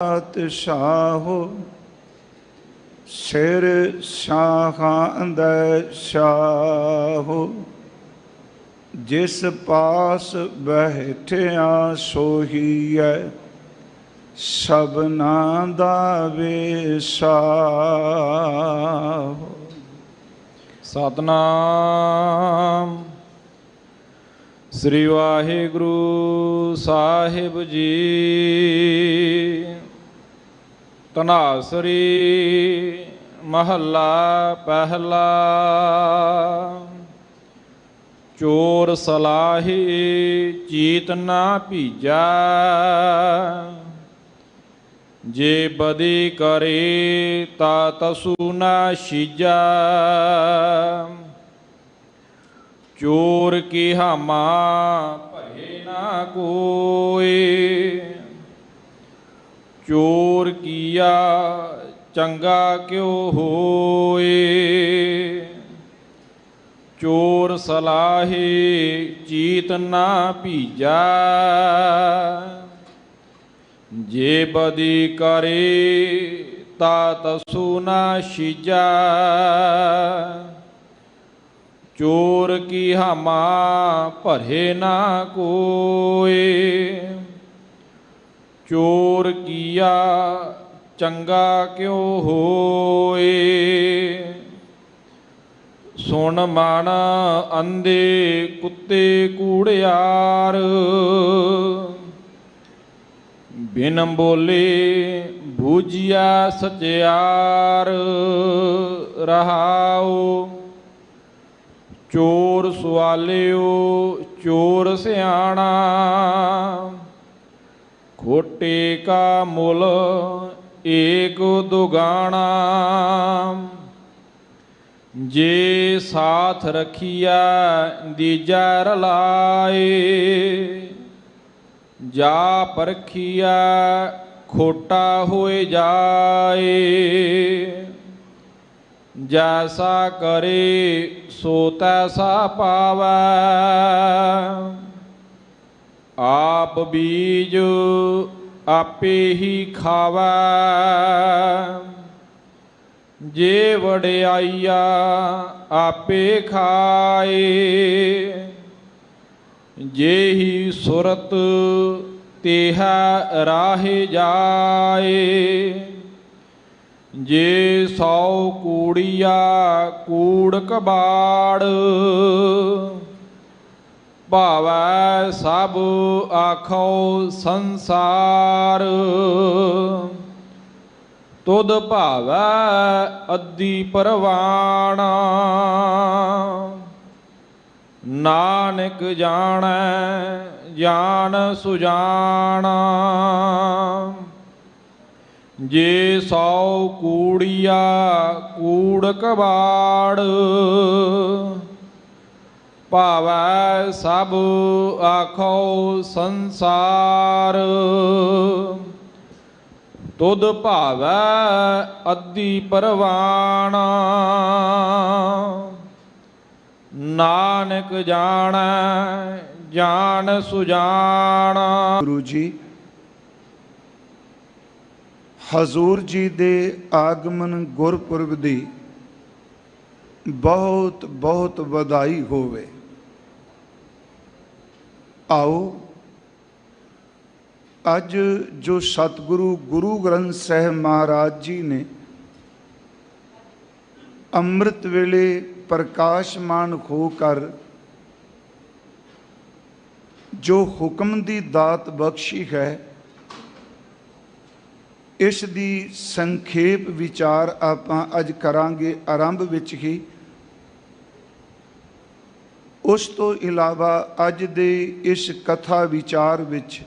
शाहो सिर शाहां दै शाहो जिस पास बैठिया सोहीए सबना दा वेसाहो। सतनाम श्री वाहिगुरु साहिब जी। धनासरी महला पहला। चोर सलाही चीत ना भीजा, जे बदी करे ता तसू ना शीजा। चोर की हामा भये ना कोई, चोर किया चंगा क्यों होए। चोर सलाही चीत ना भीजा, जे बदी करे ता तसू ना शीजा। चोर की हामा भरे ना कोई, चोर किया चंगा क्यों होए। सुन मन अंधे कुत्ते कूड़ियार, बिन बोले बूझिया सचियार। रहाओ चोर सुआलियो चोर सियाणा, खोटे का मुल एक दुगाना। जे साथ रखिया दीजा रलाए, जा परखिया खोटा होए जाए। जैसा करे सो तैसा पावै, आप बीज आपे ही खावै। जे वड्याइया आपे खाए, जे ही सुरत तेह राहे जाए। जे सौ कूड़िया कूड़ कबाड़, भावै सब आखो संसार। तुद भावै अद्धी परवाना, नानक जानै जान सुजाना। जे सौ कूड़िया कूड़ कबाड़, भावै सब आखो संसार। तुद भावै अद्धी परवाना, नानक जानै जान सुजाना। गुरु जी हजूर जी दे आगमन गुरपुरब दी बहुत बहुत वधाई होवे। आओ अज जो सतगुरु गुरु ग्रंथ साहिब महाराज जी ने अमृत वेले प्रकाशमान होकर जो हुक्म दी दात बख्शी है, इस दी संखेप विचार आपां अज करांगे आरंभ विच ही। उस तो इलावा अज दे इस कथा विचार विच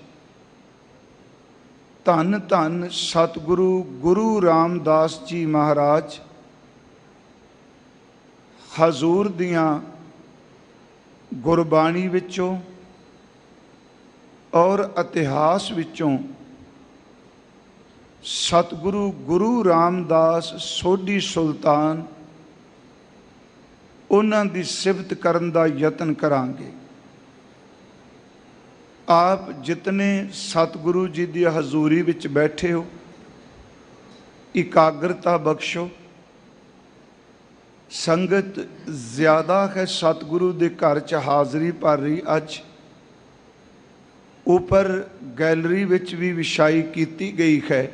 धन धन सतगुरु गुरु रामदास जी महाराज हजूर दियां गुरबाणी विचों और इतिहास विचों सतगुरु गुरु रामदास सोढी सुल्तान उन्हां दी सिफत करन दा यतन करांगे। आप जितने सतगुरु जी की हजूरी विच बैठे हो, ਇਕਾਗਰਤਾ ਬਖਸ਼ੋ। ਸੰਗਤ ਜ਼ਿਆਦਾ ਹੈ, ਸਤਿਗੁਰੂ ਦੇ ਘਰ 'ਚ ਹਾਜ਼ਰੀ ਭਰ ਰਹੀ। ਅੱਜ ਉੱਪਰ ਗੈਲਰੀ ਵਿੱਚ ਵੀ ਵਿਛਾਈ ਕੀਤੀ ਗਈ ਹੈ।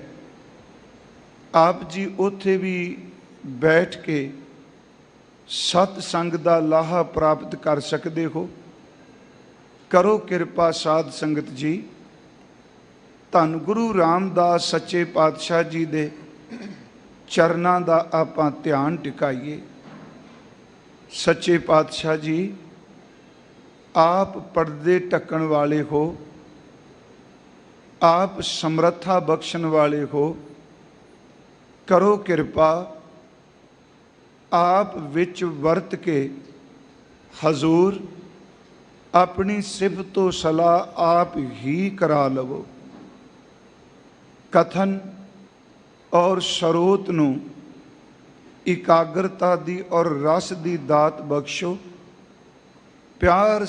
ਆਪ ਜੀ ਉੱਥੇ ਵੀ ਬੈਠ ਕੇ ਸਤ ਸੰਗ ਦਾ ਲਾਹਾ ਪ੍ਰਾਪਤ ਕਰ ਸਕਦੇ ਹੋ। ਕਰੋ ਕਿਰਪਾ ਸਾਧ ਸੰਗਤ ਜੀ। ਧੰਨ ਗੁਰੂ ਰਾਮਦਾਸ ਸੱਚੇ ਪਾਤਸ਼ਾਹ ਜੀ ਦੇ ਚਰਨਾਂ ਦਾ ਆਪਾਂ ਧਿਆਨ ਟਿਕਾਈਏ। ਸੱਚੇ ਪਾਤਸ਼ਾਹ ਜੀ ਆਪ ਪਰਦੇ ਢੱਕਣ ਵਾਲੇ ਹੋ, ਆਪ ਸਮਰੱਥਾ ਬਖਸ਼ਣ ਵਾਲੇ ਹੋ। ਕਰੋ ਕਿਰਪਾ, ਆਪ ਵਿੱਚ ਵਰਤ ਕੇ ਹਜ਼ੂਰ ਆਪਣੀ ਸਿਫਤ ਤੋਂ ਸਲਾਹ ਆਪ ਹੀ ਕਰਾ ਲਵੋ। ਕਥਨ ਔਰ ਸਰੋਤ ਨੂੰ ਇਕਾਗਰਤਾ ਦੀ ਔਰ ਰਸ ਦੀ ਦਾਤ ਬਖਸ਼ੋ। ਪਿਆਰ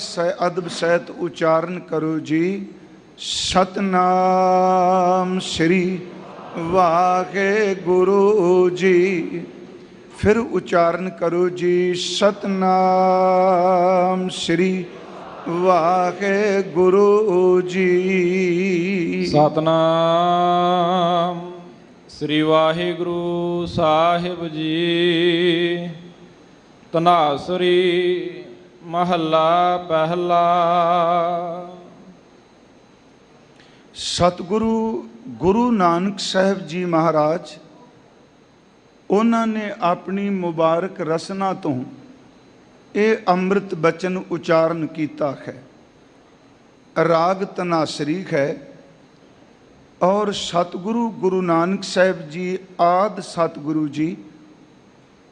ਅਦਬ ਸਹਿਤ ਉਚਾਰਨ ਕਰੋ ਜੀ। ਸਤਨਾਮ ਸ੍ਰੀ ਵਾਹਿਗੁਰੂ ਜੀ। ਫਿਰ ਉਚਾਰਨ ਕਰੋ ਜੀ। ਸਤਨਾਮ ਸ੍ਰੀ ਵਾਹਿਗੁਰੂ ਜੀ। ਸਤਨਾਮ ਸ੍ਰੀ ਵਾਹਿਗੁਰੂ ਸਾਹਿਬ ਜੀ। ਧਨਾਸਰੀ ਮਹੱਲਾ ਪਹਿਲਾ। ਸਤਿਗੁਰੂ ਗੁਰੂ ਨਾਨਕ ਸਾਹਿਬ ਜੀ ਮਹਾਰਾਜ, ਉਹਨਾਂ ਨੇ ਆਪਣੀ ਮੁਬਾਰਕ ਰਸਨਾ ਤੋਂ ਇਹ ਅੰਮ੍ਰਿਤ ਬਚਨ ਉਚਾਰਨ ਕੀਤਾ ਹੈ। ਰਾਗ ਧਨਾਸਰੀ ਹੈ ਔਰ ਸਤਿਗੁਰੂ ਗੁਰੂ ਨਾਨਕ ਸਾਹਿਬ ਜੀ ਆਦਿ ਸਤਿਗੁਰੂ ਜੀ,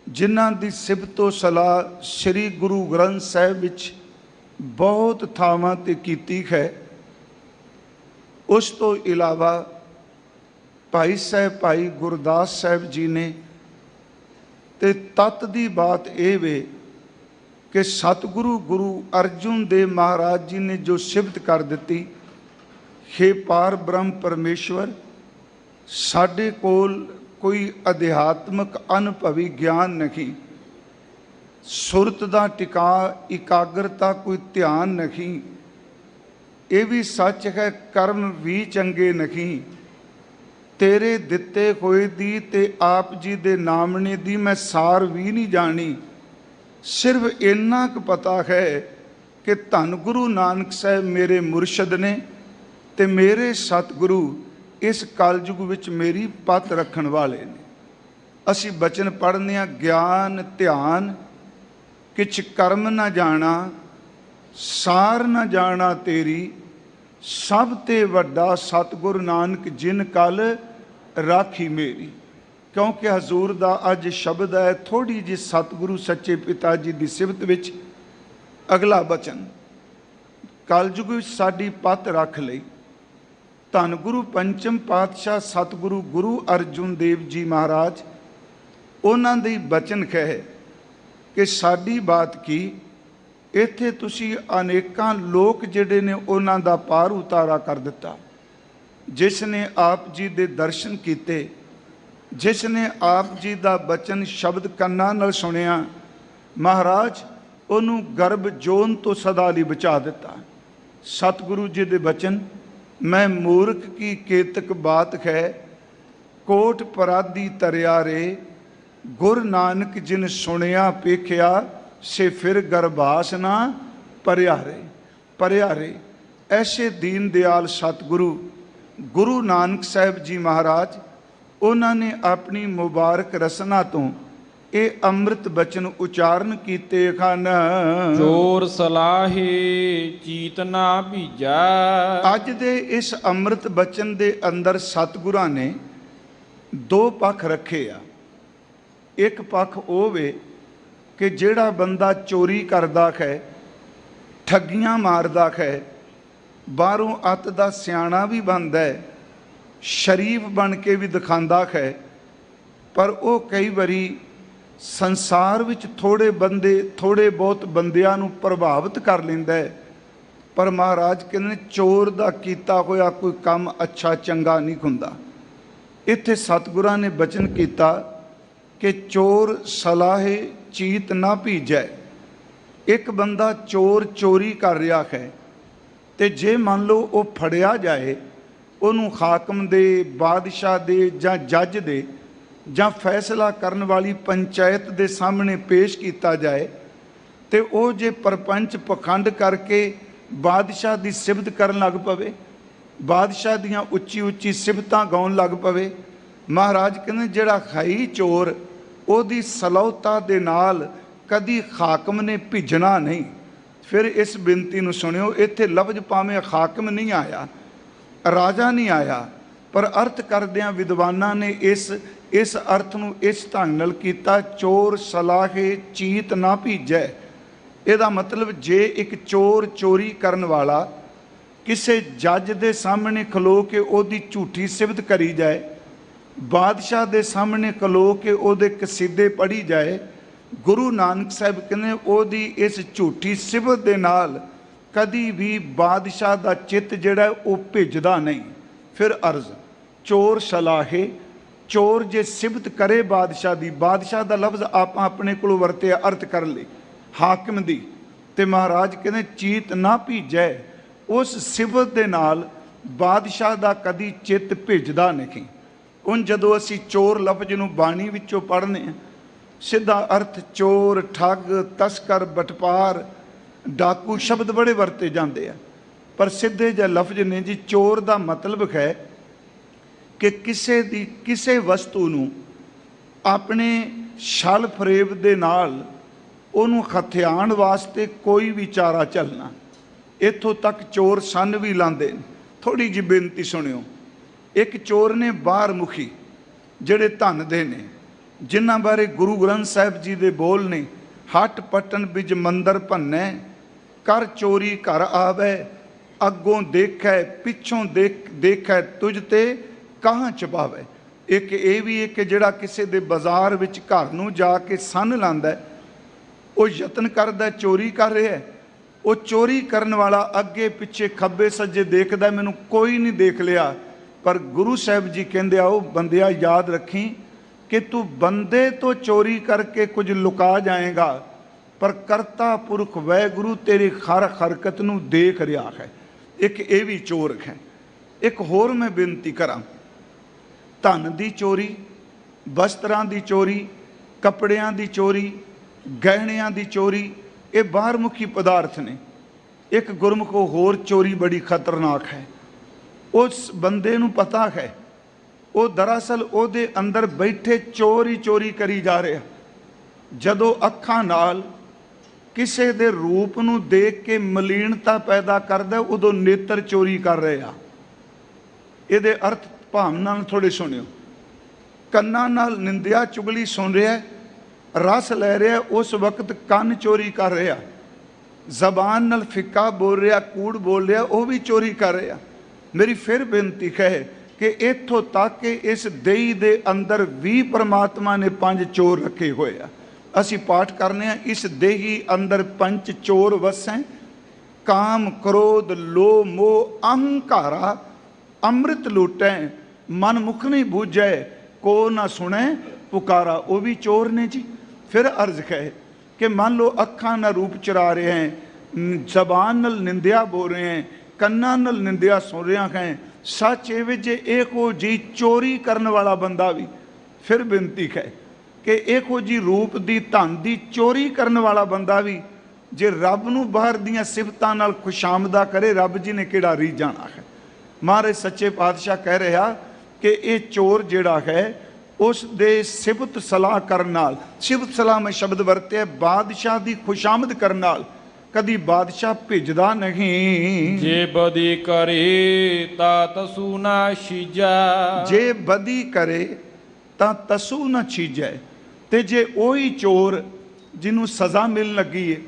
ਜਿਨ੍ਹਾਂ ਦੀ ਸਿਫਤੋ ਸਲਾਹ ਸ੍ਰੀ ਗੁਰੂ ਗ੍ਰੰਥ ਸਾਹਿਬ ਵਿੱਚ ਬਹੁਤ ਥਾਵਾਂ 'ਤੇ ਕੀਤੀ ਹੈ। ਉਸ ਤੋਂ ਇਲਾਵਾ ਭਾਈ ਸਾਹਿਬ ਭਾਈ ਗੁਰਦਾਸ ਸਾਹਿਬ ਜੀ ਨੇ। ਤੇ ਤੱਤ ਦੀ ਬਾਤ ਇਹ ਵੇ ਕਿ ਸਤਿਗੁਰੂ ਗੁਰੂ ਅਰਜਨ ਦੇਵ ਮਹਾਰਾਜ ਜੀ ਨੇ ਜੋ ਸਿਫਤ ਕਰ ਦਿੱਤੀ, ਹੇ ਪਾਰ ਬ੍ਰਹਮ ਪਰਮੇਸ਼ਵਰ, ਸਾਡੇ ਕੋਲ ਕੋਈ ਅਧਿਆਤਮਕ ਅਨੁਭਵੀ ਗਿਆਨ ਨਹੀਂ, ਸੁਰਤ ਦਾ ਟਿਕਾ ਇਕਾਗਰਤਾ ਕੋਈ ਧਿਆਨ ਨਹੀਂ। ਇਹ ਵੀ ਸੱਚ ਹੈ ਕਰਮ ਵੀ ਚੰਗੇ ਨਹੀਂ। ਤੇਰੇ ਦਿੱਤੇ ਹੋਏ ਦੀ ਤੇ ਆਪ ਜੀ ਦੇ ਨਾਮਣੇ ਦੀ ਮੈਂ ਸਾਰ ਵੀ ਨਹੀਂ ਜਾਣੀ। ਸਿਰਫ ਇੰਨਾ ਕੁ ਪਤਾ ਹੈ ਕਿ ਧੰਨ ਗੁਰੂ ਨਾਨਕ ਸਾਹਿਬ ਮੇਰੇ ਮੁਰਸ਼ਦ ਨੇ ਤੇ ਮੇਰੇ ਸਤਿਗੁਰੂ ਇਸ ਕਲਯੁਗ ਵਿੱਚ ਮੇਰੀ ਪੱਤ ਰੱਖਣ ਵਾਲੇ ਨੇ। ਅਸੀਂ ਬਚਨ ਪੜ੍ਹਦੇ ਹਾਂ, ਗਿਆਨ ਧਿਆਨ ਕਿਛ ਕਰਮ ਨਾ ਜਾਣਾ, ਸਾਰ ਨਾ ਜਾਣਾ ਤੇਰੀ, ਸਭ ਤੇ ਵੱਡਾ ਸਤਿਗੁਰੂ ਨਾਨਕ ਜਿਨ ਕਲ ਰਾਖੀ ਮੇਰੀ। ਕਿਉਂਕਿ ਹਜ਼ੂਰ ਦਾ ਅੱਜ ਸ਼ਬਦ ਹੈ, ਥੋੜ੍ਹੀ ਜਿਹੀ ਸਤਿਗੁਰੂ ਸੱਚੇ ਪਿਤਾ ਜੀ ਦੀ ਸਿਫਤ ਵਿੱਚ ਅਗਲਾ ਬਚਨ। ਕਲਯੁਗ ਵਿੱਚ ਸਾਡੀ ਪੱਤ ਰੱਖ ਲਈ। ਧੰਨ ਗੁਰੂ ਪੰਚਮ ਪਾਤਸ਼ਾਹ ਸਤਿਗੁਰੂ ਗੁਰੂ ਅਰਜਨ ਦੇਵ ਜੀ ਮਹਾਰਾਜ, ਉਹਨਾਂ ਦੇ ਬਚਨ ਹੈ ਕਿ ਸਾਡੀ ਬਾਤ ਕੀ, ਇੱਥੇ ਤੁਸੀਂ ਅਨੇਕਾਂ ਲੋਕ ਜਿਹੜੇ ਨੇ ਉਹਨਾਂ ਦਾ ਪਾਰ ਉਤਾਰਾ ਕਰ ਦਿੱਤਾ। ਜਿਸ ਨੇ ਆਪ ਜੀ ਦੇ ਦਰਸ਼ਨ ਕੀਤੇ, ਜਿਸ ਨੇ ਆਪ ਜੀ ਦਾ ਬਚਨ ਸ਼ਬਦ ਕੰਨਾਂ ਨਾਲ ਸੁਣਿਆ, ਮਹਾਰਾਜ ਉਹਨੂੰ ਗਰਭ ਜੋਨ ਤੋਂ ਸਦਾ ਲਈ ਬਚਾ ਦਿੱਤਾ। ਸਤਿਗੁਰੂ ਜੀ ਦੇ ਬਚਨ, ਮੈਂ ਮੂਰਖ ਕੀ ਕੇਤਕ ਬਾਤ ਹੈ, ਕੋਟ ਪਰਾਦੀ ਤਰਿਆ ਰੇ, ਗੁਰ ਨਾਨਕ ਜਿਨ ਸੁਣਿਆ ਪੇਖਿਆ, ਸੇ ਫਿਰ ਗਰਭਾਸ ਨਾ ਪਰਿਆਰੇ। ਐਸੇ ਦੀਨ ਦਿਆਲ ਸਤਿਗੁਰੂ ਗੁਰੂ ਨਾਨਕ ਸਾਹਿਬ ਜੀ ਮਹਾਰਾਜ, ਉਹਨਾਂ ਨੇ ਆਪਣੀ ਮੁਬਾਰਕ ਰਸਨਾ ਤੋਂ ਇਹ ਅੰਮ੍ਰਿਤ ਬਚਨ ਉਚਾਰਨ ਕੀਤੇ ਹਨ। ਚੋਰ ਸਲਾਹੇ ਚੀਤ ਨਾ ਭੀਜੈ। ਅੱਜ ਦੇ ਇਸ ਅੰਮ੍ਰਿਤ ਬਚਨ ਦੇ ਅੰਦਰ ਸਤਿਗੁਰਾਂ ਨੇ ਦੋ ਪੱਖ ਰੱਖੇ ਆ। ਇੱਕ ਪੱਖ ਉਹ ਵੇ ਕਿ ਜਿਹੜਾ ਬੰਦਾ ਚੋਰੀ ਕਰਦਾ ਹੈ, ਠੱਗੀਆਂ ਮਾਰਦਾ ਹੈ, ਬਾਹਰੋਂ ਅੱਤ ਦਾ ਸਿਆਣਾ ਵੀ ਬਣਦਾ ਹੈ, ਸ਼ਰੀਫ ਬਣ ਕੇ ਵੀ ਦਿਖਾਉਂਦਾ ਹੈ, ਪਰ ਉਹ ਕਈ ਵਾਰੀ ਸੰਸਾਰ ਵਿੱਚ ਥੋੜੇ ਬਹੁਤ ਬੰਦਿਆਂ ਨੂੰ ਪ੍ਰਭਾਵਿਤ ਕਰ ਲੈਂਦਾ ਹੈ। ਪਰ ਮਹਾਰਾਜ ਕਹਿੰਦੇ ਨੇ ਚੋਰ ਦਾ ਕੀਤਾ ਹੋਇਆ ਕੋਈ ਕੰਮ ਅੱਛਾ ਚੰਗਾ ਨਹੀਂ ਹੁੰਦਾ। इत्थे सतगुरां ने बचन किया कि चोर सलाहे चीत ना भीजै। एक बंदा चोर चोरी कर रहा है तो जे मान लो वो फड़िया जाए, उन्होंने हाकम दे, बादशाह दे जां जज दे जां फैसला करन वाली पंचायत दे सामने पेश किया जाए, तो वो जे परपंच पखंड करके बादशाह की सिफत करन लग पवे, बादशाह दियां उच्ची उच्ची सिफतां गाउण लग पवे, महाराज कहते जिहड़ा खाई चोर ओदी सलौता दे नाल कदी हाकम ने भिजना नहीं। फिर इस बेनती नूं सुनियो, इत्थे लफ्ज भावें हाकम नहीं आया, राजा नहीं आया, पर अर्थ करदियां विद्वानां ने इस अर्थ नूं इस ढंग नाल कीता, चोर सलाहे चीत ना भीजै। ਇਹਦਾ मतलब जे एक चोर चोरी करन वाला किसी जज के सामने खलो के ओदी झूठी सिफत करी जाए, बादशाह के सामने खलो के ओदे कसीदे पढ़ी जाए, गुरु नानक साहब कहने ओदी इस झूठी सिफत दे नाल कदी भी बादशाह का चित्त जिहड़ा वो भिजदा नहीं। फिर अर्ज चोर सलाहे, चोर जे सिफत करे बादशाह की, बादशाह का लफ्ज़ आप अपने को वरते अर्थ कर ले हाकिम दी, ते महाराज कहते चीत ना भीजै, उस सिफत दे नाल बादशाह का कदी चित्त भिजदा नहीं। उन जदों असी चोर लफ्ज नूं बाणी विचों पढ़ने सीधा अर्थ चोर, ठग, तस्कर, बटपार, डाकू शब्द बड़े वरते जाते हैं, पर सीधे जिहे लफ्ज ने जी। चोर का मतलब है कि किसी वस्तु नूं अपने छल फरेब दे नाल ਉਹਨੂੰ ਹਥਿਆਉਣ वास्ते कोई भी चारा चलना। इत्थों तक चोर सन भी लाते। थोड़ी जी बेनती सुनियो, एक चोर ने बाहर मुखी ਜਿਹੜੇ ਧਨ ਦੇ ਨੇ, जिन्हां बारे गुरु ग्रंथ साहिब जी दे बोल ने, हट पटन बिज मंदर भन्नै, कर चोरी घर आवे, अगों देखै पिछों देखै तुझ ते कहाँ छपावे। एक ये भी है कि जिहड़ा किसी दे बाजार विच घर नूं जाके सन लांदा है, वो यतन करदा चोरी कर रहा है, वो चोरी करन वाला अगे पिछे खब्बे सज्जे देखदा मैनूं कोई नहीं देख लिया, पर गुरु साहब जी कहंदे आओ बंदिया याद रखी कि तू बंदे तो चोरी करके कुछ लुका जाएगा, पर करता पुरख वैगुरु तेरी हर हरकत नूं देख रहा है। एक ये भी चोर है। एक होर मैं बेनती करा, धन की चोरी, वस्त्रां की चोरी, कपड़ियां की चोरी, गहणियां की चोरी, ये बाहरमुखी पदार्थ ने। एक गुरमुख होर चोरी बड़ी खतरनाक है। उस बंदे नूं पता है वो दरअसल उहदे अंदर बैठे चोर ही चोरी करी जा रहा। जदों अखां नाल किसी दे रूप नूं देख के मलीनता पैदा करदा, उदों नेत्र चोरी कर रहे आ। इहदे अर्थ भावना नाल थोड़े सुनियो। कन्नां नाल निंदिया चुगली सुन रहा है, रस लै रहा, उस वक्त कन चोरी कर रहा, जबान नाल फिक्का बोल रहा, कूड़ बोल रहा, वह भी चोरी कर रहा। मेरी फिर बेनती है कि इत्थों तक कि इस देही दे अंदर भी परमात्मा ने 5 चोर रखे हुए आ। असी पाठ करने, इस देही अंदर 5 चोर वसें, काम क्रोध लोभ मोह अहंकारा, अमृत लूटै मन मुख नहीं बूझै, को ना सुने पुकारा। वो भी चोर ने जी। फिर अर्ज है कि मान लो अखां ना रूप चुरा रहे हैं, जबान नाल निंदिया बोल रहे हैं, कन्नां नाल निंदिया सुन रहे हैं, सच ये जे एको जी चोरी करने वाला बंदा भी। फिर बेनती है कि एको जी रूप की धन की चोरी करने वाला बंदा भी जे रब नूं बाहर दियां सिफतां नाल खुशामदा करे, रब जी ने किहड़ा रीझ जाना है। महाराज सच्चे पातशाह कह रहा कि ये चोर जिहड़ा है उस दे सिफत सलाह करन नाल, सिफत सलाह में शब्द वरते बादशाह की खुशामद करन नाल कदी बादशाह भिजदा नहीं। जे बदी करे ता तसू ना छीजै, जे बदी करे ता तसू ना छीजै। ते जे ओही चोर जिन्हों सज़ा मिल लगी है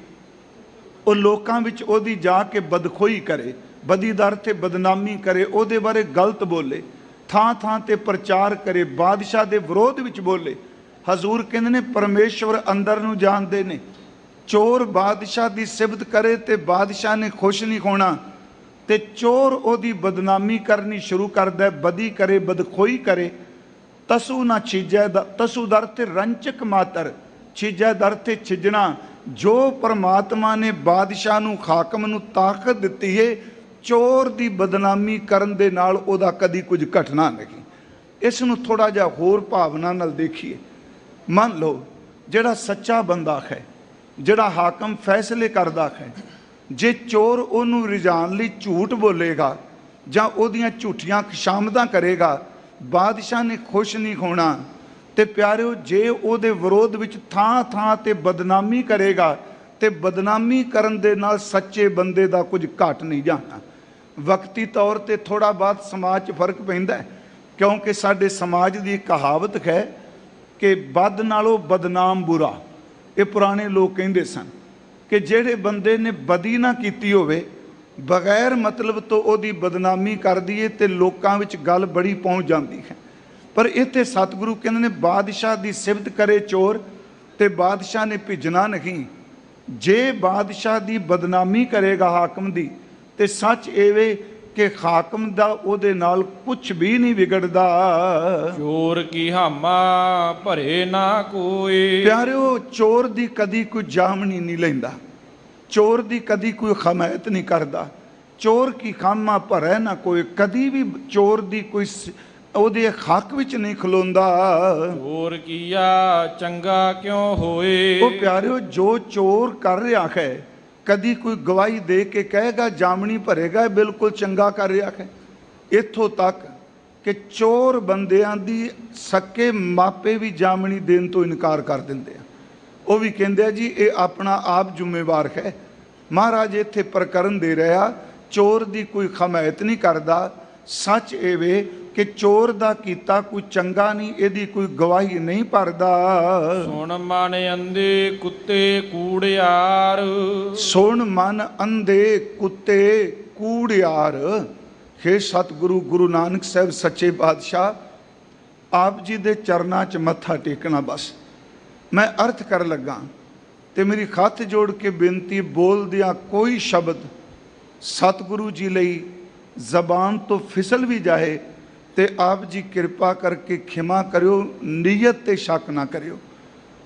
वो लोकां विच ओदी जाके बदखोई करे, बदी दा अर्थ बदनामी करे, ओदे बारे गलत बोले, थां थां ते प्रचार करे, बादशाह दे विरोध विच बोले। हजूर कहंदे ने परमेश्वर अंदर नूं जाणदे ने। चोर बादशाह की सिफत करे तो बादशाह ने खुश नहीं होना, तो चोर ओदी बदनामी करनी शुरू करता है, बदी करे बदखोई करे, ਤਸੂ ਨਾ ਛਿਜੈ ਦਾ, ਤਸੂ ਦਰ ਤੇ ਰੰਚਕ ਮਾਤਰ, ਛਿਜੈ ਦਰ ਤੇ ਛਿਜਣਾ। ਜੋ ਪਰਮਾਤਮਾ ਨੇ ਬਾਦਸ਼ਾਹ ਨੂੰ, ਹਾਕਮ ਨੂੰ ਤਾਕਤ ਦਿੱਤੀ ਹੈ, ਚੋਰ ਦੀ ਬਦਨਾਮੀ ਕਰਨ ਦੇ ਨਾਲ ਉਹਦਾ ਕਦੀ ਕੁਝ ਘਟਣਾ ਨਹੀਂ। ਇਸ ਨੂੰ ਥੋੜਾ ਜਿਹਾ ਹੋਰ ਭਾਵਨਾ ਨਾਲ ਦੇਖੀਏ। ਮੰਨ ਲਓ ਜਿਹੜਾ ਸੱਚਾ ਬੰਦਾ ਹੈ, ਜਿਹੜਾ ਹਾਕਮ ਫੈਸਲੇ ਕਰਦਾ ਹੈ, ਜੇ ਚੋਰ ਉਹਨੂੰ ਰਿਝਾਉਣ ਲਈ ਝੂਠ ਬੋਲੇਗਾ ਜਾਂ ਉਹਦੀਆਂ ਝੂਠੀਆਂ ਖੁਸ਼ਾਮਦਾਂ ਕਰੇਗਾ, ਬਾਦਸ਼ਾਹ ਨੇ ਖੁਸ਼ ਨਹੀਂ ਹੋਣਾ। ਤੇ ਪਿਆਰਿਓ, ਜੇ ਉਹਦੇ ਵਿਰੋਧ ਵਿੱਚ ਥਾਂ ਥਾਂ ਤੇ ਬਦਨਾਮੀ ਕਰੇਗਾ ਤੇ ਬਦਨਾਮੀ ਕਰਨ ਦੇ ਨਾਲ ਸੱਚੇ ਬੰਦੇ ਦਾ ਕੁਝ ਘਟ ਨਹੀਂ ਜਾਣਾ। ਵਕਤੀ ਤੌਰ ਤੇ ਥੋੜਾ ਬਹੁਤ ਸਮਾਜ 'ਚ ਫਰਕ ਪੈਂਦਾ ਹੈ, ਕਿਉਂਕਿ ਸਾਡੇ ਸਮਾਜ ਦੀ ਕਹਾਵਤ ਹੈ ਕਿ ਬਦ ਨਾਲੋਂ ਬਦਨਾਮ ਬੁਰਾ। ਇਹ ਪੁਰਾਣੇ ਲੋਕ ਕਹਿੰਦੇ ਸਨ ਕਿ ਜਿਹੜੇ ਬੰਦੇ ਨੇ ਬਦੀ ਨਾ ਕੀਤੀ ਹੋਵੇ, ਬਗੈਰ ਮਤਲਬ ਤੋਂ ਉਹਦੀ ਬਦਨਾਮੀ ਕਰ ਦਈਏ ਤੇ ਲੋਕਾਂ ਵਿੱਚ ਗੱਲ ਬੜੀ ਪਹੁੰਚ ਜਾਂਦੀ ਹੈ। ਪਰ ਇੱਥੇ ਸਤਿਗੁਰੂ ਕਹਿੰਦੇ ਨੇ ਬਾਦਸ਼ਾਹ ਦੀ ਸਿਫਤ ਕਰੇ ਚੋਰ ਤੇ ਬਾਦਸ਼ਾਹ ਨੇ ਭਿੱਜਣਾ ਨਹੀਂ। ਜੇ ਬਾਦਸ਼ਾਹ ਦੀ ਬਦਨਾਮੀ ਕਰੇਗਾ ਹਾਕਮ ਦੀ, ਤੇ ਸੱਚ ਇਹ ਕਿ ਹਾਕਮ ਦਾ ਉਹਦੇ ਨਾਲ ਕੁਝ ਵੀ ਨਹੀਂ ਵਿਗੜਦਾ। ਚੋਰ ਕੀ ਹਾਮਾ ਭਰੇ ਨਾ ਕੋਈ। ਪਿਆਰਿਓ, ਚੋਰ ਦੀ ਕਦੀ ਕੋਈ ਜਾਮਣੀ ਨਹੀਂ ਲੈਂਦਾ, ਚੋਰ ਦੀ ਕਦੀ ਕੋਈ ਹਮਾਇਤ ਨਹੀਂ ਕਰਦਾ। ਚੋਰ ਕੀ ਖਾਮਾ ਭਰੇ ਨਾ ਕੋਈ, ਕਦੀ ਵੀ ਚੋਰ ਦੀ ਕੋਈ ਉਹਦੇ ਹੱਕ ਵਿੱਚ ਨਹੀਂ ਖਲੋਂਦਾ। ਚੋਰ ਕੀਆ ਚੰਗਾ ਕਿਉਂ ਹੋਏ। ਉਹ ਪਿਆਰਿਓ, ਜੋ ਚੋਰ ਕਰ ਰਿਹਾ ਹੈ, ਕਦੀ ਕੋਈ ਗਵਾਹੀ ਦੇ ਕੇ ਕਹੇਗਾ ਜਾਮਣੀ ਭਰੇਗਾ, ਬਿਲਕੁਲ ਚੰਗਾ ਕਰ ਰਿਹਾ ਹੈ। ਇੱਥੋਂ ਤੱਕ ਕਿ ਚੋਰ ਬੰਦਿਆਂ ਦੀ ਸਕੇ ਮਾਪੇ ਵੀ ਜਾਮਣੀ ਦੇਣ ਤੋਂ ਇਨਕਾਰ ਕਰ ਦਿੰਦੇ ਆ। ਉਹ ਵੀ ਕਹਿੰਦੇ ਆ ਜੀ ਇਹ ਆਪਣਾ ਆਪ ਜ਼ਿੰਮੇਵਾਰ ਹੈ। ਮਹਾਰਾਜ ਇੱਥੇ ਪ੍ਰਕਰਨ ਦੇ ਰਿਹਾ, ਚੋਰ ਦੀ ਕੋਈ ਹਮਾਇਤ ਨਹੀਂ ਕਰਦਾ। ਸੱਚ ਇਹ ਵੇ ਕਿ ਚੋਰ ਦਾ ਕੀਤਾ ਕੋਈ ਚੰਗਾ ਨਹੀਂ, ਇਹਦੀ ਕੋਈ ਗਵਾਹੀ ਨਹੀਂ ਭਰਦਾ। ਸੁਣ ਮਨ ਅੰਧੇ ਕੁੱਤੇ ਕੂੜਿਆਰ। ਸੁਣ ਮਨ ਅੰਧੇ ਕੁੱਤੇ ਕੂੜਿਆਰ। ਹੇ ਸਤਿਗੁਰੂ ਗੁਰੂ ਨਾਨਕ ਸਾਹਿਬ ਸੱਚੇ ਪਾਤਸ਼ਾਹ, ਆਪ ਜੀ ਦੇ ਚਰਨਾਂ 'ਚ ਮੱਥਾ ਟੇਕਣਾ। ਬਸ ਮੈਂ ਅਰਥ ਕਰਨ ਲੱਗਾ ਤੇ ਮੇਰੀ ਹੱਥ ਜੋੜ ਕੇ ਬੇਨਤੀ, ਬੋਲਦਿਆਂ ਕੋਈ ਸ਼ਬਦ ਸਤਿਗੁਰੂ ਜੀ ਲਈ ਜ਼ਬਾਨ ਤੋਂ ਫਿਸਲ ਵੀ ਜਾਏ ਤੇ ਆਪ ਜੀ ਕਿਰਪਾ ਕਰਕੇ ਖਿਮਾ ਕਰਿਓ, ਨੀਅਤ ਤੇ ਸ਼ੱਕ ਨਾ ਕਰਿਓ।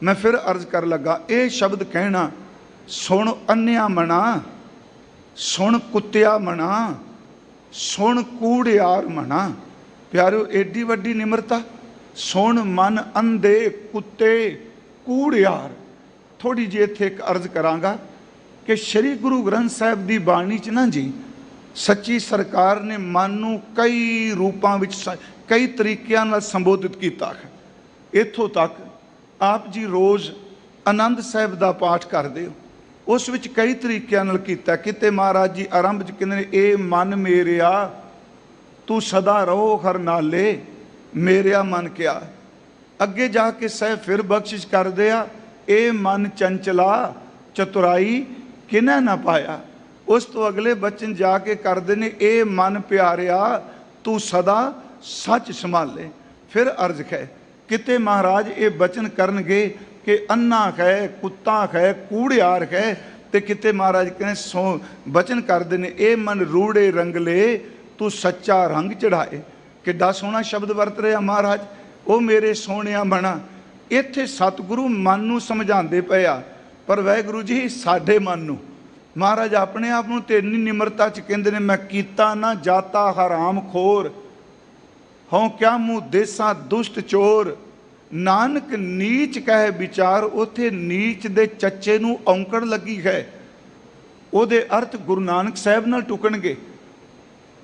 ਮੈਂ ਫਿਰ ਅਰਜ਼ ਕਰ ਲੱਗਾ, ਇਹ ਸ਼ਬਦ ਕਹਿਣਾ, ਸੁਣ ਅੰਨਿਆ ਮਣਾ, ਸੁਣ ਕੁੱਤਿਆ ਮਣਾ, ਸੁਣ ਕੂੜਿਆਰ ਮਣਾ। ਪਿਆਰਿਓ, ਏਡੀ ਵੱਡੀ ਨਿਮਰਤਾ। ਸੁਣ ਮਨ ਅੰਧੇ ਕੁੱਤੇ ਕੂੜਿਆਰ। ਥੋੜੀ ਜਿਹੀ ਇੱਥੇ ਇੱਕ ਅਰਜ਼ ਕਰਾਂਗਾ ਕਿ ਸ੍ਰੀ ਗੁਰੂ ਗ੍ਰੰਥ ਸਾਹਿਬ ਦੀ ਬਾਣੀ 'ਚ ਨਾ ਜੀ, ਸੱਚੀ ਸਰਕਾਰ ਨੇ ਮਨ ਨੂੰ ਕਈ ਰੂਪਾਂ ਵਿੱਚ, ਕਈ ਤਰੀਕਿਆਂ ਨਾਲ ਸੰਬੋਧਿਤ ਕੀਤਾ ਹੈ। ਇੱਥੋਂ ਤੱਕ ਆਪ ਜੀ ਰੋਜ਼ ਆਨੰਦ ਸਾਹਿਬ ਦਾ ਪਾਠ ਕਰਦੇ ਹੋ, ਉਸ ਵਿੱਚ ਕਈ ਤਰੀਕਿਆਂ ਨਾਲ ਕੀਤਾ। ਕਿਤੇ ਮਹਾਰਾਜ ਜੀ ਆਰੰਭ 'ਚ ਕਹਿੰਦੇ ਨੇ, ਇਹ ਮਨ ਮੇਰਿਆ ਤੂੰ ਸਦਾ ਰਹੋ ਹਰ ਨਾਲੇ, ਮੇਰਿਆ ਮਨ ਕਿਆ। ਅੱਗੇ ਜਾ ਕੇ ਸਾਹਿਬ ਫਿਰ ਬਖਸ਼ਿਸ਼ ਕਰਦੇ ਆ, ਇਹ ਮਨ ਚੰਚਲਾ ਚਤੁਰਾਈ ਕਿਨੈ ਨਾ ਪਾਇਆ। ਉਸ ਤੋਂ ਅਗਲੇ ਬਚਨ ਜਾ ਕੇ ਕਰਦੇ ਨੇ, ਇਹ ਮਨ ਪਿਆਰਿਆ ਤੂੰ ਸਦਾ ਸੱਚ ਸੰਭਾਲੇ। ਫਿਰ ਅਰਜ਼ ਹੈ, ਕਿਤੇ ਮਹਾਰਾਜ ਇਹ ਬਚਨ ਕਰਨਗੇ ਕਿ ਅੰਨਾ ਹੈ, ਕੁੱਤਾ ਹੈ, ਕੂੜਿਆਰ ਹੈ, ਤੇ ਕਿਤੇ ਮਹਾਰਾਜ ਕਹਿੰਦੇ ਬਚਨ ਕਰਦੇ ਨੇ, ਇਹ ਮਨ ਰੂੜੇ ਰੰਗਲੇ ਤੂੰ ਸੱਚਾ ਰੰਗ ਚੜਾਏ। ਕਿੱਡਾ ਸੋਹਣਾ ਸ਼ਬਦ ਵਰਤ ਰਿਹਾ ਮਹਾਰਾਜ, ਉਹ ਮੇਰੇ ਸੋਹਣਿਆ ਮਨਾ। ਇੱਥੇ ਸਤਿਗੁਰੂ ਮਨ ਨੂੰ ਸਮਝਾਉਂਦੇ ਪਏ ਆ, ਪਰ ਵਾਹਿਗੁਰੂ ਜੀ ਸਾਡੇ ਮਨ ਨੂੰ ਮਹਾਰਾਜ ਆਪਣੇ ਆਪ ਨੂੰ ਤੇ ਇੰਨੀ ਨਿਮਰਤਾ 'ਚ ਕਹਿੰਦੇ ਨੇ, ਮੈਂ ਕੀਤਾ ਨਾ ਜਾਤਾ ਹਰਾਮ ਖੋਰ, ਹੋਂ ਕਿਆ ਮੂੰਹ ਦੇਸਾਂ ਦੁਸ਼ਟ ਚੋਰ, ਨਾਨਕ ਨੀਚ ਕਹਿ ਵਿਚਾਰ। ਉੱਥੇ ਨੀਚ ਦੇ ਚੱਚੇ ਨੂੰ ਔਂਕੜ ਲੱਗੀ ਹੈ, ਉਹਦੇ ਅਰਥ ਗੁਰੂ ਨਾਨਕ ਸਾਹਿਬ ਨਾਲ ਟੁਕਣਗੇ।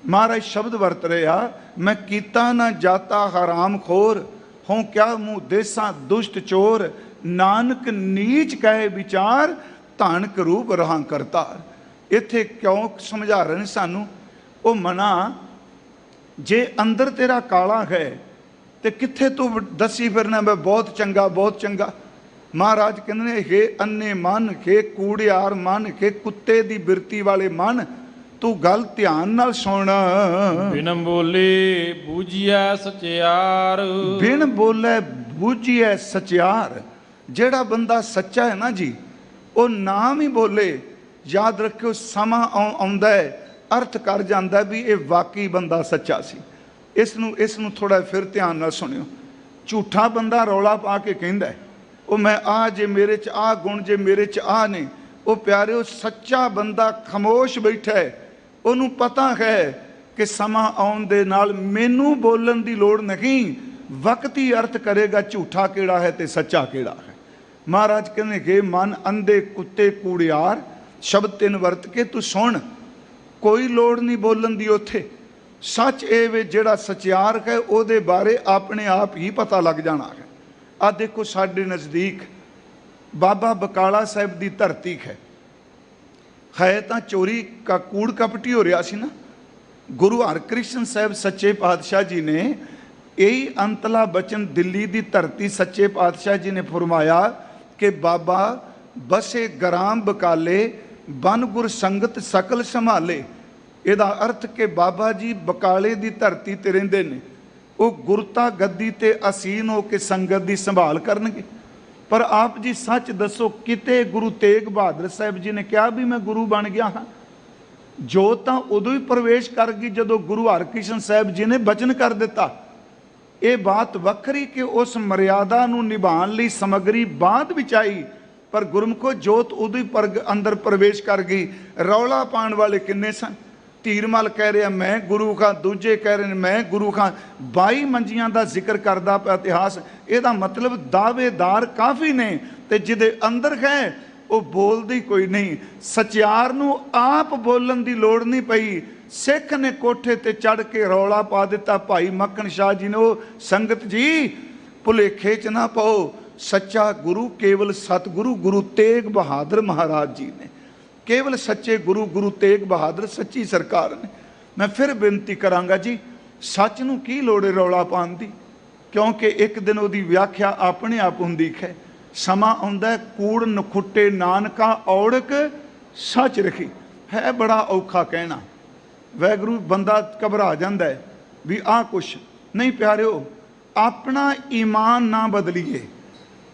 ਮਹਾਰਾਜ ਸ਼ਬਦ ਵਰਤ ਰਿਹਾ, ਮੈਂ ਕੀਤਾ ਨਾ ਜਾਤਾ ਹਰਾਮ ਖੋਰ, ਹੋਂ ਕਿਆ ਮੂੰਹ ਦੇਸਾਂ ਦੁਸ਼ਟ ਚੋਰ, ਨਾਨਕ ਨੀਚ ਕਹਿ ਵਿਚਾਰ, ਧਾਨਕ ਰੂਪ ਰਹਾਂ ਕਰਤਾਰ। ਇੱਥੇ ਕਿਉਂ ਸਮਝਾ ਰਹੇ ਨੇ ਸਾਨੂੰ, ਉਹ ਮਨਾ ਜੇ ਅੰਦਰ ਤੇਰਾ ਕਾਲਾ ਹੈ ਤੇ ਕਿੱਥੇ ਤੂੰ ਦੱਸੀ ਫਿਰਨਾ ਮੈਂ ਬਹੁਤ ਚੰਗਾ ਬਹੁਤ ਚੰਗਾ। ਮਹਾਰਾਜ ਕਹਿੰਦੇ ਨੇ, ਹੇ ਅੰਨੇ ਮਨ, ਹੇ ਕੂੜਿਆਰ ਮਨ, ਹੇ ਕੁੱਤੇ ਦੀ ਬਿਰਤੀ ਵਾਲੇ ਮਨ, ਤੂੰ ਗੱਲ ਧਿਆਨ ਨਾਲ ਸੁਣ। ਬਿਨ ਬੋਲੇ ਬੂਝਿਆ ਸਚਿਆਰ। ਬਿਨ ਬੋਲੇ ਬੂਝਿਆ ਸਚਿਆਰ। ਜਿਹੜਾ ਬੰਦਾ ਸੱਚਾ ਹੈ ਨਾ ਜੀ, ਉਹ ਨਾਮ ਹੀ ਬੋਲੇ, ਯਾਦ ਰੱਖਿਓ ਸਮਾਂ ਆਉਂਦਾ ਹੈ, ਅਰਥ ਕਰ ਜਾਂਦਾ ਵੀ ਇਹ ਵਾਕਈ ਬੰਦਾ ਸੱਚਾ ਸੀ। ਇਸ ਨੂੰ ਥੋੜਾ ਫਿਰ ਧਿਆਨ ਨਾਲ ਸੁਣਿਓ। झूठा बंदा रौला पा के कहता है वो मैं आ जे मेरे च आ गुण जे मेरे च आ ने। वो प्यारे सच्चा बंदा खामोश बैठा है, उन्होंने पता है कि समा आउण दे नाल मैनू बोलन की लोड़ नहीं, वक्त ही अर्थ करेगा झूठा केड़ा है ते सच्चा केड़ा है। महाराज कहने के मन अंधे कुत्ते कूड़ियार शब्द तीन वरत के तू सुन, कोई लोड़ नहीं बोलन दी उथे। सच ए वे जेड़ा सचियार है उहदे बारे अपने आप ही पता लग जाना है। आ देखो साडे नज़दीक बाबा बकाला साहिब की धरती है तो चोरी का कूड़ कपटी हो रहा सी ना। गुरु हरकृष्ण साहिब सच्चे पातशाह जी ने यही अंतला बचन दिल्ली की धरती सच्चे पातशाह जी ने फरमाया कि बाबा बसे ग्राम बकाले बन गुर संगत सकल संभाले। ਇਹਦਾ अर्थ कि बाबा जी बकाले की धरती ते रहिंदे ने, वो गुरता गद्दी ते असीन हो के संगत की संभाल करनगे। पर आप जी सच दसो किते गुरु तेग बहादुर साहब जी ने कहा भी मैं गुरु बन गया हाँ? जोत तो उदों ही प्रवेश कर गई जदों गुरु हरकृष्ण साहब जी ने बचन कर दिता। ये बात वखरी कि उस मर्यादा नूं निभाण लई समग्री बाद विच आई, पर गुरमुखो जोत उदों ही अंदर प्रवेश कर गई। रौला पाण वाले किन्ने सन? धीरमल कह रहा मैं गुरु खां, दूजे कह रहे मैं गुरु खां। 22 मंजियां का जिक्र करता पिया इतिहास। यदा मतलब दावेदार काफ़ी ने ते जिदे अंदर है वो बोलती कोई नहीं। सचियार नूं आप बोलन की लोड़ नहीं पई। सिख ने कोठे ते चढ़ के रौला पा दिता। भाई मक्खन शाह जी ने वो संगत जी भुलेखे च ना पाओ, सच्चा गुरु केवल सतगुरु गुरु तेग बहादुर महाराज जी ने, केवल सच्चे गुरु गुरु तेग बहादुर सच्ची सरकार ने। मैं फिर बेनती करांगा जी सच नूं की लोड़ है रौला पाउण दी, क्योंकि एक दिन उहदी व्याख्या अपने आप हुंदी है। समा आउंदा कूड़ नखुट्टे नानका औड़क सच रखी। है बड़ा औखा कहना, वैगुरू बंदा घबरा जाता है भी आ कुछ नहीं। प्यारिओ अपना ईमान ना बदलीए।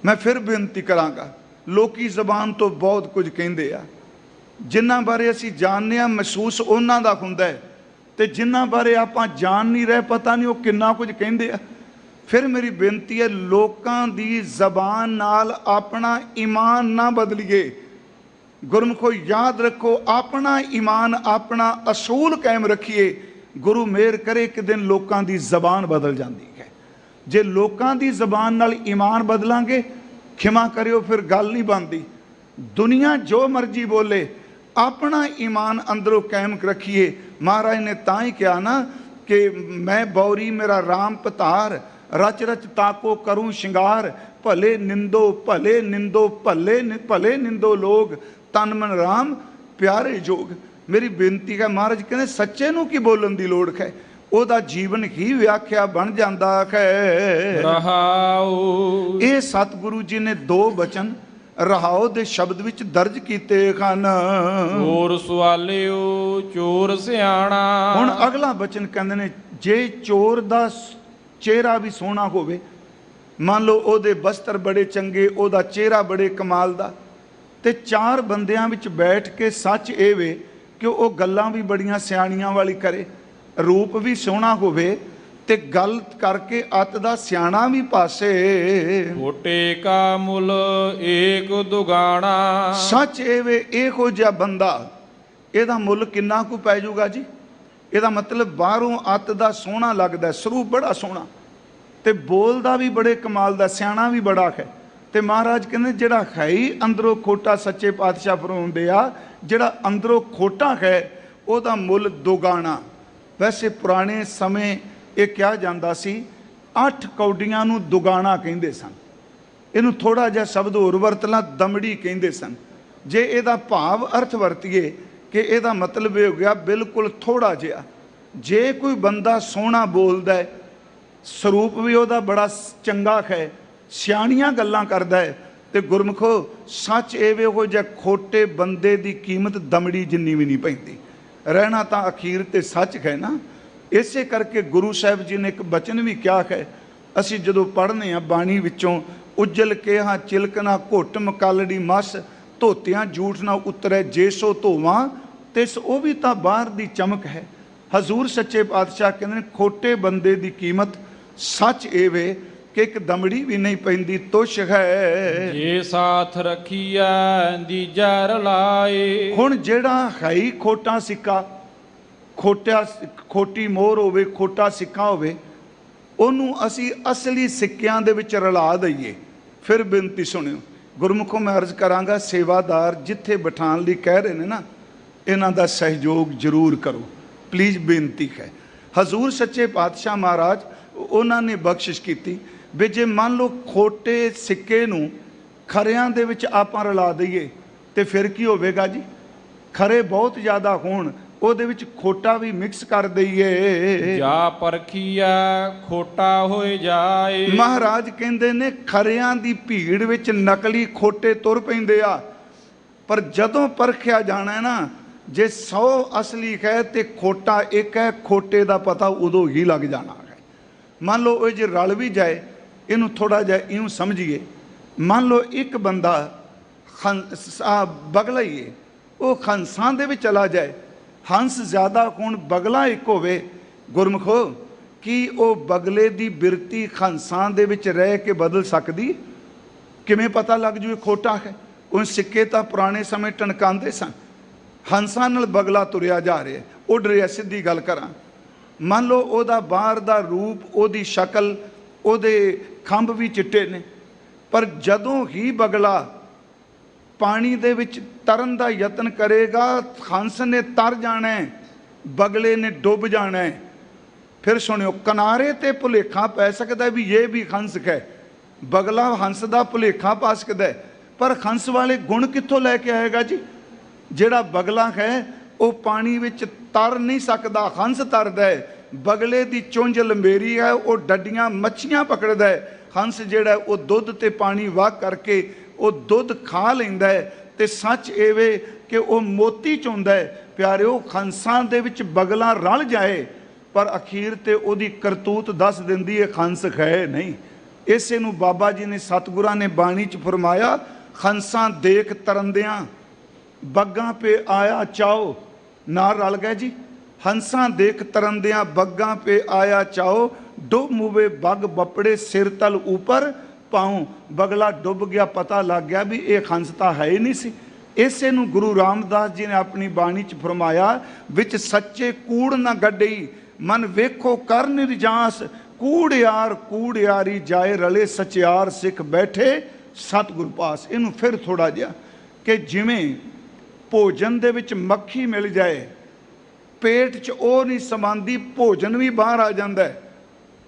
मैं फिर बेनती करांगा, लोकी जबान तो बहुत कुछ कहिंदे आ, जिन्हां बारे असीं जानने आ महसूस उन्हां दा हुंदा है, ते जिन्हां बारे आपां जान नहीं रहे पता नहीं वो किन्ना कुछ कहिंदे आ। फिर मेरी बेनती है लोकां दी जबान नाल अपना ईमान ना बदलीए। गुरमुखो याद रखो अपना ईमान अपना असूल कायम रखिए। गुरु मेहर करे एक दिन लोकां दी जबान बदल जाती है। जे लोकां दी जबान नाल ईमान बदलांगे, खिमा करियो फिर गल नहीं बनती। दुनिया जो मर्जी बोले, अपना ईमान अंदरों कायम रखिए। महाराज ने तां ही कहा ना कि मैं बौरी मेरा राम पतार, रच रच ताको करूं शिंगार। भले निंदो भले निंदो भले भले निंदो लोग, तन मन राम प्यारे जोग। मेरी बेनती है महाराज कहते सच्चे नूं की बोलन की लोड़ है, ओदा जीवन ही व्याख्या बन जाता है। रहाऊ ये सतगुरु जी ने 2 बचन रहाओ दे शब्द विच दर्ज कीते खन। चोर सवालियो चोर सियाणा। हुण अगला बचन कहंदे ने जे चोर दा चेहरा भी सोहना होवे, मान लो ओदे बस्तर बड़े चंगे, ओदा चेहरा बड़े कमाल दा, ते 4 बंदियां विच बैठ के सच ए वे कि वो गल्लां भी बड़ियां सियाणियां वाली करे, रूप भी सोहना होवे ते गल करके अत दा सियाणा भी पासे। छोटे का मुल एक दुगाना। सच ए वे इहो जिहा बंदा, ਇਹਦਾ ਮੁੱਲ किन्ना कु पै जूगा जी। ਇਹਦਾ मतलब बाहरों अत दा सोहना लगदा, स्वरूप बड़ा सोहना ते बोलदा भी बड़े कमाल दा, सियाणा भी बड़ा है। ते महाराज कहंदे जिहड़ा है ही अंदरों खोटा, सच्चे पातशाह फरमाउंदे आ जिहड़ा अंदरों खोटा है ਉਹਦਾ मुੱल दुगाना। वैसे पुराने समय ये कहा जाता सी 8 कौडियां नूं दुगाना कहिंदे सन। इनू थोड़ा जिहा शब्द होर वरतला दमड़ी कहिंदे सन। जे ਇਹਦਾ भाव अर्थ वरतीए कि ਇਹਦਾ मतलब ये हो गया बिल्कुल थोड़ा जिहा। जे कोई बंदा सोहना बोलदा है, स्वरूप भी ਉਹਦਾ बड़ा चंगा है, सियाणियां गल्लां करदा है, ते गुरमुखो सच एवे हो जिहा खोटे बंदे दी कीमत दमड़ी जिन्नी भी नहीं पैंदी। रहना तो अखीर ते सच है ना। इसे करके गुरु साहब जी ने एक बचन भी क्या है, असी जदों पढ़ने आ बाणी विचों उज्जल के हाँ चिलक ना घुट मकालड़ी मस, धोतियां झूठ ना उतरे जे सो धोवां तिस वो भी तो बाहर दी चमक है। हजूर सच्चे पातशाह कहते हैं खोटे बंदे दी कीमत सच ए वे कि एक दमड़ी भी नहीं पैंदी तुष है। ਜੇ ਸਾਥ ਰਖੀਐ ਦੀਜੈ ਰਲਾਏ। ਹੁਣ ਜਿਹੜਾ ਹੈ ਹੀ ਖੋਟਾ ਸਿੱਕਾ, ਖੋਟੀ ਮੋਹਰ ਹੋਵੇ, ਖੋਟਾ ਸਿੱਕਾ ਹੋਵੇ, ਉਹਨੂੰ ਅਸੀਂ ਅਸਲੀ ਸਿੱਕਿਆਂ ਦੇ ਵਿੱਚ ਰਲਾ ਦਈਏ। ਫਿਰ ਬੇਨਤੀ ਸੁਣਿਓ, ਗੁਰਮੁਖੋਂ ਮੈਂ ਅਰਜ਼ ਕਰਾਂਗਾ, ਸੇਵਾਦਾਰ ਜਿੱਥੇ ਬਿਠਾਉਣ ਲਈ ਕਹਿ ਰਹੇ ਨੇ ਨਾ, ਇਹਨਾਂ ਦਾ ਸਹਿਯੋਗ ਜ਼ਰੂਰ ਕਰੋ ਪਲੀਜ਼, ਬੇਨਤੀ ਹੈ। ਹਜ਼ੂਰ ਸੱਚੇ ਪਾਤਸ਼ਾਹ ਮਹਾਰਾਜ ਉਹਨਾਂ ਨੇ ਬਖਸ਼ਿਸ਼ ਕੀਤੀ ਵੀ ਜੇ ਮੰਨ ਲਓ ਖੋਟੇ ਸਿੱਕੇ ਨੂੰ ਖਰਿਆਂ ਦੇ ਵਿੱਚ ਆਪਾਂ ਰਲਾ ਦਈਏ ਤੇ ਫਿਰ ਕੀ ਹੋਵੇਗਾ ਜੀ? ਖਰੇ ਬਹੁਤ ਜ਼ਿਆਦਾ ਹੋਣ, ਉਹਦੇ ਵਿੱਚ ਖੋਟਾ ਵੀ ਮਿਕਸ ਕਰ ਦਈਏ, ਜਾ ਪਰਖੀਐ ਖੋਟਾ ਹੋਏ ਜਾਏ। ਮਹਾਰਾਜ ਕਹਿੰਦੇ ਨੇ ਖਰਿਆਂ ਦੀ ਭੀੜ ਵਿੱਚ ਨਕਲੀ ਖੋਟੇ ਤੁਰ ਪੈਂਦੇ ਆ, ਪਰ ਜਦੋਂ ਪਰਖਿਆ ਜਾਣਾ ਨਾ, ਜੇ 100 ਅਸਲੀ ਹੈ ਤੇ ਖੋਟਾ ਇੱਕ ਹੈ, ਖੋਟੇ ਦਾ ਪਤਾ ਉਦੋਂ ਹੀ ਲੱਗ ਜਾਣਾ ਹੈ। ਮੰਨ ਲਓ ਇਹ ਜੇ ਰਲ ਵੀ ਜਾਏ, ਇਹਨੂੰ ਥੋੜਾ ਜਿਹਾ ਇਉਂ ਸਮਝੀਏ, ਮੰਨ ਲਓ ਇੱਕ ਬੰਦਾ ਬਗਲਾ ਹੀ ਹੈ, ਉਹ ਹੰਸਾਂ ਦੇ ਵਿੱਚ ਚਲਾ ਜਾਏ, ਹੰਸ ਜ਼ਿਆਦਾ ਹੋਣ, ਬਗਲਾ ਇੱਕ ਹੋਵੇ, ਗੁਰਮੁਖੋ ਕੀ ਉਹ ਬਗਲੇ ਦੀ ਬਿਰਤੀ ਹੰਸਾਂ ਦੇ ਵਿੱਚ ਰਹਿ ਕੇ ਬਦਲ ਸਕਦੀ? ਕਿਵੇਂ ਪਤਾ ਲੱਗ ਜੂ ਇਹ ਖੋਟਾ ਹੈ? ਉਹ ਸਿੱਕੇ ਤਾਂ ਪੁਰਾਣੇ ਸਮੇਂ ਟਣਕਾਉਂਦੇ ਸਨ, ਹੰਸਾਂ ਨਾਲ ਬਗਲਾ ਤੁਰਿਆ ਜਾ ਰਿਹਾ, ਉੱਡ ਰਿਹਾ। ਸਿੱਧੀ ਗੱਲ ਕਰਾਂ, ਮੰਨ ਲਓ ਉਹਦਾ ਬਾਹਰ ਦਾ ਰੂਪ, ਉਹਦੀ ਸ਼ਕਲ, ਉਹਦੇ ਖੰਭ ਵੀ ਚਿੱਟੇ ਨੇ, ਪਰ ਜਦੋਂ ਹੀ ਬਗਲਾ ਪਾਣੀ ਦੇ ਵਿੱਚ ਤਰਨ ਦਾ ਯਤਨ ਕਰੇਗਾ, ਹੰਸ ਨੇ ਤਰ ਜਾਣਾ, ਬਗਲੇ ਨੇ ਡੁੱਬ ਜਾਣਾ। ਫਿਰ ਸੁਣਿਓ, ਕਿਨਾਰੇ ਤੇ ਭੁਲੇਖਾ ਪੈ ਸਕਦਾ ਵੀ ਇਹ ਵੀ ਹੰਸ ਹੈ, ਬਗਲਾ ਹੰਸ ਦਾ ਭੁਲੇਖਾ ਪਾ ਸਕਦਾ, ਪਰ ਹੰਸ ਵਾਲੇ ਗੁਣ ਕਿੱਥੋਂ ਲੈ ਕੇ ਆਏਗਾ ਜੀ? ਜਿਹੜਾ ਬਗਲਾ ਹੈ ਉਹ ਪਾਣੀ ਵਿੱਚ ਤਰ ਨਹੀਂ ਸਕਦਾ, ਹੰਸ ਤਰਦਾ ਹੈ। ਬਗਲੇ ਦੀ ਚੁੰਝ ਲੰਬੇਰੀ ਹੈ, ਉਹ ਡੱਡੀਆਂ ਮੱਛੀਆਂ ਪਕੜਦਾ ਹੈ। ਹੰਸ ਜਿਹੜਾ ਉਹ ਦੁੱਧ ਤੇ ਪਾਣੀ ਵਾਹ ਕਰਕੇ ਉਹ ਦੁੱਧ ਖਾ ਲੈਂਦਾ ਹੈ, ਤੇ ਸੱਚ ਇਹ ਕਿ ਉਹ ਮੋਤੀ ਚੁੰਦਾ ਹੈ। ਪਿਆਰਿਓ, ਹੰਸਾਂ ਦੇ ਵਿੱਚ ਬਗਲਾ ਰਲ ਜਾਏ, ਪਰ ਅਖੀਰ ਤੇ ਉਹਦੀ ਕਰਤੂਤ ਦੱਸ ਦਿੰਦੀ ਹੈ ਹੰਸ ਹੈ ਨਹੀਂ। ਇਸੇ ਨੂੰ ਬਾਬਾ ਜੀ ਨੇ, ਸਤਿਗੁਰਾਂ ਨੇ ਬਾਣੀ 'ਚ ਫਰਮਾਇਆ, ਹੰਸਾਂ ਦੇਖ ਤਰੰਦਿਆਂ ਬੱਗਾਂ ਪੇ ਆਇਆ ਚਾਓ, ਨਾਲ ਰਲ ਗਏ ਜੀ। ਹੰਸਾਂ ਦੇਖ ਤਰੰਦਿਆਂ ਬੱਗਾਂ ਪੇ ਆਇਆ ਚਾਓ, ਡੁੱਬ ਮੁਵੇ ਬੱਗ ਬੱਪੜੇ ਸਿਰ ਤਲ ਉੱਪਰ ਪਾਉ। ਬਗਲਾ ਡੁੱਬ ਗਿਆ, ਪਤਾ ਲੱਗ ਗਿਆ ਵੀ ਇਹ ਹੰਸ ਤਾਂ ਹੈ ਹੀ ਨਹੀਂ ਸੀ। ਇਸੇ ਨੂੰ ਗੁਰੂ ਰਾਮਦਾਸ ਜੀ ਨੇ ਆਪਣੀ ਬਾਣੀ 'ਚ ਫਰਮਾਇਆ, ਵਿੱਚ ਸੱਚੇ ਕੂੜ ਨਾ ਗੱਡਈ, ਮਨ ਵੇਖੋ ਕਰਨ ਰਿਜਾਸ, ਕੂੜਿਆਰ ਕੂੜਿਆਰੀ ਜਾਏ ਰਲੇ, ਸਚਿਆਰ ਸਿੱਖ ਬੈਠੇ ਸਤਿਗੁਰ ਪਾਸ। ਇਹਨੂੰ ਫਿਰ ਥੋੜਾ ਜਿਹਾ ਕਿ ਜਿਵੇਂ ਭੋਜਨ ਦੇ ਵਿੱਚ ਮੱਖੀ ਮਿਲ ਜਾਏ, ਪੇਟ 'ਚ ਉਹ ਨਹੀਂ ਸਮਾਂਦੀ, ਭੋਜਨ ਵੀ ਬਾਹਰ ਆ ਜਾਂਦਾ।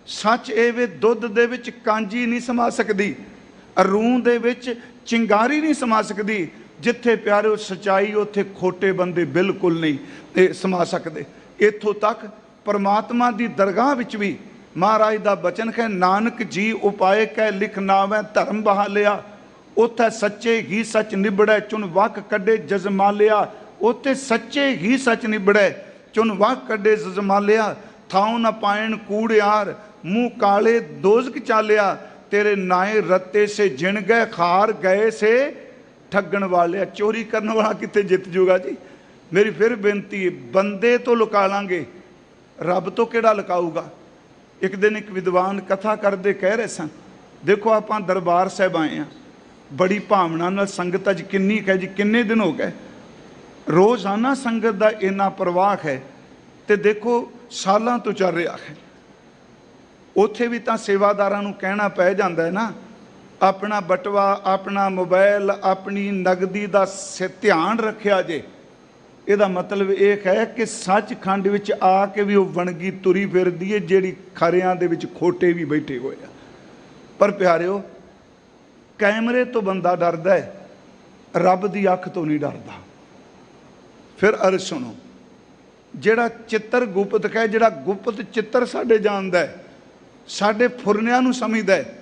ਸੱਚ ਇਹ ਵੇ, ਦੁੱਧ ਦੇ ਵਿੱਚ ਕਾਂਜੀ ਨਹੀਂ ਸਮਾ ਸਕਦੀ, ਰੂਹ ਦੇ ਵਿੱਚ ਚਿੰਗਾਰੀ ਨਹੀਂ ਸਮਾ ਸਕਦੀ। ਜਿੱਥੇ ਪਿਆਰਿਓ ਸਚਾਈ, ਉੱਥੇ ਖੋਟੇ ਬੰਦੇ ਬਿਲਕੁਲ ਨਹੀਂ ਸਮਾ ਸਕਦੇ। ਇੱਥੋਂ ਤੱਕ ਪਰਮਾਤਮਾ ਦੀ ਦਰਗਾਹ ਵਿੱਚ ਵੀ ਮਹਾਰਾਜ ਦਾ ਬਚਨ ਹੈ, ਨਾਨਕ ਜੀ ਉਪਾਏ ਕਹਿ ਲਿਖ ਨਾਵੈ ਧਰਮ ਬਹਾਲਿਆ, ਉੱਥੇ ਸੱਚੇ ਹੀ ਸੱਚ ਨਿਬੜੈ, ਚੁਣ ਵਕ ਕੱਢੇ ਜਜ਼ਮਾਲਿਆ। ਉੱਥੇ ਸੱਚੇ ਹੀ ਸੱਚ ਨਿਬੜੈ, ਚੁਣ ਵਕ ਕੱਢੇ ਜਜ਼ਮਾਲਿਆ। ਥਾਉ ਨਾ ਪਾਇਣ ਕੂੜਿਆਰ, ਮੂੰਹ ਕਾਲੇ ਦੋਜ਼ਕ ਚਾਲਿਆ, ਤੇਰੇ ਨਾਏ ਰੱਤੇ ਸੇ ਜਿਣ ਗਏ, ਖਾਰ ਗਏ ਸੇ ਠੱਗਣ ਵਾਲਿਆ। ਚੋਰੀ ਕਰਨ ਵਾਲਾ ਕਿੱਥੇ ਜਿੱਤ ਜੂਗਾ ਜੀ? ਮੇਰੀ ਫਿਰ ਬੇਨਤੀ ਹੈ, ਬੰਦੇ ਤੋਂ ਲੁਕਾ ਲਾਂਗੇ, ਰੱਬ ਤੋਂ ਕਿਹੜਾ ਲੁਕਾਊਗਾ? ਇੱਕ ਦਿਨ ਇੱਕ ਵਿਦਵਾਨ ਕਥਾ ਕਰਦੇ ਕਹਿ ਰਹੇ ਸਨ, ਦੇਖੋ ਆਪਾਂ ਦਰਬਾਰ ਸਾਹਿਬ ਆਏ ਹਾਂ, ਬੜੀ ਭਾਵਨਾ ਨਾਲ ਸੰਗਤ ਅੱਜ ਕਿੰਨੀ ਹੈ ਜੀ, ਕਿੰਨੇ ਦਿਨ ਹੋ ਗਏ, ਰੋਜ਼ਾਨਾ ਸੰਗਤ ਦਾ ਇੰਨਾ ਪ੍ਰਵਾਹ ਹੈ, ਤੇ ਦੇਖੋ ਸਾਲਾਂ ਤੋਂ ਚੱਲ ਰਿਹਾ ਹੈ। ਉੱਥੇ ਵੀ ਤਾਂ ਸੇਵਾਦਾਰਾਂ ਨੂੰ ਕਹਿਣਾ ਪੈ ਜਾਂਦਾ ਹੈ ਨਾ, ਆਪਣਾ ਬਟਵਾ, ਆਪਣਾ ਮੋਬਾਈਲ, ਆਪਣੀ ਨਗਦੀ ਦਾ ਧਿਆਨ ਰੱਖਿਆ ਜੇ। ਇਹਦਾ ਮਤਲਬ ਇਹ ਹੈ ਕਿ ਸੱਚਖੰਡ ਵਿੱਚ ਆ ਕੇ ਵੀ ਉਹ ਵਣਗੀ ਤੁਰੀ ਫਿਰਦੀ ਹੈ, ਜਿਹੜੀ ਖਰਿਆਂ ਦੇ ਵਿੱਚ ਖੋਟੇ ਵੀ ਬੈਠੇ ਹੋਏ ਆ। ਪਰ ਪਿਆਰਿਓ, ਕੈਮਰੇ ਤੋਂ ਬੰਦਾ ਡਰਦਾ ਹੈ, ਰੱਬ ਦੀ ਅੱਖ ਤੋਂ ਨਹੀਂ ਡਰਦਾ। ਫਿਰ ਅਰਜ਼ ਸੁਣੋ, ਜਿਹੜਾ ਚਿੱਤਰ ਗੁਪਤ ਹੈ, ਜਿਹੜਾ ਗੁਪਤ ਚਿੱਤਰ ਸਾਡੇ ਜਾਣਦਾ ਹੈ, ਸਾਡੇ ਫੁਰਨਿਆਂ ਨੂੰ ਸਮਝਦਾ ਹੈ।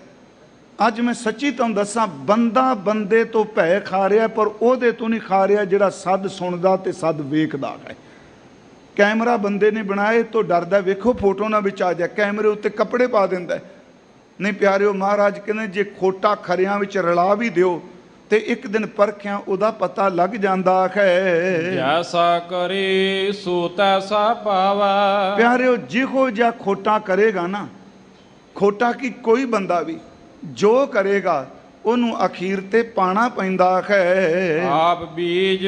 ਅੱਜ ਮੈਂ ਸੱਚੀ ਤੁਹਾਨੂੰ ਦੱਸਾਂ, ਬੰਦਾ ਬੰਦੇ ਤੋਂ ਭੈ ਖਾ ਰਿਹਾ, ਪਰ ਉਹਦੇ ਤੋਂ ਨਹੀਂ ਖਾ ਰਿਹਾ ਜਿਹੜਾ ਸੱਦ ਸੁਣਦਾ ਤੇ ਸੱਦ ਵੇਖਦਾ ਹੈ। ਕੈਮਰਾ ਬੰਦੇ ਨੇ ਬਣਾਏ ਤੋਂ ਡਰਦਾ, ਵੇਖੋ ਫੋਟੋ ਨਾ ਵਿੱਚ ਆ ਜਾ, ਕੈਮਰੇ ਉੱਤੇ ਕੱਪੜੇ ਪਾ ਦਿੰਦਾ। ਨਹੀਂ ਪਿਆਰਿਓ, ਮਹਾਰਾਜ ਕਹਿੰਦੇ ਜੇ ਖੋਟਾ ਖਰਿਆਂ ਵਿੱਚ ਰਲਾ ਵੀ ਦਿਓ ਤੇ ਇੱਕ ਦਿਨ ਪਰਖਿਆਂ ਉਹਦਾ ਪਤਾ ਲੱਗ ਜਾਂਦਾ ਹੈ। ਜੈਸਾ ਕਰੇ ਸੋ ਤੈਸਾ ਪਾਵਾ। ਪਿਆਰਿਓ, ਜਿਹੋ ਜਿਹਾ ਖੋਟਾ ਕਰੇਗਾ ਨਾ, खोटा कि कोई बंदा भी जो करेगा ਉਹਨੂੰ ਅਖੀਰ ਤੇ ਪਾਣਾ ਪੈਂਦਾ ਹੈ। ਆਪ ਬੀਜ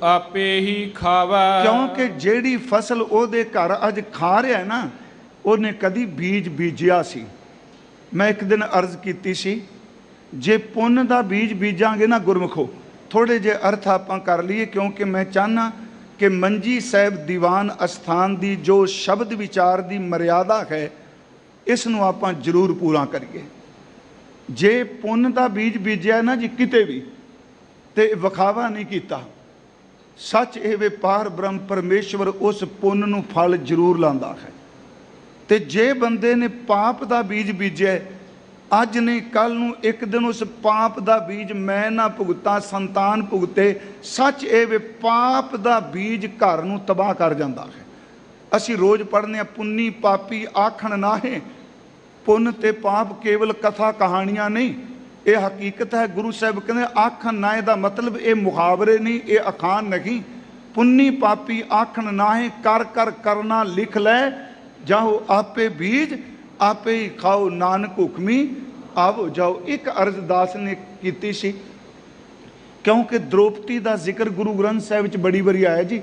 ਆਪੇ ਹੀ ਖਾਵੈ। ਕਿਉਂਕਿ ਜਿਹੜੀ ਫਸਲ ਉਹਦੇ ਘਰ ਅੱਜ ਖਾ ਰਿਹਾ ਨਾ, ਉਹਨੇ ਕਦੀ ਬੀਜ ਬੀਜਿਆ ਸੀ। ਮੈਂ ਇੱਕ ਦਿਨ ਅਰਜ਼ ਕੀਤੀ ਸੀ, ਜੇ ਪੁੰਨ ਦਾ ਬੀਜ ਬੀਜਾਂਗੇ ਨਾ ਗੁਰਮੁਖੋ, ਥੋੜੇ ਜਿਹੇ ਅਰਥ ਆਪਾਂ ਕਰ ਲਈਏ, ਕਿਉਂਕਿ ਮੈਂ ਚਾਹਨਾ ਕਿ ਮੰਜੀ ਸਾਹਿਬ ਦੀਵਾਨ ਅਸਥਾਨ ਦੀ ਜੋ ਸ਼ਬਦ ਵਿਚਾਰ ਦੀ ਮਰਿਆਦਾ ਹੈ, ਇਸ ਨੂੰ ਆਪਾਂ ਜ਼ਰੂਰ ਪੂਰਾ ਕਰੀਏ। ਜੇ ਪੁੰਨ ਦਾ ਬੀਜ ਬੀਜਿਆ ਨਾ ਜੀ ਕਿਤੇ ਵੀ, ਤੇ ਵਿਖਾਵਾ ਨਹੀਂ ਕੀਤਾ, ਸੱਚ ਇਹ ਵਪਾਰ ਬ੍ਰਹਮ ਪਰਮੇਸ਼ਵਰ ਉਸ ਪੁੰਨ ਨੂੰ ਫਲ ਜ਼ਰੂਰ ਲਾਉਂਦਾ ਹੈ। ਤੇ ਜੇ ਬੰਦੇ ਨੇ ਪਾਪ ਦਾ ਬੀਜ ਬੀਜਿਆ, ਅੱਜ ਨਹੀਂ ਕੱਲ ਨੂੰ ਇੱਕ ਦਿਨ ਉਸ ਪਾਪ ਦਾ ਬੀਜ ਮੈਂ ਨਾ ਭੁਗਤਾਂ, ਸੰਤਾਨ ਭੁਗਤੇ, ਸੱਚ ਇਹ ਵੇ ਪਾਪ ਦਾ ਬੀਜ ਘਰ ਨੂੰ ਤਬਾਹ ਕਰ ਜਾਂਦਾ ਹੈ। ਅਸੀਂ ਰੋਜ਼ ਪੜ੍ਹਨੇ ਆ, ਪੁੰਨੀ ਪਾਪੀ ਆਖਣ ਨਾਹੇ। ਪੁੰਨ ਤੇ ਪਾਪ ਕੇਵਲ ਕਥਾ ਕਹਾਣੀਆਂ ਨਹੀਂ, ਇਹ ਹਕੀਕਤ ਹੈ। ਗੁਰੂ ਸਾਹਿਬ ਕਹਿੰਦੇ ਆਖਣ ਨਾਹੇ ਦਾ ਮਤਲਬ ਇਹ ਮੁਹਾਵਰੇ ਨਹੀਂ, ਇਹ ਅਖਾਣ ਨਹੀਂ। ਪੁੰਨੀ ਪਾਪੀ ਆਖਣ ਨਾਹੇ, ਕਰ ਕਰ ਕਰਨਾ ਲਿਖ ਲੈ, ਜਾਓ ਆਪੇ ਬੀਜ ਆਪੇ ਹੀ ਖਾਓ, ਨਾਨਕ ਹੁਕਮੀ ਆਵੋ ਜਾਓ। ਇੱਕ ਅਰਜ਼ਦਾਸ ਨੇ ਕੀਤੀ ਸੀ, ਕਿਉਂਕਿ ਦ੍ਰੋਪਦੀ ਦਾ ਜ਼ਿਕਰ ਗੁਰੂ ਗ੍ਰੰਥ ਸਾਹਿਬ ਵਿੱਚ ਬੜੀ ਵਾਰੀ ਆਇਆ ਜੀ।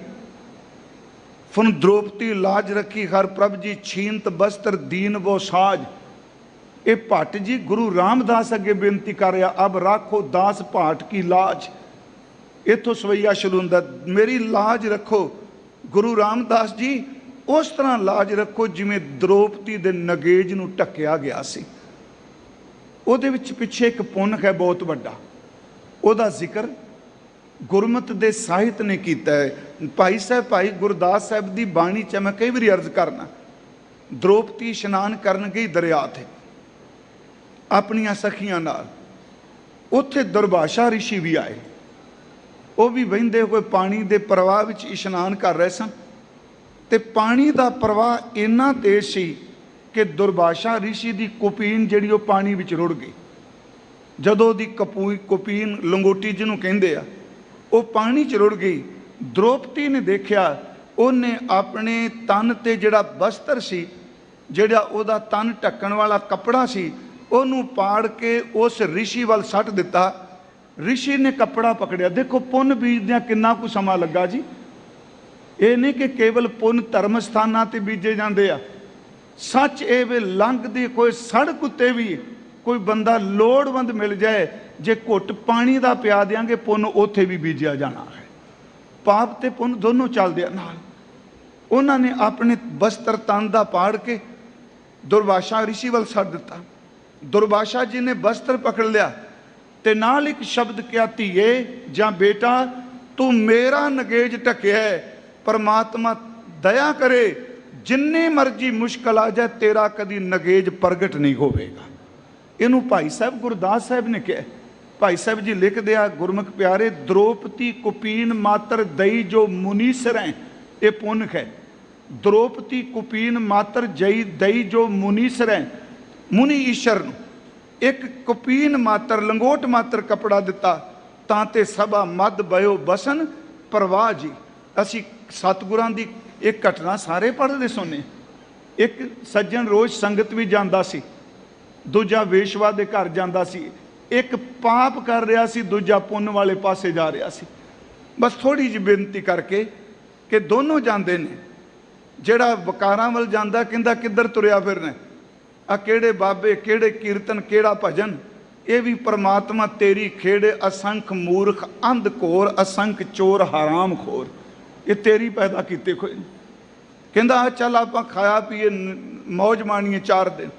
ਫੁਨ ਦ੍ਰੋਪਦੀ ਲਾਜ ਰੱਖੀ ਹਰ ਪ੍ਰਭ ਜੀ, ਛੀਨਤ ਬਸਤਰ ਦੀਨ ਵੋ ਸਾਜ। ਇਹ ਭੱਟ ਜੀ ਗੁਰੂ ਰਾਮਦਾਸ ਅੱਗੇ ਬੇਨਤੀ ਕਰ ਰਿਹਾ, ਅਬ ਰਾਖੋ ਦਾਸ ਭਾਟ ਕੀ ਲਾਜ। ਇੱਥੋਂ ਸਵਈਆ ਸ਼ੁਰੂ ਹੁੰਦਾ, ਮੇਰੀ ਲਾਜ ਰੱਖੋ ਗੁਰੂ ਰਾਮਦਾਸ ਜੀ, ਉਸ ਤਰ੍ਹਾਂ ਲਾਜ ਰੱਖੋ ਜਿਵੇਂ ਦ੍ਰੋਪਦੀ ਦੇ ਨਗੇਜ ਨੂੰ ਢੱਕਿਆ ਗਿਆ ਸੀ। ਉਹਦੇ ਵਿੱਚ ਪਿੱਛੇ ਇੱਕ ਪੁੰਨ ਹੈ ਬਹੁਤ ਵੱਡਾ, ਉਹਦਾ ਜ਼ਿਕਰ ਗੁਰਮਤਿ ਦੇ ਸਾਹਿਤ ਨੇ ਕੀਤਾ ਹੈ। ਭਾਈ ਸਾਹਿਬ ਭਾਈ ਗੁਰਦਾਸ ਸਾਹਿਬ ਦੀ ਬਾਣੀ 'ਚ ਮੈਂ ਕਈ ਵਾਰੀ ਅਰਜ਼ ਕਰਨਾ, ਦ੍ਰੋਪਦੀ ਇਸ਼ਨਾਨ ਕਰਨ ਗਈ ਦਰਿਆ 'ਤੇ ਆਪਣੀਆਂ ਸਖੀਆਂ ਨਾਲ, ਉੱਥੇ ਦੁਰਭਾਸ਼ਾ ਰਿਸ਼ੀ ਵੀ ਆਏ, ਉਹ ਵੀ ਵਹਿੰਦੇ ਹੋਏ ਪਾਣੀ ਦੇ ਪ੍ਰਵਾਹ ਵਿੱਚ ਇਸ਼ਨਾਨ ਕਰ ਰਹੇ ਸਨ। ਤੇ ਪਾਣੀ ਦਾ ਪ੍ਰਵਾਹ ਇੰਨਾ ਤੇਜ਼ ਸੀ ਕਿ ਦੁਰਭਾਸ਼ਾ ਰਿਸ਼ੀ ਦੀ ਕੁਪੀਨ ਜਿਹੜੀ ਉਹ ਪਾਣੀ ਵਿੱਚ ਰੁੜ ਗਈ। ਜਦੋਂ ਦੀ ਕੁਪੀਨ ਲੰਗੋਟੀ ਜਿਹਨੂੰ ਕਹਿੰਦੇ ਆ, ਉਹ ਪਾਣੀ 'ਚ ਰੁੜ ਗਈ। ਦ੍ਰੋਪਦੀ ਨੇ ਦੇਖਿਆ, ਉਹਨੇ ਆਪਣੇ ਤਨ 'ਤੇ ਜਿਹੜਾ ਬਸਤਰ ਸੀ, ਜਿਹੜਾ ਉਹਦਾ ਤਨ ਢੱਕਣ ਵਾਲਾ ਕੱਪੜਾ ਸੀ, ਉਹਨੂੰ ਪਾੜ ਕੇ ਉਸ ਰਿਸ਼ੀ ਵੱਲ ਸੱਟ ਦਿੱਤਾ। ਰਿਸ਼ੀ ਨੇ ਕੱਪੜਾ ਪਕੜਿਆ। ਦੇਖੋ ਪੁੰਨ ਬੀਜਦਿਆਂ ਕਿੰਨਾ ਕੁ ਸਮਾਂ ਲੱਗਾ ਜੀ। ਇਹ ਨਹੀਂ ਕਿ ਕੇਵਲ ਪੁੰਨ ਧਰਮ ਸਥਾਨਾਂ 'ਤੇ ਬੀਜੇ ਜਾਂਦੇ ਆ। ਸੱਚ ਇਹ ਵੇ ਲੰਘਦੀ ਕੋਈ ਸੜਕ ਉੱਤੇ ਵੀ ਕੋਈ ਬੰਦਾ ਲੋੜਵੰਦ ਮਿਲ ਜਾਏ, ਜੇ ਘੁੱਟ ਪਾਣੀ ਦਾ ਪਿਆ ਦਿਆਂਗੇ, ਪੁੰਨ ਉੱਥੇ ਵੀ ਬੀਜਿਆ ਜਾਣਾ ਹੈ। ਪਾਪ ਤੇ ਪੁੰਨ ਦੋਨੋਂ ਚੱਲਦੇ ਆ ਨਾਲ। ਉਹਨਾਂ ਨੇ ਆਪਣੇ ਬਸਤਰ ਤਨ ਦਾ ਪਾੜ ਕੇ ਦੁਰਭਾਸ਼ਾ ਰਿਸ਼ੀ ਵੱਲ ਛੱਡ ਦਿੱਤਾ। ਦੁਰਭਾਸ਼ਾ ਜੀ ਨੇ ਬਸਤਰ ਪਕੜ ਲਿਆ ਤੇ ਨਾਲ ਇੱਕ ਸ਼ਬਦ ਕਿਹਾ, ਧੀਏ ਜਾਂ ਬੇਟਾ, ਤੂੰ ਮੇਰਾ ਨਗੇਜ ਢੱਕਿਆ ਹੈ, ਪਰਮਾਤਮਾ ਦਇਆ ਕਰੇ, ਜਿੰਨੀ ਮਰਜ਼ੀ ਮੁਸ਼ਕਲ ਆ ਜਾਏ, ਤੇਰਾ ਕਦੀ ਨਗੇਜ ਪ੍ਰਗਟ ਨਹੀਂ ਹੋਵੇਗਾ। ਇਹਨੂੰ ਭਾਈ ਸਾਹਿਬ ਗੁਰਦਾਸ ਸਾਹਿਬ ਨੇ ਕਿਹਾ। ਭਾਈ ਸਾਹਿਬ ਜੀ ਲਿਖਦੇ ਆ, ਗੁਰਮੁਖ ਪਿਆਰੇ, ਦ੍ਰੋਪਦੀ ਕੁਪੀਨ ਮਾਤਰ ਦਈ ਜੋ ਮੁਨੀਸਰੈ, ਇਹ ਪੁੰਨ ਹੈ। ਦ੍ਰੋਪਦੀ ਕੁਪੀਨ ਮਾਤਰ ਜਈ ਦਈ ਜੋ ਮੁਨੀਸਰੈ, ਮੁਨੀ ਈਸ਼ਰ ਨੂੰ ਇੱਕ ਕੁਪੀਨ ਮਾਤਰ, ਲੰਗੋਟ ਮਾਤਰ ਕੱਪੜਾ ਦਿੱਤਾ, ਤਾਂ ਤੇ ਸਭਾ ਮੱਧ ਬਇਓ ਬਸਨ ਪ੍ਰਵਾਹ ਜੀ। ਅਸੀਂ ਸਤਿਗੁਰਾਂ ਦੀ ਇੱਕ ਘਟਨਾ ਸਾਰੇ ਪੜ੍ਹਦੇ ਸੁਣੇ। ਇੱਕ ਸੱਜਣ ਰੋਜ਼ ਸੰਗਤ ਵੀ ਜਾਂਦਾ ਸੀ, ਦੂਜਾ ਵੇਸ਼ਵਾ ਦੇ ਘਰ ਜਾਂਦਾ ਸੀ। ਇੱਕ ਪਾਪ ਕਰ ਰਿਹਾ ਸੀ, ਦੂਜਾ ਪੁੰਨ ਵਾਲੇ ਪਾਸੇ ਜਾ ਰਿਹਾ ਸੀ। ਬਸ ਥੋੜ੍ਹੀ ਜਿਹੀ ਬੇਨਤੀ ਕਰਕੇ ਕਿ ਦੋਨੋਂ ਜਾਂਦੇ ਨੇ। ਜਿਹੜਾ ਵਕਾਰਾਂ ਵੱਲ ਜਾਂਦਾ ਕਹਿੰਦਾ ਕਿੱਧਰ ਤੁਰਿਆ ਫਿਰਨਾ, ਆ ਕਿਹੜੇ ਬਾਬੇ, ਕਿਹੜੇ ਕੀਰਤਨ, ਕਿਹੜਾ ਭਜਨ, ਇਹ ਵੀ ਪਰਮਾਤਮਾ ਤੇਰੀ ਖੇੜੇ। ਅਸੰਖ ਮੂਰਖ ਅੰਧ ਘੋਰ, ਅਸੰਖ ਚੋਰ ਹਰਾਮ ਖੋਰ, ਇਹ ਤੇਰੀ ਪੈਦਾ ਕੀਤੇ ਕੋਈ। ਕਹਿੰਦਾ ਚੱਲ ਆਪਾਂ ਖਾਇਆ ਪੀਏ, ਮੌਜ ਮਾਣੀਏ 4 ਦਿਨ।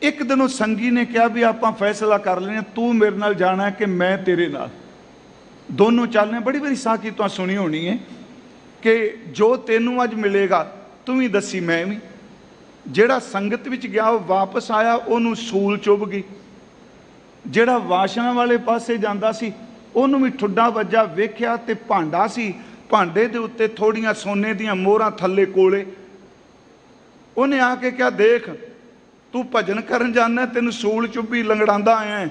ਇੱਕ ਦਿਨ ਉਹ ਸੰਗੀ ਨੇ ਕਿਹਾ ਵੀ ਆਪਾਂ ਫੈਸਲਾ ਕਰ ਲੈਣੇ, ਤੂੰ ਮੇਰੇ ਨਾਲ ਜਾਣਾ ਕਿ ਮੈਂ ਤੇਰੇ ਨਾਲ, ਦੋਨੋਂ ਚੱਲਨੇ। ਬੜੀ ਵਾਰੀ ਸਾਖੀ ਤਾਂ ਸੁਣੀ ਹੋਣੀ ਹੈ ਕਿ ਜੋ ਤੈਨੂੰ ਅੱਜ ਮਿਲੇਗਾ ਤੂੰ ਵੀ ਦੱਸੀ ਮੈਂ ਵੀ। ਜਿਹੜਾ ਸੰਗਤ ਵਿੱਚ ਗਿਆ ਉਹ ਵਾਪਸ ਆਇਆ, ਉਹਨੂੰ ਸੂਲ ਚੁੱਭ ਗਈ। ਜਿਹੜਾ ਵਾਸ਼ਨਾ ਵਾਲੇ ਪਾਸੇ ਜਾਂਦਾ ਸੀ, ਉਹਨੂੰ ਵੀ ਠੁੱਡਾ ਵੱਜਾ। ਵੇਖਿਆ ਤੇ ਭਾਂਡਾ ਸੀ, ਭਾਂਡੇ ਦੇ ਉੱਤੇ ਥੋੜੀਆਂ ਸੋਨੇ ਦੀਆਂ ਮੋਹਰਾਂ ਥੱਲੇ ਕੋਲੇ। ਉਹਨੇ ਆ ਕੇ ਕਿਹਾ, ਦੇਖ ਤੂੰ ਭਜਨ ਕਰਨ ਜਾਂਦਾ, ਤੈਨੂੰ ਸੂਲ ਚੁੱਭੀ, ਲੰਗੜਾਉਂਦਾ ਆਇਆ।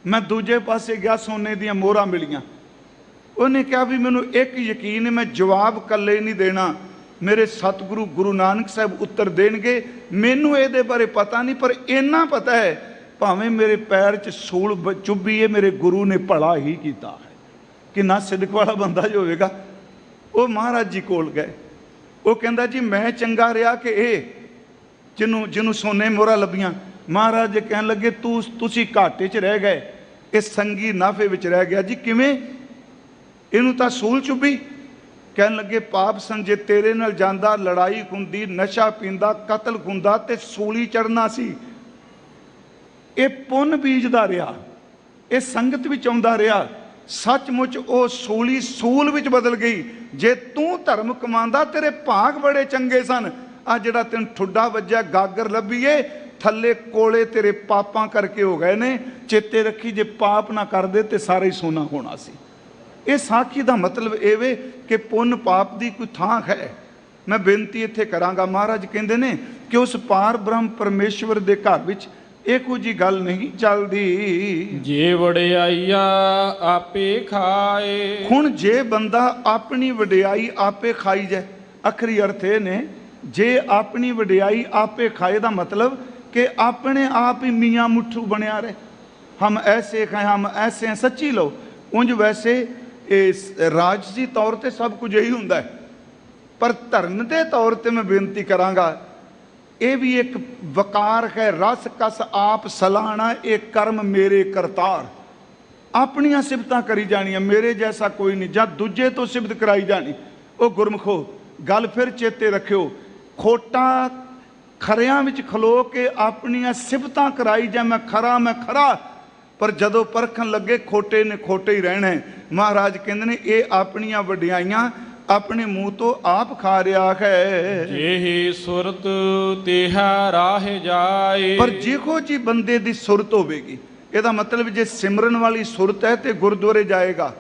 ਮੈਂ ਦੂਜੇ ਪਾਸੇ ਗਿਆ, ਸੋਨੇ ਦੀਆਂ ਮੋਹਰਾਂ ਮਿਲੀਆਂ। ਉਹਨੇ ਕਿਹਾ ਵੀ ਮੈਨੂੰ ਇੱਕ ਯਕੀਨ ਹੈ, ਮੈਂ ਜਵਾਬ ਇਕੱਲੇ ਨਹੀਂ ਦੇਣਾ, मेरे सतगुरु गुरु नानक साहब उत्तर देणगे। मैनू ये बारे पता नहीं, पर इन्ना पता है भावें मेरे पैर च सूल चुभी है, मेरे गुरु ने भला ही किया है। कि ना सिदक वाला बंदा जो होगा वो महाराज जी कोल गए, वो कहता जी मैं चंगा रहा कि ये जिन्हों सोने मोहरा लभियां। महाराज जी कहन लगे तुसी घाटे च रह गए, ये संगी नाफे विच रह गया। जी किवें? इनू तां सूल चुभी। कहन लगे पाप संजे तेरे नाल जांदा, लड़ाई हुंदी, नशा पींदा, कतल हुंदा ते सूली चढ़ना सी। ये पुन बीजदा रहा, ये संगत विच आउंदा रहा। सचमुच वो सूली सूल विच बदल गई। जे तू धर्म कमांदा तेरे भाग बड़े चंगे सन। आ जिहड़ा तेन ठुड्डा वज्या गागर लभीए थले कोले तेरे पापां करके हो गए ने। चेते रखी जे पाप ना कर दे ते सारा ही सोना होना सी। ये साखी का मतलब एवे कि पुन पाप की कोई थां है। मैं बेनती इत्थे करांगा, महाराज कहते ने कि उस पार ब्रह्म परमेश्वर के घर विच ਇਹੋ जी गल नहीं चलती। जे वडियाईया आपे खाए। हुण जे बंदा अपनी वडियाई आपे खाई जाए, आखिरी अर्थ ये ने जे अपनी वडियाई आपे खाए का मतलब कि अपने आप ही मियाँ मुठ्ठू बनया रहे। हम ऐसे हैं, हम ऐसे हैं। सच्ची लो उंज वैसे राजसी तौर पर सब कुछ यही होंदा है, पर धर्म के तौर पर मैं बेनती करांगा ये भी एक वकार है। रस कस आप सलाहना एक कर्म मेरे करतार। अपनियां सिफतां करी जानियां, मेरे जैसा कोई नहीं, जां दूजे तो सिफत कराई जानी। वो गुरमुखो गल फिर चेते रखियो, खोटा खरियां विच खलो के अपनियां सिफतां कराई जाए, मैं खरा, पर जदों परखन लगे खोटे ने खोटे ही रहना है। महाराज कहंदे ने ये अपनियां वडियाइयां अपने मुंह तो आप खा रहा है। जेहि सुरत तेहा राह जाए। पर जेहो जी बंदे दी सुरत होगी, ਇਹਦਾ मतलब जे सिमरन वाली सुरत है तो गुरुद्वारे जाएगा,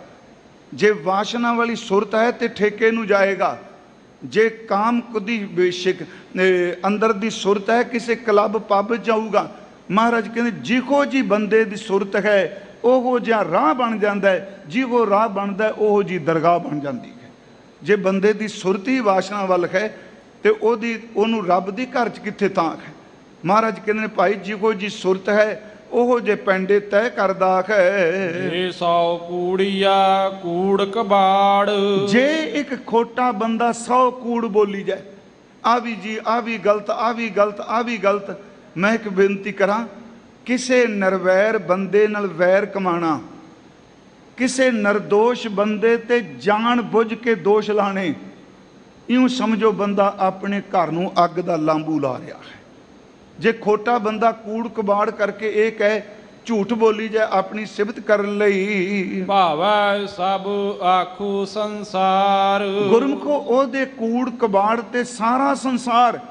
जे वासना वाली सुरत है तो ठेके नू जाएगा, जे काम कुदी बेशिक अंदर दी सुरत है किसी क्लब पब जाऊगा। महाराज कहते जिहो जी बंदे दी सुरत है ओहो जिहा राह बन जाता है, जिहो राह बनता है ओहो जी दरगाह बन जाती है। जे बंदे दी सुरत ही वासना वाल है तो ओनू रब दी घर च कित्थे तां है। महाराज कहते भाई जिहो जी सुरत है ओहो जे पेंडे तय करदा है। सौ कूड़िया कूड़ कबाड़। जे एक खोटा बंदा 100 कूड़ बोली जाए, आ भी जी आ भी गलत, आ भी गलत, आ भी गलत। मैं एक बेनती करा, किसे नरवैर बंदे नाल वैर कमाना, किसे निर्दोष बंदे ते जान बुझ के दोष लाने, यूं समझो बंदा अपने घर नूं अग दा लांबू ला रहा है। जे खोटा बंदा कूड़ कबाड़ करके एक है झूठ बोली जाए अपनी सिफत कर लई, भावै सब आखू संसार। गुरमुखो ओदे कूड़ कबाड़ ते सारा संसार।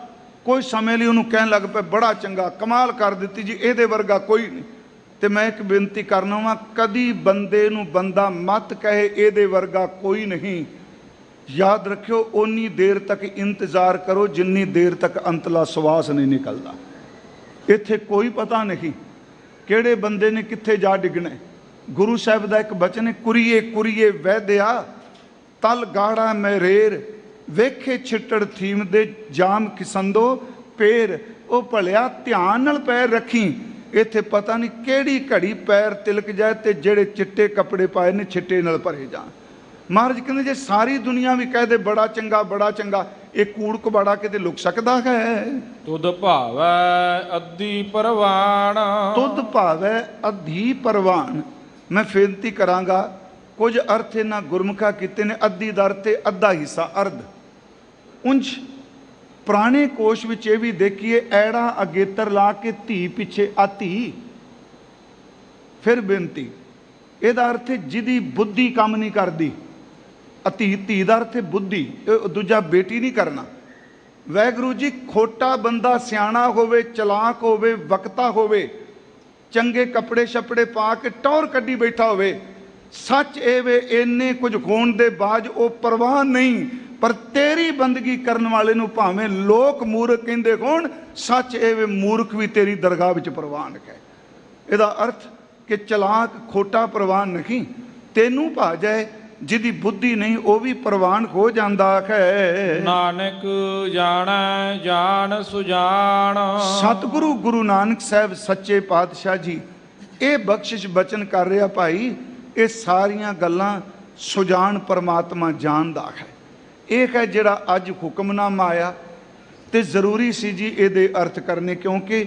कोई समय लिए उन्होंने कहन लग पे बड़ा चंगा कमाल कर दी जी, ये वर्गा कोई नहीं। तो मैं एक बेनती करना वा, कदी बंदे नूं बंदा मत कहे ये वर्गा कोई नहीं। याद रखियो उन्नी देर तक इंतजार करो जिन्नी देर तक अंतला श्वास नहीं निकलता। इत्थे कोई पता नहीं किहड़े बंदे ने कित्थे जा डिगना। गुरु साहब का एक बचन है, कुरिए कुरिए वैद्या तल गाड़ा मरेर, वेखे छिट्टड़ थीम दे जाम किसंदो पैर। ओ भलिया ध्यान नाल पैर रखी, इत्थे पता नहीं किहड़ी घड़ी पैर तिलक जाए तो जेड़े चिट्टे कपड़े पाए ने छिट्टे नाल भरे जान। महाराज कहते जे सारी दुनिया भी कह दे बड़ा चंगा, ये कूड़ कबाड़ा किते लुक सकता है। तुद भावै अद्धी परवान। तुद भावै अद्धी परवान। मैं बेनती करांगा, कुछ अर्थ इन्हां गुरमुखा कीते ने। अद्धी दा अर्थ अद्धा हिस्सा अर्ध। उंज पुराने कोश विच ये भी देखिए, ऐड़ा अगेतर ला के धी पिछे आती। फिर बेनती, ਇਹਦਾ अर्थ जिदी बुद्धि काम नहीं करती। ਧੀ ਦਾ अर्थ बुद्धि, दूजा बेटी नहीं करना। वैगुरु जी खोटा बंदा सियाणा होवे, चलाक होवे, वक्ता होवे, चंगे कपड़े छपड़े पा के टौर कड्डी बैठा होवे, सच एवे इन्ने कुछ होण दे बाज वो परवाह नहीं। पर तेरी बंदगी करने वाले नूं भावें लोक मूर्ख कहंदे होण, सच एवे मूर्ख भी तेरी दरगाह विच प्रवान है। ਇਹਦਾ अर्थ कि चलाक खोटा प्रवान नहीं। तेनू भा जाए ਜਿਹਦੀ ਬੁੱਧੀ ਨਹੀਂ ਉਹ ਵੀ ਪ੍ਰਵਾਨ ਹੋ ਜਾਂਦਾ ਹੈ। ਨਾਨਕ ਜਾਣੈ ਜਾਣ ਸੁਜਾਨ। ਸਤਿਗੁਰੂ ਗੁਰੂ ਨਾਨਕ ਸਾਹਿਬ ਸੱਚੇ ਪਾਤਸ਼ਾਹ ਜੀ ਇਹ ਬਖਸ਼ਿਸ਼ ਬਚਨ ਕਰ ਰਿਹਾ ਭਾਈ, ਇਹ ਸਾਰੀਆਂ ਗੱਲਾਂ ਸੁਜਾਨ ਪਰਮਾਤਮਾ ਜਾਣਦਾ ਹੈ। ਇਹ ਹੈ ਜਿਹੜਾ ਅੱਜ ਹੁਕਮਨਾਮਾ ਆਇਆ ਤੇ ਜ਼ਰੂਰੀ ਸੀ ਜੀ ਇਹਦੇ ਅਰਥ ਕਰਨੇ, ਕਿਉਂਕਿ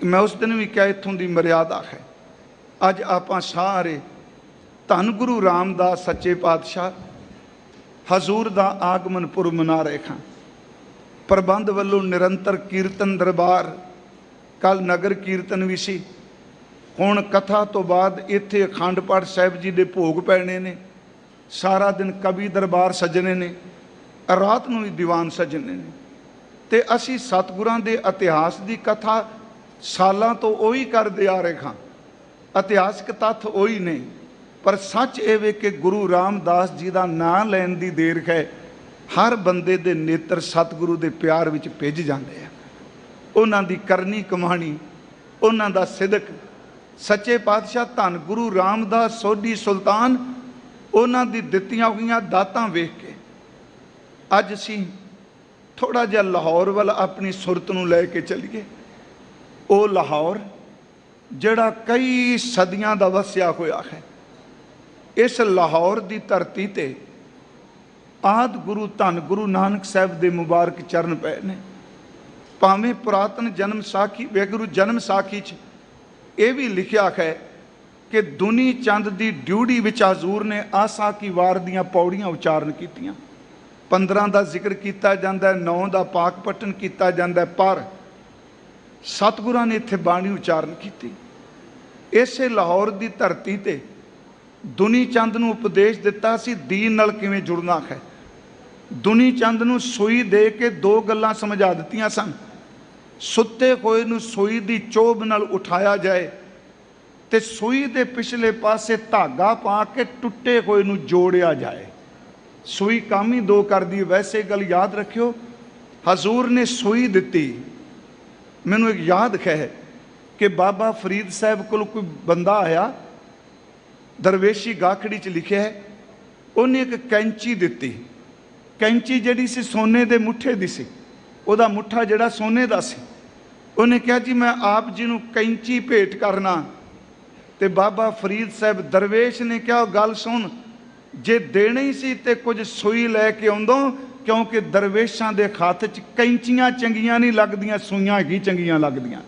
ਮੈਂ ਉਸ ਦਿਨ ਵੀ ਕਿਹਾ ਇੱਥੋਂ ਦੀ ਮਰਿਆਦਾ ਹੈ। ਅੱਜ ਆਪਾਂ ਸਾਰੇ ਧੰਨ ਗੁਰੂ ਰਾਮਦਾਸ ਸੱਚੇ ਪਾਤਸ਼ਾਹ ਹਜ਼ੂਰ ਦਾ ਆਗਮਨ ਪੁਰਬ ਮਨਾ ਰਹੇ ਹਾਂ। ਪ੍ਰਬੰਧ ਵੱਲੋਂ ਨਿਰੰਤਰ ਕੀਰਤਨ ਦਰਬਾਰ, ਕੱਲ ਨਗਰ ਕੀਰਤਨ ਵੀ ਸੀ। ਹੁਣ ਕਥਾ ਤੋਂ ਬਾਅਦ ਇੱਥੇ ਅਖੰਡ ਪਾਠ ਸਾਹਿਬ ਜੀ ਦੇ ਭੋਗ ਪੈਣੇ ਨੇ। ਸਾਰਾ ਦਿਨ ਕਵੀ ਦਰਬਾਰ ਸਜਣੇ ਨੇ, ਰਾਤ ਨੂੰ ਵੀ ਦੀਵਾਨ ਸਜਣੇ ਨੇ। ਤੇ ਅਸੀਂ ਸਤਿਗੁਰਾਂ ਦੇ ਇਤਿਹਾਸ ਦੀ ਕਥਾ ਸਾਲਾਂ ਤੋਂ ਉਹੀ ਕਰਦੇ ਆ ਰਹੇ ਹਾਂ। ਇਤਿਹਾਸਕ ਤੱਥ ਉਹੀ ਨੇ, ਪਰ ਸੱਚ ਇਹ ਵੇ ਕਿ ਗੁਰੂ ਰਾਮਦਾਸ ਜੀ ਦਾ ਨਾਂ ਲੈਣ ਦੀ ਦੇਰ ਹੈ। ਹਰ ਬੰਦੇ ਦੇ ਨੇਤਰ ਸਤਿਗੁਰੂ ਦੇ ਪਿਆਰ ਵਿੱਚ ਭਿੱਜ ਜਾਂਦੇ ਆ। ਉਹਨਾਂ ਦੀ ਕਰਨੀ ਕਮਾਣੀ, ਉਹਨਾਂ ਦਾ ਸਿਦਕ, ਸੱਚੇ ਪਾਤਸ਼ਾਹ ਧੰਨ ਗੁਰੂ ਰਾਮਦਾਸ ਸੋਢੀ ਸੁਲਤਾਨ, ਉਹਨਾਂ ਦੀ ਦਿੱਤੀਆਂ ਹੋਈਆਂ ਦਾਤਾਂ ਵੇਖ ਕੇ ਅੱਜ ਅਸੀਂ ਥੋੜ੍ਹਾ ਜਿਹਾ ਲਾਹੌਰ ਵੱਲ ਆਪਣੀ ਸੁਰਤ ਨੂੰ ਲੈ ਕੇ ਚੱਲੀਏ। ਉਹ ਲਾਹੌਰ ਜਿਹੜਾ ਕਈ ਸਦੀਆਂ ਦਾ ਵਸਿਆ ਹੋਇਆ ਹੈ। ਇਸ ਲਾਹੌਰ ਦੀ ਧਰਤੀ ਤੇ ਆਦਿ ਗੁਰੂ ਧੰਨ ਗੁਰੂ ਨਾਨਕ ਸਾਹਿਬ ਦੇ ਮੁਬਾਰਕ ਚਰਨ ਪਏ ਨੇ। ਭਾਵੇਂ ਪੁਰਾਤਨ ਜਨਮ ਸਾਖੀ ਵਾਹਿਗੁਰੂ ਜਨਮ ਸਾਖੀ 'ਚ ਇਹ ਵੀ ਲਿਖਿਆ ਹੈ ਕਿ ਦੁਨੀ ਚੰਦ ਦੀ ਡਿਊਟੀ ਵਿੱਚ ਹਜ਼ੂਰ ਨੇ ਆਸਾ ਕੀ ਵਾਰ ਦੀਆਂ ਪੌੜੀਆਂ ਉਚਾਰਨ ਕੀਤੀਆਂ। 15 ਦਾ ਜ਼ਿਕਰ ਕੀਤਾ ਜਾਂਦਾ, 9 ਦਾ ਪਾਕ ਪਟਨ ਕੀਤਾ ਜਾਂਦਾ, ਪਰ ਸਤਿਗੁਰਾਂ ਨੇ ਇੱਥੇ ਬਾਣੀ ਉਚਾਰਨ ਕੀਤੀ। ਇਸੇ ਲਾਹੌਰ ਦੀ ਧਰਤੀ ਤੇ ਦੁਨੀ ਚੰਦ ਨੂੰ ਉਪਦੇਸ਼ ਦਿੱਤਾ ਸੀ ਦੀਨ ਨਾਲ ਕਿਵੇਂ ਜੁੜਨਾ ਹੈ। ਦੁਨੀ ਚੰਦ ਨੂੰ ਸੂਈ ਦੇ ਕੇ 2 ਗੱਲਾਂ ਸਮਝਾ ਦਿੱਤੀਆਂ ਸਨ। ਸੁੱਤੇ ਹੋਏ ਨੂੰ ਸੂਈ ਦੀ ਚੋਭ ਨਾਲ ਉਠਾਇਆ ਜਾਏ ਤੇ ਸੂਈ ਦੇ ਪਿਛਲੇ ਪਾਸੇ ਧਾਗਾ ਪਾ ਕੇ ਟੁੱਟੇ ਹੋਏ ਨੂੰ ਜੋੜਿਆ ਜਾਏ। ਸੂਈ ਕੰਮ ਹੀ 2 ਕਰਦੀ। ਵੈਸੇ ਗੱਲ ਯਾਦ ਰੱਖਿਓ, ਹਜ਼ੂਰ ਨੇ ਸੂਈ ਦਿੱਤੀ। ਮੈਨੂੰ ਇੱਕ ਯਾਦ ਹੈ ਕਿ ਬਾਬਾ ਫਰੀਦ ਸਾਹਿਬ ਕੋਲ ਕੋਈ ਬੰਦਾ ਆਇਆ, ਦਰਵੇਸ਼ੀ ਗਾਖੜੀ 'ਚ ਲਿਖਿਆ ਹੈ, ਉਹਨੇ ਇੱਕ ਕੈਂਚੀ ਦਿੱਤੀ। ਕੈਂਚੀ ਜਿਹੜੀ ਸੀ ਸੋਨੇ ਦੇ ਮੁੱਠੇ ਦੀ ਸੀ, ਉਹਦਾ ਮੁੱਠਾ ਜਿਹੜਾ ਸੋਨੇ ਦਾ ਸੀ। ਉਹਨੇ ਕਿਹਾ ਜੀ ਮੈਂ ਆਪ ਜੀ ਨੂੰ ਕੈਂਚੀ ਭੇਟ ਕਰਨਾ। ਤੇ ਬਾਬਾ ਫਰੀਦ ਸਾਹਿਬ ਦਰਵੇਸ਼ ਨੇ ਕਿਹਾ ਗੱਲ ਸੁਣ, ਜੇ ਦੇਣੀ ਸੀ ਤੇ ਕੁਝ ਸੂਈ ਲੈ ਕੇ ਆਉਂਦੋਂ, ਕਿਉਂਕਿ ਦਰਵੇਸ਼ਾਂ ਦੇ ਹੱਥ 'ਚ ਕੈਂਚੀਆਂ ਚੰਗੀਆਂ ਨਹੀਂ ਲੱਗਦੀਆਂ, ਸੂਈਆਂ ਹੀ ਚੰਗੀਆਂ ਲੱਗਦੀਆਂ।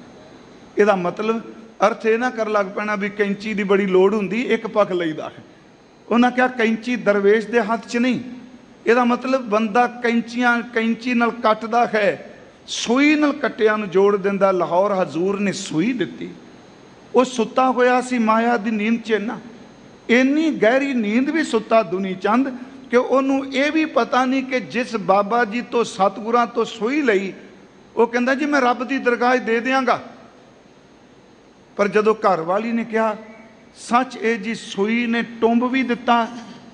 ਇਹਦਾ ਮਤਲਬ ਅਰਥ ਇਹ ਨਾ ਕਰ ਲੱਗ ਪੈਣਾ ਵੀ ਕੈਂਚੀ ਦੀ ਬੜੀ ਲੋੜ ਹੁੰਦੀ, ਇੱਕ ਪੱਖ ਲਈਦਾ ਹੈ। ਉਹਨਾਂ ਕਿਹਾ ਕੈਂਚੀ ਦਰਵੇਸ਼ ਦੇ ਹੱਥ 'ਚ ਨਹੀਂ। ਇਹਦਾ ਮਤਲਬ ਬੰਦਾ ਕੈਂਚੀ ਨਾਲ ਕੱਟਦਾ ਹੈ, ਸੂਈ ਨਾਲ ਕੱਟਿਆਂ ਨੂੰ ਜੋੜ ਦਿੰਦਾ। ਲਾਹੌਰ ਹਜ਼ੂਰ ਨੇ ਸੂਈ ਦਿੱਤੀ। ਉਹ ਸੁੱਤਾ ਹੋਇਆ ਸੀ ਮਾਇਆ ਦੀ ਨੀਂਦ 'ਚ, ਨਾ ਇੰਨੀ ਗਹਿਰੀ ਨੀਂਦ ਵੀ ਸੁੱਤਾ ਦੁਨੀ ਚੰਦ ਕਿ ਉਹਨੂੰ ਇਹ ਵੀ ਪਤਾ ਨਹੀਂ ਕਿ ਜਿਸ ਬਾਬਾ ਜੀ ਤੋਂ ਸਤਿਗੁਰਾਂ ਤੋਂ ਸੂਈ ਲਈ, ਉਹ ਕਹਿੰਦਾ ਜੀ ਮੈਂ ਰੱਬ ਦੀ ਦਰਗਾਹ ਦੇ ਦਿਆਂਗਾ। ਪਰ ਜਦੋਂ ਘਰ ਵਾਲੀ ਨੇ ਕਿਹਾ ਸੱਚ ਇਹ ਜੀ ਸੂਈ ਨੇ ਟੁੰਬ ਵੀ ਦਿੱਤਾ,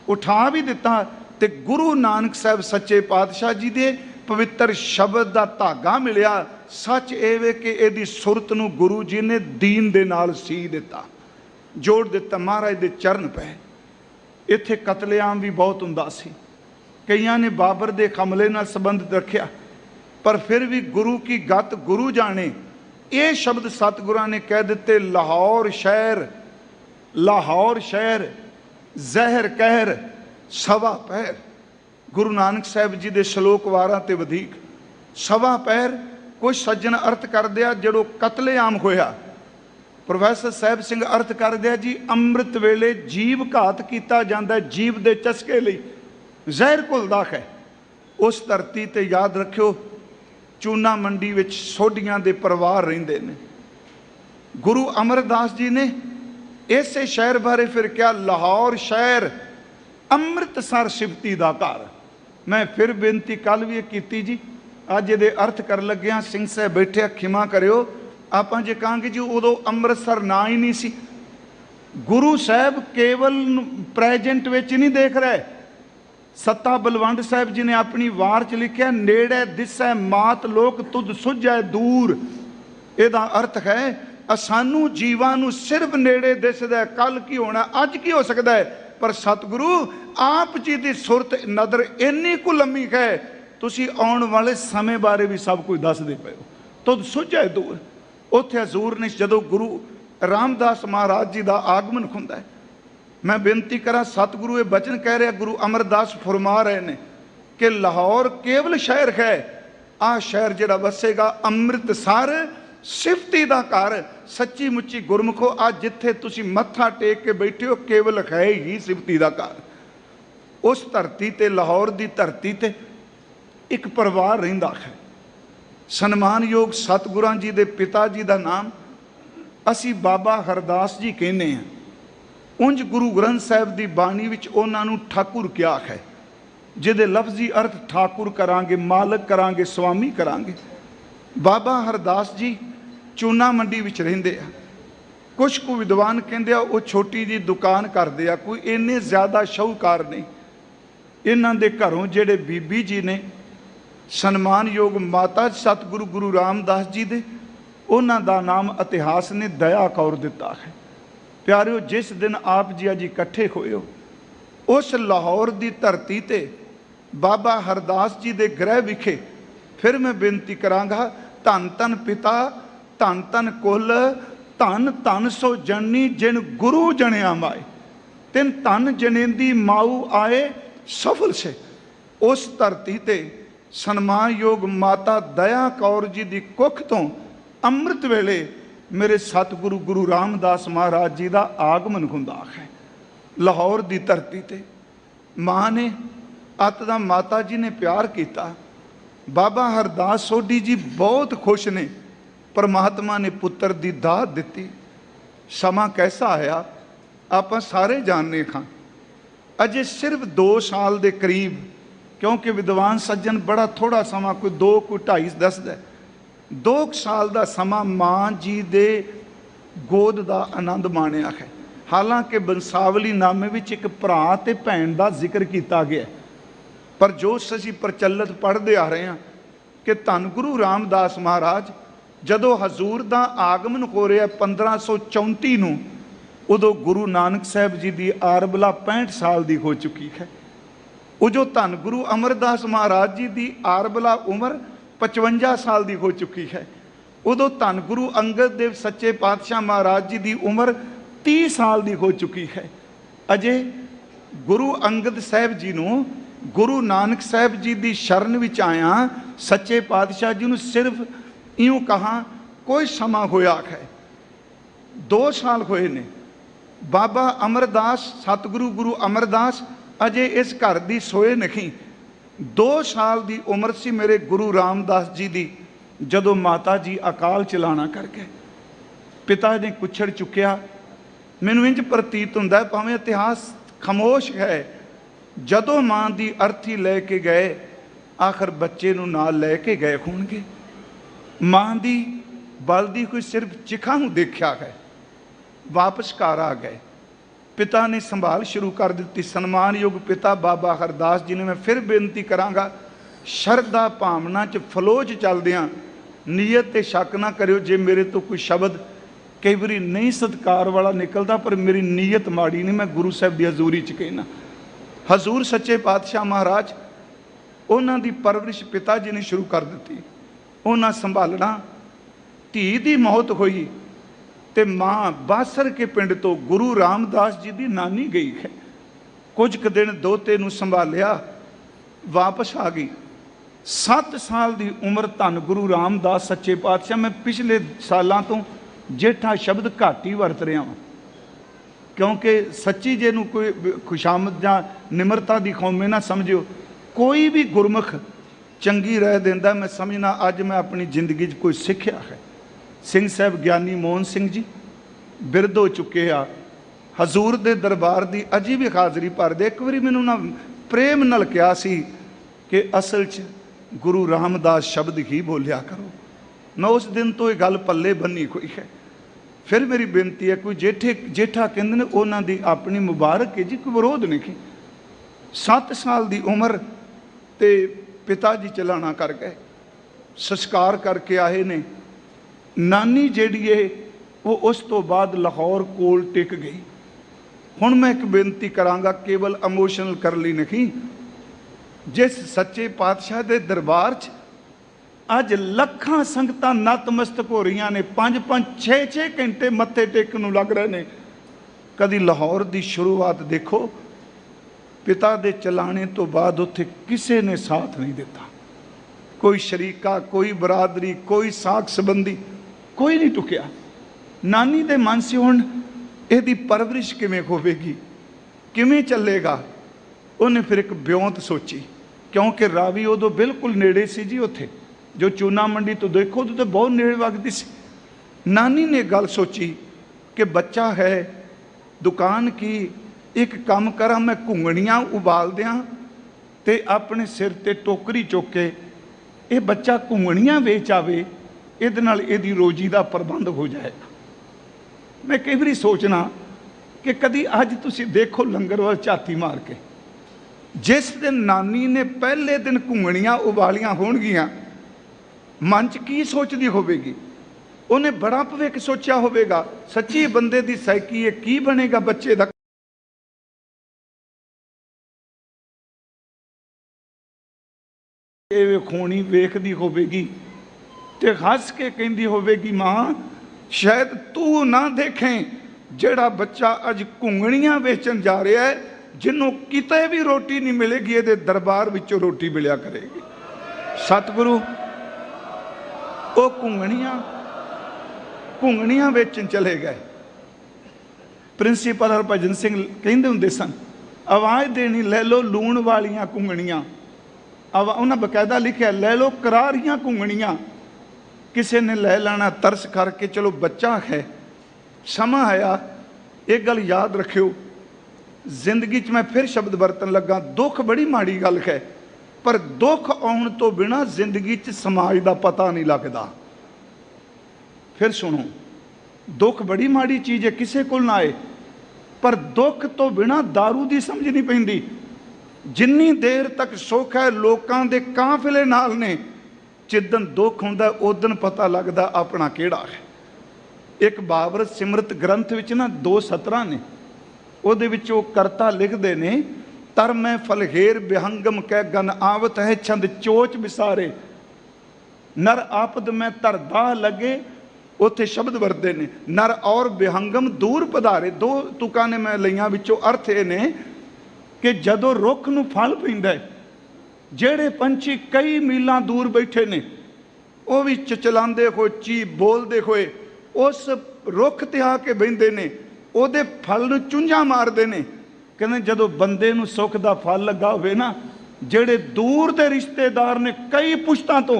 ਉਠਾ ਵੀ ਦਿੱਤਾ, ਤੇ ਗੁਰੂ ਨਾਨਕ ਸਾਹਿਬ ਸੱਚੇ ਪਾਤਸ਼ਾਹ ਜੀ ਦੇ ਪਵਿੱਤਰ ਸ਼ਬਦ ਦਾ ਧਾਗਾ ਮਿਲਿਆ। ਸੱਚ ਇਹ ਵੇ ਕਿ ਇਹਦੀ ਸੁਰਤ ਨੂੰ ਗੁਰੂ ਜੀ ਨੇ ਦੀਨ ਦੇ ਨਾਲ ਸੀ ਦਿੱਤਾ, ਜੋੜ ਦਿੱਤਾ। ਮਹਾਰਾਜ ਦੇ ਚਰਨ ਪਏ। ਇੱਥੇ ਕਤਲੇਆਮ ਵੀ ਬਹੁਤ ਹੁੰਦਾ ਸੀ। ਕਈਆਂ ਨੇ ਬਾਬਰ ਦੇ ਹਮਲੇ ਨਾਲ ਸੰਬੰਧ ਰੱਖਿਆ, ਪਰ ਫਿਰ ਵੀ ਗੁਰੂ ਕੀ ਗਤ ਗੁਰੂ ਜਾਣੇ। ਇਹ ਸ਼ਬਦ ਸਤਿਗੁਰਾਂ ਨੇ ਕਹਿ ਦਿੱਤੇ, ਲਾਹੌਰ ਸ਼ਹਿਰ ਜ਼ਹਿਰ ਕਹਿਰ ਸਵਾ ਪਹਿਰ। ਗੁਰੂ ਨਾਨਕ ਸਾਹਿਬ ਜੀ ਦੇ ਸ਼ਲੋਕ ਵਾਰਾਂ ਤੇ ਵਧੇਕ ਸਵਾ ਪਹਿਰ। ਕੁਝ ਸੱਜਣ ਅਰਥ ਕਰਦੇ ਆ ਜਦੋਂ ਕਤਲੇਆਮ ਹੋਇਆ। ਪ੍ਰੋਫੈਸਰ ਸਾਹਿਬ ਸਿੰਘ ਅਰਥ ਕਰਦੇ ਆ ਜੀ ਅੰਮ੍ਰਿਤ ਵੇਲੇ ਜੀਵ ਘਾਤ ਕੀਤਾ ਜਾਂਦਾ, ਜੀਵ ਦੇ ਚਸਕੇ ਲਈ ਜ਼ਹਿਰ ਘੁਲਦਾ ਹੈ। ਉਸ ਧਰਤੀ ਤੇ ਯਾਦ ਰੱਖਿਓ ਚੂਨਾ ਮੰਡੀ ਵਿੱਚ ਸੋਢੀਆਂ ਦੇ ਪਰਿਵਾਰ ਰਹਿੰਦੇ ਨੇ। ਗੁਰੂ ਅਮਰਦਾਸ ਜੀ ਨੇ ਇਸੇ ਸ਼ਹਿਰ ਬਾਰੇ ਫਿਰ ਕਿਹਾ, ਲਾਹੌਰ ਸ਼ਹਿਰ ਅੰਮ੍ਰਿਤਸਰ ਸਿਫਤੀ ਦਾ ਘਰ। ਮੈਂ ਫਿਰ ਬੇਨਤੀ ਕੱਲ ਵੀ ਇਹ ਕੀਤੀ ਜੀ, ਅੱਜ ਇਹਦੇ ਅਰਥ ਕਰਨ ਲੱਗਿਆ। ਸਿੰਘ ਸਾਹਿਬ ਬੈਠੇ, ਖਿਮਾ ਕਰਿਓ, ਆਪਾਂ ਜੇ ਕਹਾਂਗੇ ਜੀ ਉਦੋਂ ਅੰਮ੍ਰਿਤਸਰ ਨਾ ਹੀ ਨਹੀਂ ਸੀ। ਗੁਰੂ ਸਾਹਿਬ ਕੇਵਲ ਪ੍ਰੈਜੈਂਟ ਵਿੱਚ ਨਹੀਂ ਦੇਖ ਰਹੇ। ਸੱਤਾ ਬਲਵੰਡ ਸਾਹਿਬ ਜੀ ਨੇ ਆਪਣੀ ਵਾਰ 'ਚ ਲਿਖਿਆ, ਨੇੜੇ ਦਿਸੈ ਮਾਤ ਲੋਕ ਤੁਧ ਸੁਝੈ ਦੂਰ। ਇਹਦਾ ਅਰਥ ਹੈ ਸਾਨੂੰ ਜੀਵਾਂ ਨੂੰ ਸਿਰਫ ਨੇੜੇ ਦਿਸਦਾ, ਕੱਲ ਕੀ ਹੋਣਾ, ਅੱਜ ਕੀ ਹੋ ਸਕਦਾ ਹੈ, पर सतगुरु आप जी की सुरत नदर इन्नी कु लम्मी है, तुसी आने वाले समय बारे भी सब कुछ दसदे पे हो, तुद सुझे दूर। उत्थे हजूर ने जदों गुरु रामदास महाराज जी का आगमन हुंदा है, मैं बेनती करा सतगुरु ये बचन कह रहा, गुरु अमरदास फरमा रहे ने कि लाहौर केवल शहर है, आ शहर जिहड़ा वसेगा अमृतसर सिफती दा घर, सच्ची मुच्ची गुरमुखो अज जिथे तुसी मत्था टेक के बैठे हो केवल है ही सिफती दा घर। उस धरती ते लाहौर दी धरती ते एक परिवार रहिंदा है, सन्मानयोग सतगुरां जी दे पिता जी दा नाम असी बाबा हरदास जी कहने हैं। उंज गुरु ग्रंथ साहिब की बाणी विच उन्हां नूं ठाकुर क्या है, जिहदे लफ्जी अर्थ ठाकुर करांगे, मालक करांगे, स्वामी करांगे। बाबा हरदास जी चूना मंडी विच रहिंदे आ। कुछ को विद्वान कहंदे आ वो छोटी जी दुकान करदे आ, कोई इन्ने ज़्यादा शाहूकार नहीं। इन्हां दे घरों जिहड़े बीबी जी ने सन्मानयोग माता सतगुरु गुरु रामदास जी दे, उन्हां दा नाम इतिहास ने दया कौर दिता है। प्यारिओ, जिस दिन आप जी अज इकट्ठे होए हो, उस लाहौर की धरती ते बाबा हरदास जी के गृह विखे फिर मैं बेनती करांगा, धन धन पिता धन धन कुल धन धन सो जननी जिन गुरु जनिया माए, तिन धन जनेंदी माऊ आए सफल से। उस धरती ते सन्मानयोग माता दया कौर जी की कुख तो अमृत वेले मेरे सतगुरु गुरु रामदास महाराज जी का आगमन हुंदा है। लाहौर की धरती ते माँ ने अत दा माता जी ने प्यार किया। बाबा हरदास सोढी जी बहुत खुश ने, परमात्मा ने पुत्र की दात दी। समा कैसा आया आप सारे जानने खां। अजे सिर्फ 2 साल के करीब, क्योंकि विद्वान सज्जन बड़ा थोड़ा समा कोई 2 कोई 2.5 दसदा, 2 साल का समा माँ जी दे गोद का आनंद माणिया है। हालांकि बंसावली नामे विच एक भरा ते भैन का जिक्र किया गया, पर जो असीं प्रचलित पढ़ते आ रहे हैं कि धन गुरु रामदास महाराज जदों हजूर का आगमन हो रहा 1534 नूं, उदों गुरु नानक साहब जी की आरबला 65 साल की हो चुकी है। वो जो धन गुरु अमरदास महाराज जी की आरबला उम्र 55 साल की हो चुकी है। उदों धन गुरु अंगद देव सच्चे पातशाह महाराज जी की उम्र 30 साल की हो चुकी है। अजे गुरु अंगद साहब जी नूं गुरु नानक साहब जी की शरण विच आया, सच्चे पातशाह जी नूं सिर्फ इयों कहा कोई समा होया है, 2 साल होए ने। बाबा अमरदास सतगुरु गुरु अमरदास अजे इस घर की सोए नहीं। 2 साल की उम्र सी मेरे गुरु रामदास जी की जदों माता जी अकाल चलाना कर गए। पिता ने कुछड़ चुकिया। मैनूं इंज प्रतीत हुंदा भावें इतिहास खामोश है, जदों माँ की अर्थी लैके गए आखिर बच्चे नूं नाल लैके गए होणगे। माँ की बलदी कोई सिर्फ चिखा नूं देखा है, वापस घर आ गए। पिता ने संभाल शुरू कर दी। सन्मानयोग पिता बाबा हरदास जी ने मैं फिर बेनती करांगा, शरदा भावना च फलो च चलदियां नीयत ते शक ना करियो। जे मेरे तो कोई शब्द कई बारी नहीं सत्कार वाला निकलता, पर मेरी नीयत माड़ी नहीं, मैं गुरु साहब की हजूरी च कहना। हजूर सच्चे पातशाह महाराज उन्हां दी परवरिश पिता जी ने शुरू कर दी। उन्हां संभालना। धी दी मौत हुई ते माँ बासर के पिंड तो गुरु रामदास जी की नानी गई है। कुछ क दिन दोते नूं संभालिया, वापस आ गई। 7 साल की उम्र धन गुरु रामदास सच्चे पातशाह। मैं पिछले सालों तो जेठा शब्द घट ही वरत रहा हाँ, क्योंकि सच्ची जे नूं कोई खुशामद या निमरता की कौमे ना समझियो। कोई भी गुरमुख चंगी रह देंदा, मैं समझना अज मैं अपनी जिंदगी कोई सीखिया है। सिंह साहब ज्ञानी मोहन सिंह जी बिरध हो चुके आ, हजूर दे दरबार की अजी भी हाज़री भरदे। एक बारी मैनूं ना प्रेम नाल कहा सी कि असल च गुरु रामदास शब्द ही बोलिया करो। मैं उस दिन तो ये गल पल्ले बन्नी हुई है। फिर मेरी बेनती है, कोई जेठा कहते हैं उन्हों की अपनी मुबारक है जी, कोई विरोध नहीं। 7 साल की उम्र ते पिता जी चलाना कर गए, संस्कार करके आए ने। नानी जिहड़ी है वो उस तो बाद लाहौर कोल टिक गई। हुण मैं एक बेनती करांगा, केवल इमोशनल कर ली नहीं, जिस सच्चे पातशाह के दरबार च अज लखां संगतां नतमस्तक हो रही ने, 5-5 6-6 घंटे मत्थे टेकन नूं लग रहे ने। कदी लाहौर की शुरुआत देखो, पिता दे चलाने तो बाद उत्थे किसी ने साथ नहीं दिता, कोई शरीका, कोई बरादरी, कोई साख संबंधी, कोई नहीं टुकिया। नानी दे मन से हुण इहदी परवरिश किवें होवेगी, किवें चलेगा। उन्हें फिर एक ब्योंत सोची, क्योंकि रावी उदों बिल्कुल नेड़े सी जी, उत्थे जो चूना मंडी तो देखो तो बहुत नेड़े वगदी सी। नानी ने गल सोची कि बच्चा है, दुकान की, एक काम करा, मैं घुंगणियां उबाल दियां ते अपने सिर ते टोकरी चुक के ये बच्चा घुंगणियां वेच आवे, इहदे नाल इहदी रोजी का प्रबंध हो जाएगा। मैं कई बार सोचना कि कदी अज तुसीं देखो लंगर वाल झाती मार के, जिस दिन नानी ने पहले दिन घुंगणियां उबालियां होणगियां, मन च की सोचती होवेगी। उन्हें बड़ा भविख सोचा होवेगा, सच्ची बंदे की साइकी है, की बनेगा बच्चे का। खोनी वेखदी होवेगी ते हस के कहती होवेगी, माँ शायद तू ना देखें जेड़ा बच्चा अज घुंगणियां वेचन जा रहा है, जिन्हों किते भी रोटी नहीं मिलेगी, ये दरबार विचों रोटी मिलिया करेगी। सतगुरु वो घुंगणियां वेचन चले गए। प्रिंसीपल हरभजन सिंह कहते होंदे सन, आवाज़ देनी लै लो लूण वालियां घुंगणियां। उन्हें बकायदा लिखा, लै लो करारियां घुंगणियां। किसी ने लै लेना तरस करके, चलो बच्चा है, समा आया। एक गल याद रखियो, जिंदगी च मैं फिर शब्द बरतन लगा, दुख बड़ी माड़ी गल है, पर दुख आने तो बिना जिंदगी च समाज का पता नहीं लगता। फिर सुनो, दुख बड़ी माड़ी चीज़ है, किसी को ना आए, पर दुख तो बिना दारू की समझ नहीं पैंदी। जिन्नी देर तक सुख है लोगों के काफिले नाल ने, जिदन दुख होंदा उदन पता लगता अपना केड़ा है। एक बाबर सिमरत ग्रंथ विच ना 2 सतरां ने, उहदे विच वो करता लिखते ने, तर मैं फलहेर बिहंगम कै गन आवत है, छंद चोच विसारे नर आपद में तरदा लगे। उत्थे शब्द वरते ने, नर और बिहंगम दूर पधारे। 2 तुकां ने मैं लईआं, विचों अर्थ ये ने कि जदों रुख नूं फल पैंदा है, जेड़े पंछी कई मीलों दूर बैठे ने, वो भी चचलांदे होए, ची बोलते हुए उस रुख ते आके बहिंदे ने, उहदे फल नूं चुंझां मारदे ने। कहते जदों बंदे नूं सुख दा फल लगा होवे ना, जेड़े दूर दे रिश्तेदार ने कई पुश्तां तो,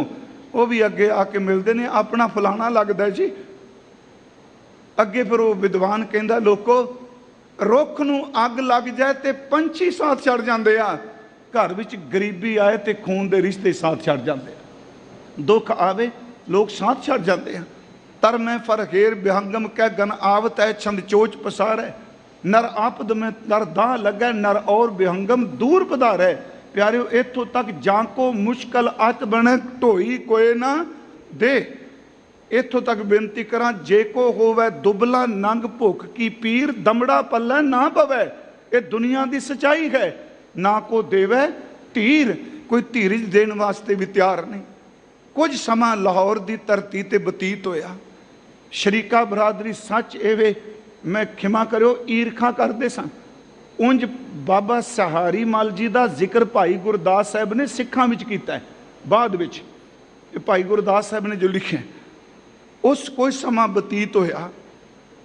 वो भी अगे आके मिलते हैं, अपना फलाना लगता है जी। अगे फिर वो विद्वान कहता, लोगो रुख नूं अग लग जाए तो पंछी साथ छड़ जाते आ, घर विच गरीबी आए तो खून के रिश्ते साथ छड़ जाते हैं, दुख आवे लोग साथ छड़ जाते हैं। तर मैं फरखेर बिहंगम कह गन आवत है, छंद चोच पसार है, नर आपद में नर दाह लगे, नर और बिहंगम दूर पधार है। प्यारिओ इत्थों तक जाको मुश्किल अत बने ढोई कोई ना दे। इत्थों तक बेनती करा, जे को होवे दुबला नंग भुख की पीर, दमड़ा पल्ले ना पवे। ये दुनिया की सच्चाई है, ना को देवे धीर, कोई धीरज देने वास्ते भी तैयार नहीं। कुछ समा लाहौर की धरती ते बतीत होया, शरीका बरादरी सच एवे, मैं खिमा करो ईरखा करते सन। उंज बाबा सहारी मल जी का जिक्र भाई गुरदास साहब ने सिखा विच कीता है, बाद विच भाई गुरदास साहब ने जो लिखे। उस कोई समा बतीत होया,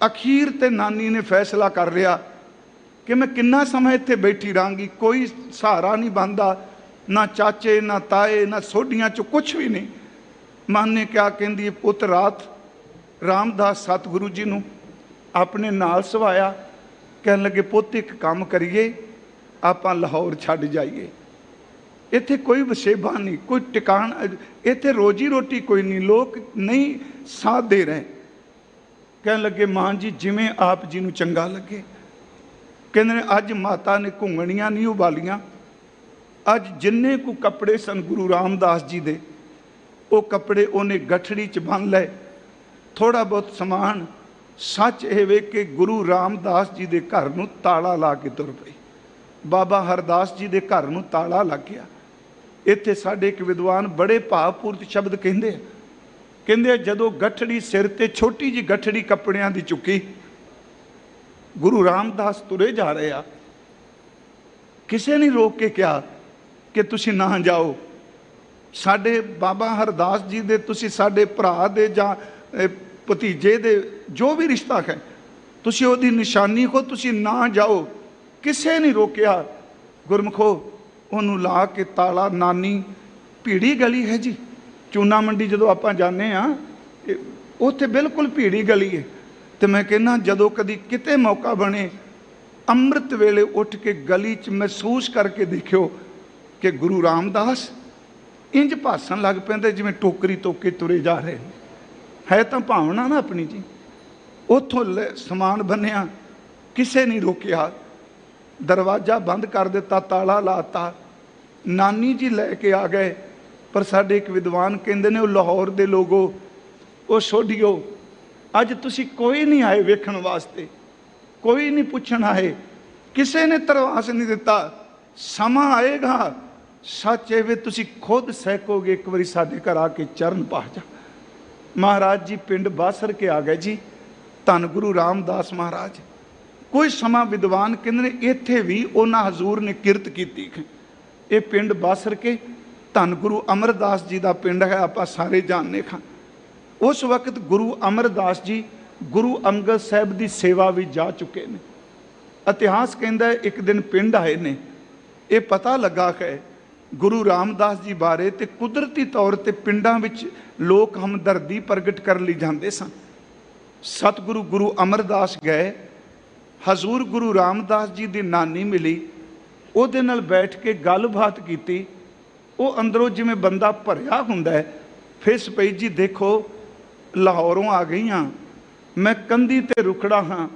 अखीर ते नानी ने फैसला कर लिया कि मैं किन्ना समय इत्थे बैठी रहांगी, कोई सहारा नहीं बनता, ना चाचे ना ताए ना सोडियां चो कुछ भी नहीं। मन ने क्या कहती, पुत रात रामदास सतगुरु जी नूं अपने नाल सवाया, कहन लगे पुत एक काम करिए, आपां लाहौर छड्ड जाइए, इत्थे कोई वसेबा नहीं, कोई टिकाण, इत्थे रोजी रोटी कोई नहीं, लोग नहीं साथ दे रहे। कहन लगे मां जी जिवें आप जी नूं चंगा लगे। कहंदे ने अज माता ने घुंगणियां नहीं उबालियां, अज जिन्ने को कपड़े सन गुरु रामदास जी दे, वो कपड़े उन्हें गठड़ी च बन लए, थोड़ा बहुत समान सच ਇਹ ਵੇ ਕਿ ਗੁਰੂ ਰਾਮਦਾਸ ਜੀ ਦੇ ਘਰ ਨੂੰ ਤਾਲਾ ਲਾ ਕੇ ਤੁਰ ਪਈ। ਬਾਬਾ ਹਰਦਾਸ ਜੀ ਦੇ ਘਰ ਨੂੰ ਤਾਲਾ ਲੱਗ ਗਿਆ। ਇੱਥੇ ਸਾਡੇ ਇੱਕ ਵਿਦਵਾਨ ਬੜੇ ਭਾਵਪੂਰਤ ਸ਼ਬਦ ਕਹਿੰਦੇ ਆ ਜਦੋਂ ਗੱਠੜੀ ਸਿਰ ਤੇ ਛੋਟੀ ਜੀ ਗੱਠੜੀ ਕੱਪੜਿਆਂ ਦੀ ਚੁੱਕੀ, ਗੁਰੂ ਰਾਮਦਾਸ ਤੁਰੇ ਜਾ ਰਹੇ ਆ, ਕਿਸੇ ਨੇ ਰੋਕ ਕੇ ਕਿਹਾ ਕਿ ਤੁਸੀਂ ਨਾ ਜਾਓ, ਸਾਡੇ ਬਾਬਾ ਹਰਦਾਸ ਜੀ ਦੇ, ਤੁਸੀਂ ਸਾਡੇ ਭਰਾ ਦੇ ਜਾਂ ਭਤੀਜੇ ਦੇ ਜੋ ਵੀ ਰਿਸ਼ਤਾ ਹੈ, ਤੁਸੀਂ ਉਹਦੀ ਨਿਸ਼ਾਨੀ ਹੋ, ਤੁਸੀਂ ਨਾ ਜਾਓ। ਕਿਸੇ ਨੇ ਰੋਕਿਆ। ਗੁਰਮੁਖੋ ਉਹਨੂੰ ਲਾ ਕੇ ਤਾਲਾ। ਨਾਨੀ ਭੀੜੀ ਗਲੀ ਹੈ ਜੀ, ਚੂਨਾ ਮੰਡੀ ਜਦੋਂ ਆਪਾਂ ਜਾਂਦੇ ਹਾਂ ਉੱਥੇ ਬਿਲਕੁਲ ਭੀੜੀ ਗਲੀ ਹੈ। ਤੇ ਮੈਂ ਕਹਿੰਦਾ ਜਦੋਂ ਕਦੀ ਕਿਤੇ ਮੌਕਾ ਬਣੇ ਅੰਮ੍ਰਿਤ ਵੇਲੇ ਉੱਠ ਕੇ ਗਲੀ 'ਚ ਮਹਿਸੂਸ ਕਰਕੇ ਦੇਖਿਓ ਕਿ ਗੁਰੂ ਰਾਮਦਾਸ ਇੰਜ ਭਾਸਣ ਲੱਗ ਪੈਂਦੇ ਜਿਵੇਂ ਟੋਕਰੀ ਤੋਕੇ ਤੁਰੇ ਜਾ ਰਹੇ। ਹੈ ਤਾਂ ਭਾਵਨਾ ਨਾ ਆਪਣੀ ਜੀ। ਉੱਥੋਂ ਸਮਾਨ ਬੰਨਿਆ, ਕਿਸੇ ਨਹੀਂ ਰੋਕਿਆ, ਦਰਵਾਜ਼ਾ ਬੰਦ ਕਰ ਦਿੱਤਾ, ਤਾਲਾ ਲਾਤਾ। ਨਾਨੀ ਜੀ ਲੈ ਕੇ ਆ ਗਏ। ਪਰ ਸਾਡੇ ਇੱਕ ਵਿਦਵਾਨ ਕਹਿੰਦੇ ਨੇ ਉਹ ਲਾਹੌਰ ਦੇ ਲੋਗੋ, ਉਹ ਸੋਢੀਓ, ਅੱਜ ਤੁਸੀਂ ਕੋਈ ਨਹੀਂ ਆਏ ਵੇਖਣ ਵਾਸਤੇ, ਕੋਈ ਨਹੀਂ ਪੁੱਛਣ ਆਏ, ਕਿਸੇ ਨੇ ਧਰਵਾਸ ਨਹੀਂ ਦਿੱਤਾ। ਸਮਾਂ ਆਏਗਾ, ਸੱਚ ਇਹ ਵੇ ਤੁਸੀਂ ਖੁਦ ਸਹਿਕੋਗੇ, ਇੱਕ ਵਾਰੀ ਸਾਡੇ ਘਰ ਆ ਕੇ ਚਰਨ ਪਾ ਜਾ। ਮਹਾਰਾਜ ਜੀ ਪਿੰਡ ਬਾਸਰ ਕੇ ਆ ਗਏ ਜੀ, ਧੰਨ ਗੁਰੂ ਰਾਮਦਾਸ ਮਹਾਰਾਜ। ਕੋਈ ਸਮਾਂ ਵਿਦਵਾਨ ਕਹਿੰਦੇ ਨੇ ਇੱਥੇ ਵੀ ਉਹਨਾਂ ਹਜ਼ੂਰ ਨੇ ਕਿਰਤ ਕੀਤੀ। ਇਹ ਪਿੰਡ ਬਾਸਰ ਕੇ ਧੰਨ ਗੁਰੂ ਅਮਰਦਾਸ ਜੀ ਦਾ ਪਿੰਡ ਹੈ, ਆਪਾਂ ਸਾਰੇ ਜਾਣਦੇ ਹਾਂ। ਉਸ ਵਕਤ ਗੁਰੂ ਅਮਰਦਾਸ ਜੀ ਗੁਰੂ ਅੰਗਦ ਸਾਹਿਬ ਦੀ ਸੇਵਾ ਵੀ ਜਾ ਚੁੱਕੇ ਨੇ। ਇਤਿਹਾਸ ਕਹਿੰਦਾ ਇੱਕ ਦਿਨ ਪਿੰਡ ਆਏ ਨੇ, ਇਹ ਪਤਾ ਲੱਗਾ ਹੈ ਗੁਰੂ ਰਾਮਦਾਸ ਜੀ ਬਾਰੇ, ਤੇ ਕੁਦਰਤੀ ਤੌਰ ਤੇ ਪਿੰਡਾਂ ਵਿੱਚ ਲੋਕ ਹਮਦਰਦੀ ਪ੍ਰਗਟ ਕਰਨ ਲਈ ਜਾਂਦੇ ਸਨ। ਸਤਿਗੁਰੂ ਗੁਰੂ ਅਮਰਦਾਸ ਗਏ, ਹਜ਼ੂਰ ਗੁਰੂ ਰਾਮਦਾਸ ਜੀ ਦੀ ਨਾਨੀ ਮਿਲੀ, ਉਹਦੇ ਨਾਲ ਬੈਠ ਕੇ ਗੱਲਬਾਤ ਕੀਤੀ। ਉਹ ਅੰਦਰੋਂ ਜਿਵੇਂ ਬੰਦਾ ਭਰਿਆ ਹੁੰਦਾ ਹੈ, ਫਿਸ ਪਈ ਜੀ, ਦੇਖੋ ਲਾਹੌਰੋਂ ਆ ਗਈ ਹਾਂ, ਮੈਂ ਕੰਧੀ ਤੇ ਰੁਕੜਾ ਹਾਂ,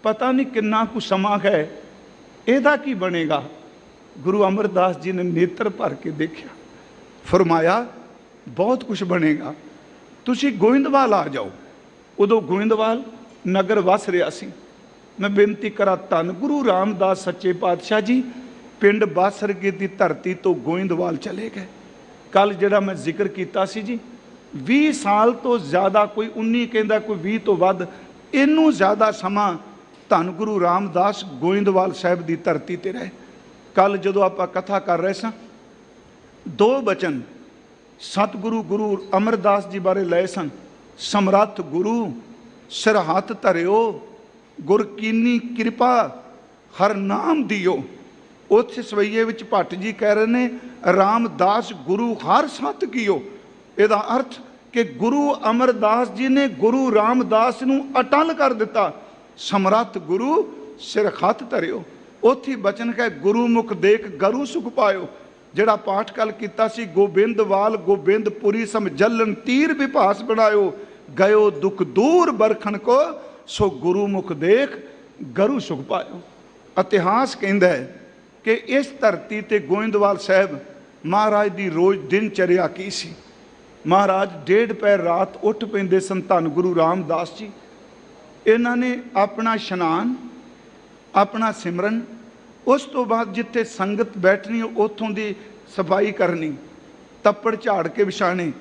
ਪਤਾ ਨਹੀਂ ਕਿੰਨਾ ਕੁ ਸਮਾਂ ਹੈ, ਇਹਦਾ ਕੀ ਬਣੇਗਾ। ਗੁਰੂ ਅਮਰਦਾਸ ਜੀ ਨੇ ਨੇਤਰ ਭਰ ਕੇ ਦੇਖਿਆ, ਫਰਮਾਇਆ ਬਹੁਤ ਕੁਝ ਬਣੇਗਾ, ਤੁਸੀਂ ਗੋਇੰਦਵਾਲ ਆ ਜਾਓ। ਉਦੋਂ ਗੋਇੰਦਵਾਲ ਨਗਰ ਵਸ ਰਿਹਾ ਸੀ। ਮੈਂ ਬੇਨਤੀ ਕਰਾਂ, ਧੰਨ ਗੁਰੂ ਰਾਮਦਾਸ ਸੱਚੇ ਪਾਤਸ਼ਾਹ ਜੀ ਪਿੰਡ ਬਾਸਰਗੇ ਦੀ ਧਰਤੀ ਤੋਂ ਗੋਇੰਦਵਾਲ ਚਲੇ ਗਏ। ਕੱਲ ਜਿਹੜਾ ਮੈਂ ਜ਼ਿਕਰ ਕੀਤਾ ਸੀ ਜੀ, 20 ਸਾਲ ਤੋਂ ਜ਼ਿਆਦਾ, ਕੋਈ 19 ਕਹਿੰਦਾ, ਕੋਈ 20 ਤੋਂ ਵੱਧ, ਇਹਨੂੰ ਜ਼ਿਆਦਾ ਸਮਾਂ ਧੰਨ ਗੁਰੂ ਰਾਮਦਾਸ ਗੋਇੰਦਵਾਲ ਸਾਹਿਬ ਦੀ ਧਰਤੀ ਤੇ ਰਹੇ। ਕੱਲ ਜਦੋਂ ਆਪਾਂ ਕਥਾ ਕਰ ਰਹੇ ਸਾਂ, 2 ਬਚਨ ਸਤਿਗੁਰੂ ਗੁਰੂ ਅਮਰਦਾਸ ਜੀ ਬਾਰੇ ਲਏ ਸਨ। ਸਮਰੱਥ ਗੁਰੂ ਸਿਰ ਹੱਥ ਧਰਿਓ, ਗੁਰ ਕੀਨੀ ਕਿਰਪਾ ਹਰ ਨਾਮ ਦਿਓ। ਉੱਥੇ ਸਵਈਏ ਵਿੱਚ ਭੱਟ ਜੀ ਕਹਿ ਰਹੇ ਨੇ, ਰਾਮਦਾਸ ਗੁਰੂ ਹਰ ਸਤ ਕੀਓ। ਇਹਦਾ ਅਰਥ ਕਿ ਗੁਰੂ ਅਮਰਦਾਸ ਜੀ ਨੇ ਗੁਰੂ ਰਾਮਦਾਸ ਨੂੰ ਅਟਲ ਕਰ ਦਿੱਤਾ। ਸਮਰੱਥ ਗੁਰੂ ਸਿਰ ਹੱਥ ਧਰਿਓ। ਉੱਥੇ ਬਚਨ ਹੈ, ਗੁਰੂ ਮੁਖ ਦੇਖ ਗਰੂ ਸੁਖ ਪਾਇਓ। ਜਿਹੜਾ ਪਾਠ ਕੱਲ ਕੀਤਾ ਸੀ, ਗੋਬਿੰਦਵਾਲ ਗੋਬਿੰਦਪੁਰੀ ਸਮਝਲਨ ਤੀਰ ਵਿਭਾਸ ਬਣਾਇਓ, ਗਇਓ ਦੁਖ ਦੂਰ ਬਰਖਣ ਕੋ, ਸੋ ਗੁਰੂ ਮੁਖ ਦੇਖ ਗਰੂ ਸੁਖ ਪਾਇਓ। ਇਤਿਹਾਸ ਕਹਿੰਦਾ ਹੈ ਕਿ ਇਸ ਧਰਤੀ ਤੇ ਗੋਇੰਦਵਾਲ ਸਾਹਿਬ ਮਹਾਰਾਜ ਦੀ ਰੋਜ਼ ਦਿਨ ਚਰਿਆ ਕੀ ਸੀ। ਮਹਾਰਾਜ 1:30 ਪਹਿਰ ਰਾਤ ਉੱਠ ਪੈਂਦੇ ਸਨ। ਧੰਨ ਗੁਰੂ ਰਾਮਦਾਸ ਜੀ, ਇਹਨਾਂ ਨੇ ਆਪਣਾ ਇਸ਼ਨਾਨ, ਆਪਣਾ ਸਿਮਰਨ, ਉਸ ਤੋਂ ਬਾਅਦ ਜਿੱਥੇ ਸੰਗਤ ਬੈਠਣੀ ਉੱਥੋਂ ਦੀ ਸਫਾਈ ਕਰਨੀ, ਤੱਪੜ ਝਾੜ ਕੇ ਵਿਛਾਣੇ,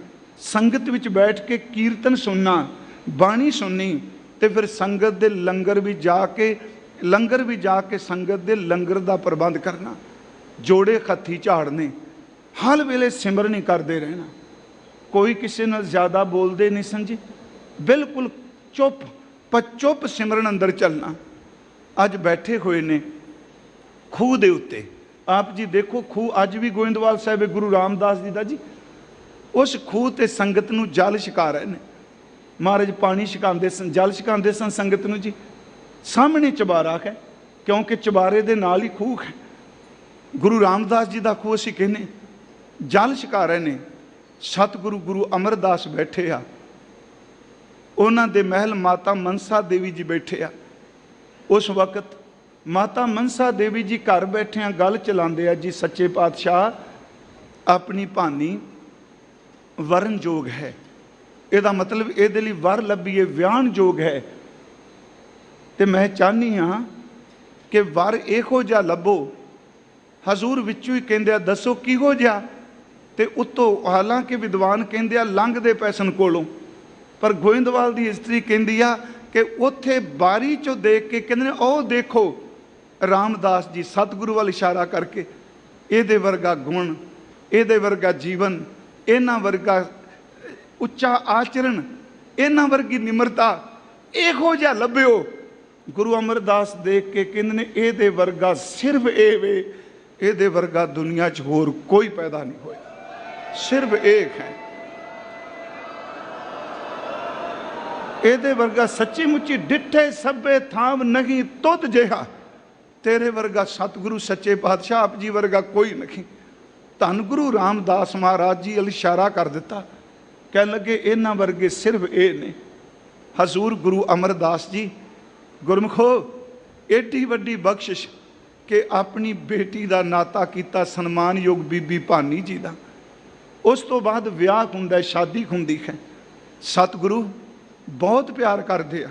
ਸੰਗਤ ਵਿੱਚ ਬੈਠ ਕੇ ਕੀਰਤਨ ਸੁਣਨਾ, ਬਾਣੀ ਸੁਣਨੀ, ਤੇ ਫਿਰ ਸੰਗਤ ਦੇ ਲੰਗਰ ਵੀ ਜਾ ਕੇ ਸੰਗਤ ਦੇ ਲੰਗਰ ਦਾ ਪ੍ਰਬੰਧ ਕਰਨਾ, ਜੋੜੇ ਹੱਥੀ ਝਾੜਨੇ, ਹਰ ਵੇਲੇ ਸਿਮਰਨ ਹੀ ਕਰਦੇ ਰਹਿਣਾ। ਕੋਈ ਕਿਸੇ ਨਾਲ ਜ਼ਿਆਦਾ ਬੋਲਦੇ ਨਹੀਂ ਸਨ ਜੀ, ਬਿਲਕੁਲ ਚੁੱਪ ਸਿਮਰਨ ਅੰਦਰ ਚੱਲਣਾ। ਅੱਜ ਬੈਠੇ ਹੋਏ ਨੇ ਖੂਹ ਦੇ ਉੱਤੇ, ਆਪ ਜੀ ਦੇਖੋ ਖੂਹ ਅੱਜ ਵੀ ਗੋਇੰਦਵਾਲ ਸਾਹਿਬ ਗੁਰੂ ਰਾਮਦਾਸ ਜੀ ਦਾ ਜੀ। ਉਸ ਖੂਹ ਤੇ ਸੰਗਤ ਨੂੰ ਜਲ ਛਕਾ ਰਹੇ ਨੇ। ਮਹਾਰਾਜ ਪਾਣੀ ਛਕਾਉਂਦੇ ਸਨ, ਜਲ ਛਕਾਉਂਦੇ ਸਨ ਸੰਗਤ ਨੂੰ ਜੀ। ਸਾਹਮਣੇ ਚੁਬਾਰਾ ਹੈ, ਕਿਉਂਕਿ ਚੁਬਾਰੇ ਦੇ ਨਾਲ ਹੀ ਖੂਹ ਹੈ। ਗੁਰੂ ਰਾਮਦਾਸ ਜੀ ਦਾ ਖੂਹ ਅਸੀਂ ਕਹਿੰਦੇ, ਜਲ ਛਕਾ ਰਹੇ ਨੇ। ਸਤਿਗੁਰੂ ਗੁਰੂ ਅਮਰਦਾਸ ਬੈਠੇ ਆ, ਉਹਨਾਂ ਦੇ ਮਹਿਲ ਮਾਤਾ ਮਨਸਾ ਦੇਵੀ ਜੀ ਬੈਠੇ ਆ। ਉਸ ਵਕਤ ਮਾਤਾ ਮਨਸਾ ਦੇਵੀ ਜੀ ਘਰ ਬੈਠਿਆਂ ਗੱਲ ਚਲਾਉਂਦੇ ਆ ਜੀ, ਸੱਚੇ ਪਾਤਸ਼ਾਹ ਆਪਣੀ ਭਾਨੀ ਵਰਨਯੋਗ ਹੈ। ਇਹਦਾ ਮਤਲਬ ਇਹਦੇ ਲਈ ਵਰ ਲੱਭੀਏ, ਵਿਆਹਣਯੋਗ ਹੈ। ਤੇ ਮੈਂ ਚਾਹੁੰਦੀ ਹਾਂ ਕਿ ਵਰ ਇਹੋ ਜਿਹਾ ਲੱਭੋ। ਹਜ਼ੂਰ ਵਿੱਚੋਂ ਹੀ ਕਹਿੰਦੇ ਆ ਦੱਸੋ ਕਿਹੋ ਜਿਹਾ, ਤੇ ਉੱਤੋਂ ਹਾਲਾਂਕਿ ਵਿਦਵਾਨ ਕਹਿੰਦੇ ਆ ਲੰਘਦੇ ਪੈਸਨ ਕੋਲੋਂ, ਪਰ ਗੋਇੰਦਵਾਲ ਦੀ ਇਸਤਰੀ ਕਹਿੰਦੀ ਆ ਕਿ ਉੱਥੇ ਬਾਰੀ ਚੋਂ ਦੇਖ ਕੇ ਕਹਿੰਦੇ ਨੇ ਉਹ ਦੇਖੋ ਰਾਮਦਾਸ ਜੀ, ਸਤਿਗੁਰੂ ਵੱਲ ਇਸ਼ਾਰਾ ਕਰਕੇ, ਇਹਦੇ ਵਰਗਾ ਗੁਣ, ਇਹਦੇ ਵਰਗਾ ਜੀਵਨ, ਇਹਨਾਂ ਵਰਗਾ ਉੱਚਾ ਆਚਰਣ, ਇਹਨਾਂ ਵਰਗੀ ਨਿਮਰਤਾ, ਇਹੋ ਜਿਹਾ ਲੱਭਿਓ। ਗੁਰੂ ਅਮਰਦਾਸ ਦੇਖ ਕੇ ਕਹਿੰਦੇ ਨੇ ਇਹਦੇ ਵਰਗਾ ਸਿਰਫ ਇਹ ਵੇ, ਇਹਦੇ ਵਰਗਾ ਦੁਨੀਆ 'ਚ ਹੋਰ ਕੋਈ ਪੈਦਾ ਨਹੀਂ ਹੋਇਆ, ਸਿਰਫ ਇੱਕ ਹੈ। ਇਹਦੇ ਵਰਗਾ ਸੱਚੀ ਮੁੱਚੀ ਡਿੱਠੇ ਸਭੇ ਥਾਮ ਨਹੀਂ ਤੁਧ ਜਿਹਾ, ਤੇਰੇ ਵਰਗਾ ਸਤਿਗੁਰੂ ਸੱਚੇ ਪਾਤਸ਼ਾਹ ਆਪ ਜੀ ਵਰਗਾ ਕੋਈ ਨਹੀਂ। ਧੰਨ ਗੁਰੂ ਰਾਮਦਾਸ ਮਹਾਰਾਜ ਜੀ ਵੱਲ ਇਸ਼ਾਰਾ ਕਰ ਦਿੱਤਾ, ਕਹਿਣ ਲੱਗੇ ਇਹਨਾਂ ਵਰਗੇ ਸਿਰਫ ਇਹ ਨੇ। ਹਜ਼ੂਰ ਗੁਰੂ ਅਮਰਦਾਸ ਜੀ ਗੁਰਮੁਖੋ ਏਡੀ ਵੱਡੀ ਬਖਸ਼ਿਸ਼ ਕਿ ਆਪਣੀ ਬੇਟੀ ਦਾ ਨਾਤਾ ਕੀਤਾ ਸਨਮਾਨਯੋਗ ਬੀਬੀ ਭਾਨੀ ਜੀ ਦਾ। ਉਸ ਤੋਂ ਬਾਅਦ ਵਿਆਹ ਹੁੰਦਾ, ਸ਼ਾਦੀ ਹੁੰਦੀ ਹੈ। ਸਤਿਗੁਰੂ ਬਹੁਤ ਪਿਆਰ ਕਰਦੇ ਆ।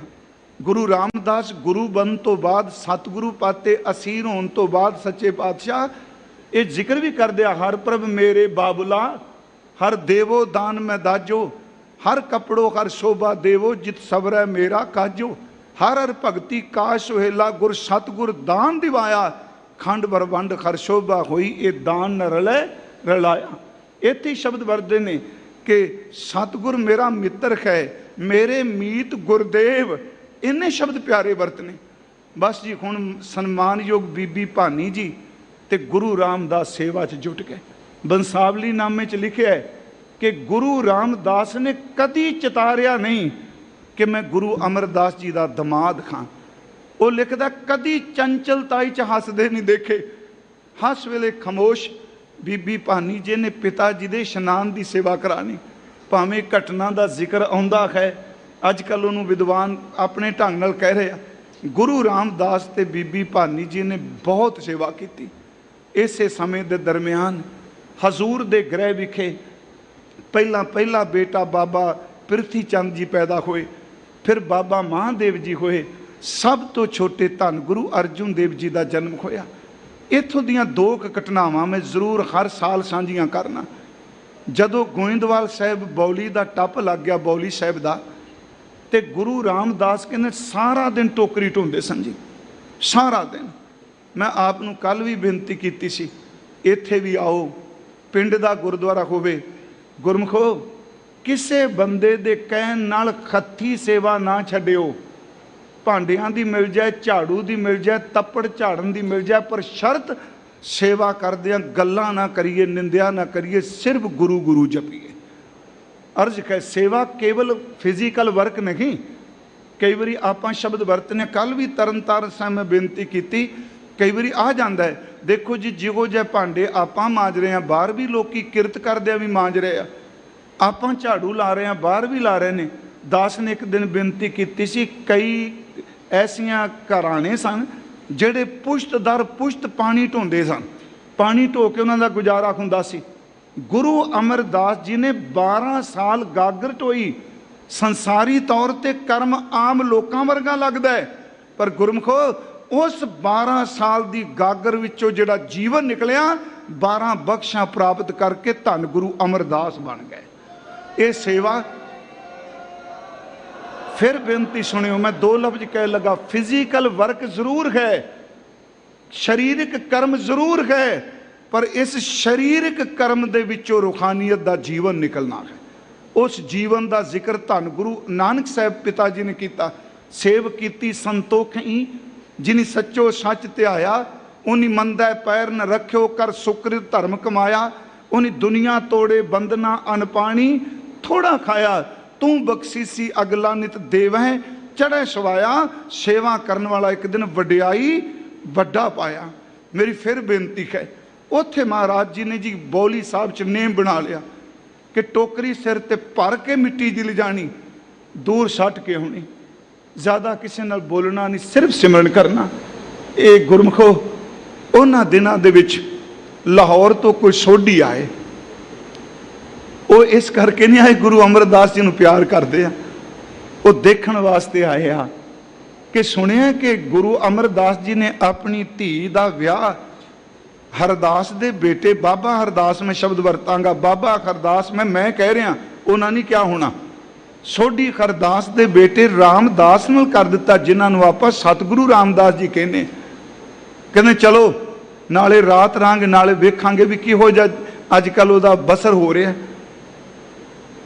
ਗੁਰੂ ਰਾਮਦਾਸ ਗੁਰੂ ਬਣਨ ਤੋਂ ਬਾਅਦ, ਸਤਿਗੁਰੂ ਪਾਤੇ ਅਸੀਰ ਹੋਣ ਤੋਂ ਬਾਅਦ ਸੱਚੇ ਪਾਤਸ਼ਾਹ ਇਹ ਜ਼ਿਕਰ ਵੀ ਕਰਦੇ ਆ, ਹਰ ਪ੍ਰਭ ਮੇਰੇ ਬਾਬੁਲਾ, ਹਰ ਦੇਵੋ ਦਾਨ ਮੈਂ ਦਾਜੋ, ਹਰ ਕਪੜੋ ਹਰ ਸ਼ੋਭਾ ਦੇਵੋ, ਜਿਤ ਸਬਰੈ ਮੇਰਾ ਕਾਜੋ, ਹਰ ਹਰ ਭਗਤੀ ਕਾਸ਼ ਸੁਹੇਲਾ, ਗੁਰ ਸਤਿਗੁਰ ਦਾਨ ਦਿਵਾਇਆ, ਖੰਡ ਬਰਵੰਡ ਹਰ ਸ਼ੋਭਾ ਹੋਈ, ਇਹ ਦਾਨ ਨ ਰਲੇ ਰਲਾਇਆ। ਇੱਥੇ ਸ਼ਬਦ ਵਰਤੇ ਨੇ ਕਿ ਸਤਿਗੁਰ ਮੇਰਾ ਮਿੱਤਰ ਹੈ, ਮੇਰੇ ਮੀਤ ਗੁਰਦੇਵ, ਇੰਨੇ ਸ਼ਬਦ ਪਿਆਰੇ ਵਰਤਨੇ। ਬਸ ਜੀ ਹੁਣ ਸਨਮਾਨਯੋਗ ਬੀਬੀ ਭਾਨੀ ਜੀ ਤੇ ਗੁਰੂ ਰਾਮਦਾਸ ਸੇਵਾ 'ਚ ਜੁਟ ਗਏ। ਬੰਸਾਵਲੀ ਨਾਮੇ 'ਚ ਲਿਖਿਆ ਹੈ ਕਿ ਗੁਰੂ ਰਾਮਦਾਸ ਨੇ ਕਦੀ ਚਿਤਾਰਿਆ ਨਹੀਂ ਕਿ ਮੈਂ ਗੁਰੂ ਅਮਰਦਾਸ ਜੀ ਦਾ ਦਮਾਦ ਖਾਂ। ਉਹ ਲਿਖਦਾ ਕਦੀ ਚੰਚਲਤਾਈ 'ਚ ਹੱਸਦੇ ਨਹੀਂ ਦੇਖੇ, ਹੱਸ ਵੇਲੇ ਖਾਮੋਸ਼। ਬੀਬੀ ਭਾਨੀ ਜੀ ਨੇ ਪਿਤਾ ਜੀ ਦੇ ਇਸ਼ਨਾਨ ਦੀ ਸੇਵਾ ਕਰਾਣੀ। ਭਾਵੇਂ ਘਟਨਾ ਦਾ ਜ਼ਿਕਰ ਆਉਂਦਾ ਹੈ, ਅੱਜ ਕੱਲ੍ਹ ਉਹਨੂੰ ਵਿਦਵਾਨ ਆਪਣੇ ਢੰਗ ਨਾਲ ਕਹਿ ਰਹੇ ਆ, ਗੁਰੂ ਰਾਮਦਾਸ ਤੇ ਬੀਬੀ ਭਾਨੀ ਜੀ ਨੇ ਬਹੁਤ ਸੇਵਾ ਕੀਤੀ। ਇਸੇ ਸਮੇਂ ਦੇ ਦਰਮਿਆਨ ਹਜ਼ੂਰ ਦੇ ਗ੍ਰਹਿ ਵਿਖੇ ਪਹਿਲਾ ਬੇਟਾ ਬਾਬਾ ਪ੍ਰਿਥੀ ਚੰਦ ਜੀ ਪੈਦਾ ਹੋਏ, ਫਿਰ ਬਾਬਾ ਮਹਾਦੇਵ ਜੀ ਹੋਏ, ਸਭ ਤੋਂ ਛੋਟੇ ਧੰਨ ਗੁਰੂ ਅਰਜੁਨ ਦੇਵ ਜੀ ਦਾ ਜਨਮ ਹੋਇਆ। ਇੱਥੋਂ ਦੀਆਂ ਦੋ ਕੁ ਘਟਨਾਵਾਂ ਮੈਂ ਜ਼ਰੂਰ ਹਰ ਸਾਲ ਸਾਂਝੀਆਂ ਕਰਨਾ। ਜਦੋਂ ਗੋਇੰਦਵਾਲ ਸਾਹਿਬ ਬੌਲੀ ਦਾ ਟੱਪ ਲੱਗ ਗਿਆ, ਬੌਲੀ ਸਾਹਿਬ ਦਾ, ਤੇ ਗੁਰੂ ਰਾਮਦਾਸ ਕਹਿੰਦੇ ਸਾਰਾ ਦਿਨ ਟੋਕਰੀ ਢੋਂਦੇ ਸਨ ਜੀ, ਸਾਰਾ ਦਿਨ। ਮੈਂ ਆਪ ਨੂੰ ਕੱਲ੍ਹ ਵੀ ਬੇਨਤੀ ਕੀਤੀ ਸੀ, ਇੱਥੇ ਵੀ ਆਓ, ਪਿੰਡ ਦਾ ਗੁਰਦੁਆਰਾ ਹੋਵੇ। ਗੁਰਮੁਖੋ ਕਿਸੇ ਬੰਦੇ ਦੇ ਕਹਿਣ ਨਾਲ ਖੱਤੀ ਸੇਵਾ ਨਾ ਛੱਡਿਓ। ਭਾਂਡਿਆਂ ਦੀ ਮਿਲ ਜਾਏ, ਝਾੜੂ ਦੀ ਮਿਲ ਜਾਏ, ਤੱਪੜ ਝਾੜਨ ਦੀ ਮਿਲ ਜਾਏ, ਪਰ ਸ਼ਰਤ ਸੇਵਾ ਕਰਦਿਆਂ ਗੱਲਾਂ ਨਾ ਕਰੀਏ, ਨਿੰਦਿਆ ਨਾ ਕਰੀਏ, ਸਿਰਫ ਗੁਰੂ ਗੁਰੂ ਜਪੀਏ। ਅਰਜ਼ ਹੈ ਸੇਵਾ ਕੇਵਲ ਫਿਜ਼ੀਕਲ ਵਰਕ ਨਹੀਂ। ਕਈ ਵਾਰੀ ਆਪਾਂ ਸ਼ਬਦ ਵਰਤਨੇ, ਕੱਲ੍ਹ ਵੀ ਤਰਨਤਾਰਨ ਸਾਹਿਬ ਮੈਂ ਬੇਨਤੀ ਕੀਤੀ, ਕਈ ਵਾਰੀ ਆ ਜਾਂਦਾ ਹੈ, ਦੇਖੋ ਜੀ ਜਿਹੋ ਜਿਹੇ ਭਾਂਡੇ ਆਪਾਂ ਮਾਂਜ ਰਹੇ ਹਾਂ, ਬਾਹਰ ਵੀ ਲੋਕੀ ਕਿਰਤ ਕਰਦਿਆਂ ਵੀ ਮਾਂਜ ਰਹੇ ਆ। ਆਪਾਂ ਝਾੜੂ ਲਾ ਰਹੇ ਹਾਂ, ਬਾਹਰ ਵੀ ਲਾ ਰਹੇ ਨੇ। ਦਾਸ ਨੇ ਇੱਕ ਦਿਨ ਬੇਨਤੀ ਕੀਤੀ ਸੀ, ਕਈ ਐਸੀਆਂ ਘਰਾਣੇ ਸਨ ਜਿਹੜੇ ਪੁਸ਼ਤ ਦਰ ਪੁਸ਼ਤ ਪਾਣੀ ਢੋਂਦੇ ਸਨ, ਪਾਣੀ ਢੋ ਕੇ ਉਹਨਾਂ ਦਾ ਗੁਜ਼ਾਰਾ ਹੁੰਦਾ ਸੀ। ਗੁਰੂ ਅਮਰਦਾਸ ਜੀ ਨੇ 12 ਸਾਲ ਗਾਗਰ ਢੋਈ। ਸੰਸਾਰੀ ਤੌਰ ਤੇ ਕਰਮ ਆਮ ਲੋਕਾਂ ਵਰਗਾ ਲੱਗਦਾ ਹੈ, ਪਰ ਗੁਰਮੁਖੋ ਉਸ 12 ਸਾਲ ਦੀ ਗਾਗਰ ਵਿੱਚੋਂ ਜਿਹੜਾ ਜੀਵਨ ਨਿਕਲਿਆ, 12 ਬਖਸ਼ਾਂ ਪ੍ਰਾਪਤ ਕਰਕੇ ਧੰਨ ਗੁਰੂ ਅਮਰਦਾਸ ਬਣ ਗਏ। ਇਹ ਸੇਵਾ। ਫਿਰ ਬੇਨਤੀ ਸੁਣਿਓ, ਮੈਂ ਦੋ ਲਫ਼ਜ਼ ਕਹਿ ਲਗਾ, ਫਿਜ਼ੀਕਲ ਵਰਕ ਜ਼ਰੂਰ ਹੈ, ਸਰੀਰਕ ਕਰਮ ਜ਼ਰੂਰ ਹੈ, ਪਰ ਇਸ ਸਰੀਰਕ ਕਰਮ ਦੇ ਵਿੱਚੋਂ ਰੂਹਾਨੀਅਤ ਦਾ ਜੀਵਨ ਨਿਕਲਣਾ ਹੈ। ਉਸ ਜੀਵਨ ਦਾ ਜ਼ਿਕਰ ਧੰਨ ਗੁਰੂ ਨਾਨਕ ਸਾਹਿਬ ਪਿਤਾ ਜੀ ਨੇ ਕੀਤਾ। ਸੇਵ ਕੀਤੀ ਸੰਤੋਖੀ, ਜਿਨੀ ਸੱਚੋ ਸੱਚ ਧਿਆਇਆ, ਉਨੀ ਮੰਦਾ ਪੈਰ ਨ ਰੱਖਿਓ, ਕਰ ਸੁਕ੍ਰਿਤ ਧਰਮ ਕਮਾਇਆ, ਉਨੀ ਦੁਨੀਆ ਤੋੜੇ ਬੰਦਨਾ ਅਨਪਾਣੀ, ਥੋੜਾ ਖਾਇਆ ਤੂੰ ਬਖਸ਼ੀਸੀ ਅਗਲਾ ਨਿਤ ਦੇਵਹਿ, ਚੜ੍ਹੇ ਸਵਾਇਆ, ਸੇਵਾ ਕਰਨ ਵਾਲਾ ਇੱਕ ਦਿਨ ਵਡਿਆਈ ਵੱਡਾ ਪਾਇਆ। ਮੇਰੀ ਫਿਰ ਬੇਨਤੀ ਹੈ, ਉੱਥੇ ਮਹਾਰਾਜ ਜੀ ਨੇ ਜੀ ਬੌਲੀ ਸਾਹਿਬ 'ਚ ਨੇਮ ਬਣਾ ਲਿਆ ਕਿ ਟੋਕਰੀ ਸਿਰ ਤੇ ਭਰ ਕੇ ਮਿੱਟੀ ਦੀ ਲਿਜਾਣੀ, ਦੂਰ ਸੱਟ ਕੇ ਹੋਣੀ, ਜ਼ਿਆਦਾ ਕਿਸੇ ਨਾਲ ਬੋਲਣਾ ਨਹੀਂ, ਸਿਰਫ ਸਿਮਰਨ ਕਰਨਾ। ਇਹ ਗੁਰਮੁਖੋ ਉਹਨਾਂ ਦਿਨਾਂ ਦੇ ਵਿੱਚ ਲਾਹੌਰ ਤੋਂ ਕੋਈ ਸੋਢੀ ਆਏ, ਉਹ ਇਸ ਕਰਕੇ ਨਹੀਂ ਆਏ, ਗੁਰੂ ਅਮਰਦਾਸ ਜੀ ਨੂੰ ਪਿਆਰ ਕਰਦੇ ਆ, ਉਹ ਦੇਖਣ ਵਾਸਤੇ ਆਏ ਆ कि सुनिया कि गुरु अमरदास जी ने अपनी धी का विआह हरदास दे बेटे बाबा हरदास, मैं शब्द वरतांगा बाबा हरदास, मैं कह रहा उन्होंने नहीं क्या होना, सोढ़ी हरदास दे बेटे रामदास नाल कर दिता, जिन्होंने आपां सतगुरु रामदास जी कहने। कहने चलो नाले रात रहांगे, नाले वेखांगे भी किहो जिहा अजकल उहदा बसर हो रहा।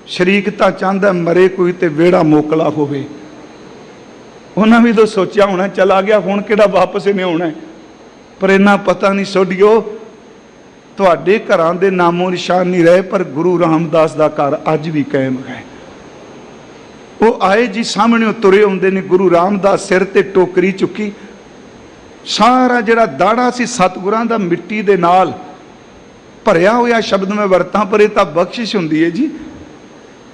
शरीक तां चाहता मरे कोई ते वेड़ा मोकला होवे। उन्हें भी तो सोचा होना चला गया हुण किहड़ा वापस इन्हें आउणा है, पर इन्ना पता नहीं सोढ़ियो तुहाडे घरां दे नामो निशान नहीं रहे, पर गुरु रामदास दा घर अज भी कायम है। वो आए जी सामने तुरे आउंदे ने, गुरु रामदास सिर ते टोकरी चुकी, सारा जिहड़ा दाड़ा सी सतगुरां दा मिट्टी दे नाल भरिया होया। शब्द मैं वरतां पर यह तां बख्शिश हुंदी है जी,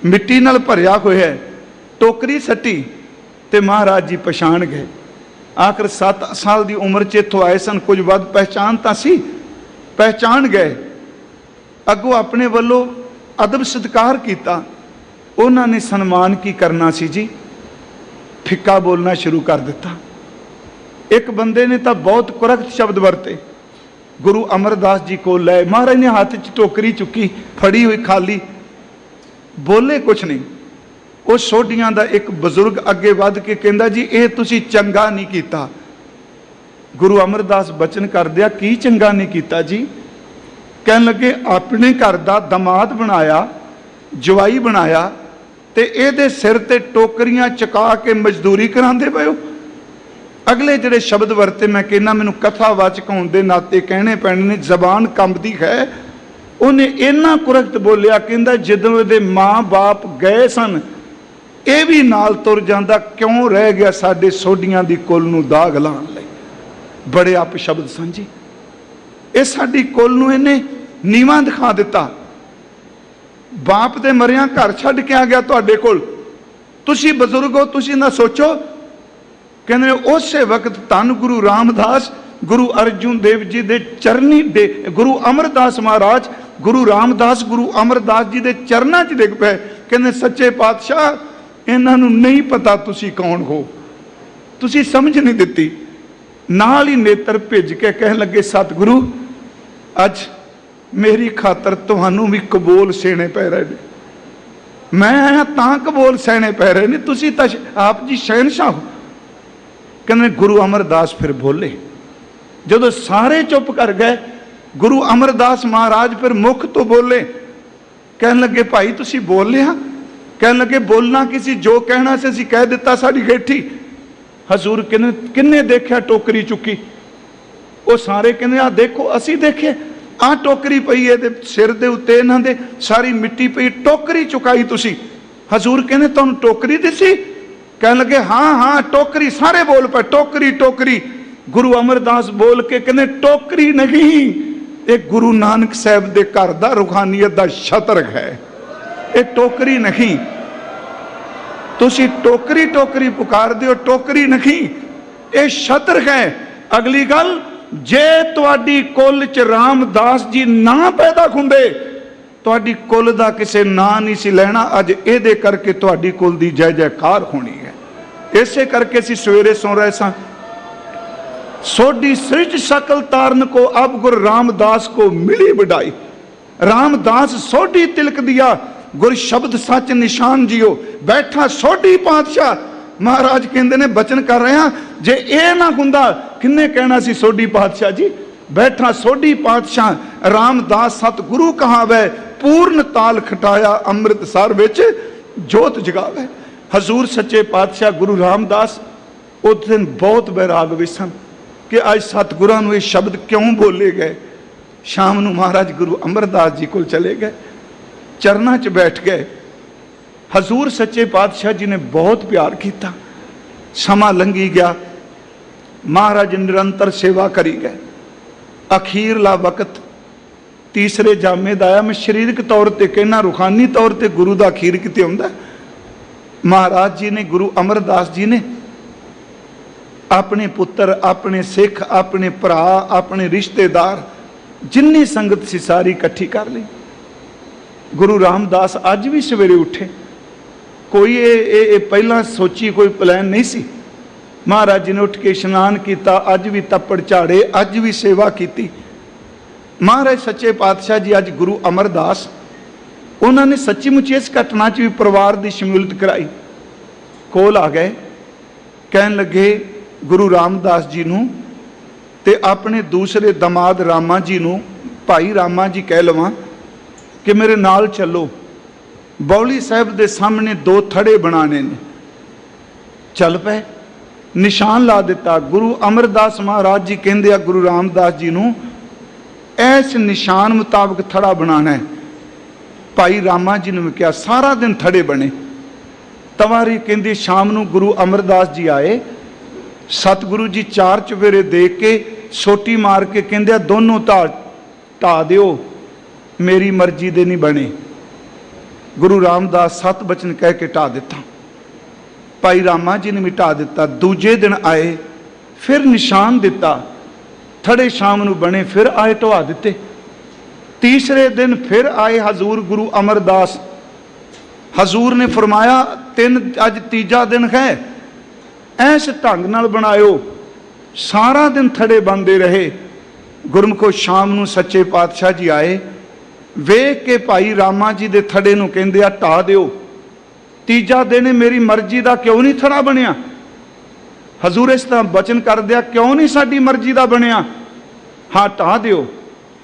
मिट्टी नाल भरिया होया। टोकरी सट्टी ते महाराज जी पछाण गए। आखिर 7 साल की उम्र च इत्थों आए सन, कुछ वध पहचान तां सी, पहचान गए। अगों अपने वल्लों अदब सत्कार किया। उन्होंने सन्मान की करना सी जी, फिक्का बोलना शुरू कर दिता। एक बंदे ने तो बहुत कुरख्त शब्द वरते, गुरु अमरदास जी को लै, महाराज ने हाथ च टोकरी चुकी फड़ी हुई खाली, बोले कुछ नहीं। उस सोढ़ियां दा एक बजुर्ग अगे वध के कहंदा जी ये तुसी चंगा नहीं कीता। गुरु अमरदास बचन कर दिया, की चंगा नहीं कीता जी? कहन लगे अपने घर दा दमाद बनाया, जवाई बनाया, ते इहदे सिर ते टोकरियां चका के मजदूरी करांदे पए हो। अगले जिहड़े शब्द वरते मैं कहना मैनूं कथावाचक होण दे नाते कहने पैणे ने, जबान कंबदी है। उन्हें इन्ना कुरख्त बोलिया, कहंदा जदों इहदे माँ बाप गए सन ये भी नाल तुर जांदा, क्यों रह गया साडे सोढ़ियां दी कुल नूं दाग लाउण लई। बड़े अपशब्द सन जी। ये साडी कुल नूं इहने नीवां दिखा दिता। बाप दे मरियां घर छड्ड के आ गया तुहाडे कोल, तुसी बजुर्ग हो, तुसी ना सोचो। कहने उस वक्त धन गुरु रामदास गुरु अर्जुन देव जी दे चरनी दे, गुरु अमरदास महाराज गुरु रामदास गुरु अमरदास जी दे चरनां च डिग पे। कहने सच्चे पातशाह इन्हां नूं नहीं पता तुसी कौन हो, तुसी समझ नहीं दिती। नाल ही नेत्र भिज के कह लगे सतगुरु अज मेरी खातर तुहानूं भी कबूल सेने पै रहे ने। मैं आया तां कबूल सहने पै रहे ने, तुसी तां आप जी शहनशाह हो। कहने गुरु अमरदास फिर बोले, जदों सारे चुप कर गए गुरु अमरदास महाराज फिर मुख तो बोले। कहन लगे भाई तुसी बोल लिया? कहन लगे बोलना किसी, जो कहना से असीं कह दिता, साडी गेठी। हजूर किन्ने देखा टोकरी चुकी? वो सारे कहने आ देखो, असी देखे आ टोकरी पई है सिर दे उत्ते इन्हां दे, सारी मिट्टी पई, टोकरी चुकाई तुसी। हजूर कहने तुहानूं टोकरी दिसी? कहन लगे हाँ हाँ टोकरी, सारे बोल पे टोकरी टोकरी। गुरु अमरदास बोल के कहने टोकरी नहीं, एक गुरु नानक साहब दे घर दा रूहानियत दा छतर है, ये टोकरी नहीं। तुसी टोकरी टोकरी पुकार दियो, टोकरी नहीं, ये छतर है। अगली गल, जे तुहाडी कुल च रामदास जी ना पैदा हुंदे, तुहाडी कुल दा किसे ना नहीं सी लेना। अज इहदे करके तुहाडी कुल दी जय जयकार होनी है। इसे करके असीं सवेरे सो रहे सां, सोडी सृज सकल तारन को अब गुरु रामदास को मिली बड़ाई। रामदास सोडी तिलक दिया, गुर शब्द सच निशान जियो। बैठा सोडी पातशाह, महाराज कहते ने बचन कर रहे हैं, जे ए ना हुंदा किन्ने कहना सी सोडी पातशाह जी। बैठा सोडी पातशाह, रामदास सतगुरु कहावे, पूर्ण ताल खटाया अमृतसर विच जोत जगावे। हजूर सच्चे पातशाह गुरु रामदास उस दिन बहुत बैराग विच सन कि अज सतगुरां नूं ये शब्द क्यों बोले गए। शाम नूं महाराज गुरु अमरदास जी कोल चले गए, चरनां च बैठ गए। हजूर सच्चे पातशाह जी ने बहुत प्यार किया। समा लंघी गया, महाराज निरंतर सेवा करी गए। अखीरला वक्त तीसरे जामे दा आया। मैं शरीरक तौर पर कहना, रूहानी तौर पर गुरु का अखीर किते हुंदा। महाराज जी ने, गुरु अमरदास जी ने अपने पुत्र, अपने सिख, अपने भरा, अपने रिश्तेदार, जिन्नी संगत सी सारी इकट्ठी कर ली। गुरु रामदास अज भी सवेरे उठे, कोई ये पहला सोची कोई प्लान नहीं सी। महाराज जी ने उठ के इशनान किया, अज भी तप्पड़ झाड़े, अज भी सेवा की। महाराज सच्चे पातशाह जी अज गुरु अमरदास उन्होंने सच्ची मुची इस घटना च भी परिवार की शमूलियत कराई। कोल आ गए, कहन लगे गुरु रामदास जी नूं ते अपने दूसरे दमाद रामा जी नूं, भाई रामा जी कह लवां कि मेरे नाल चलो, बौली साहब के सामने 2 थड़े बनाने ने। चल पे, निशान ला दिता। गुरु अमरदास महाराज जी कहते आ गुरु रामदास जी नूं इस निशान मुताबिक थड़ा बनाना है। भाई रामा जी ने कहा, सारा दिन थड़े बने। तवारी कहते शाम नूं गुरु अमरदास जी आए, सतगुरु जी 4 चुफेरे दे के सोटी मार के कहते दोनों ढा दिओ, मेरी मर्जी दे नहीं बने। गुरु रामदास 7 बचन कह के ढा दिता। भाई रामा जी ने भी ढा दिता। दूजे दिन आए, फिर निशान दिता, थड़े शाम नूं बने, फिर आए ढवा दिते। तीसरे दिन फिर आए हजूर गुरु अमरदास, हजूर ने फरमाया 3 अज तीजा दिन है, ऐस ढंग नाल बनायो। सारा दिन थड़े बनते रहे। गुरमुखो शाम नूं सच्चे पातशाह जी आए, वेख के भाई रामा जी दे थड़े नूं कहंदे आ ढा दिओ। तीजा दिन मेरी मर्जी का क्यों नहीं थड़ा बनिया? हजूर इस तरह बचन कर दिया, क्यों नहीं साडी मर्जी का बनिया? हाँ ढा दिओ।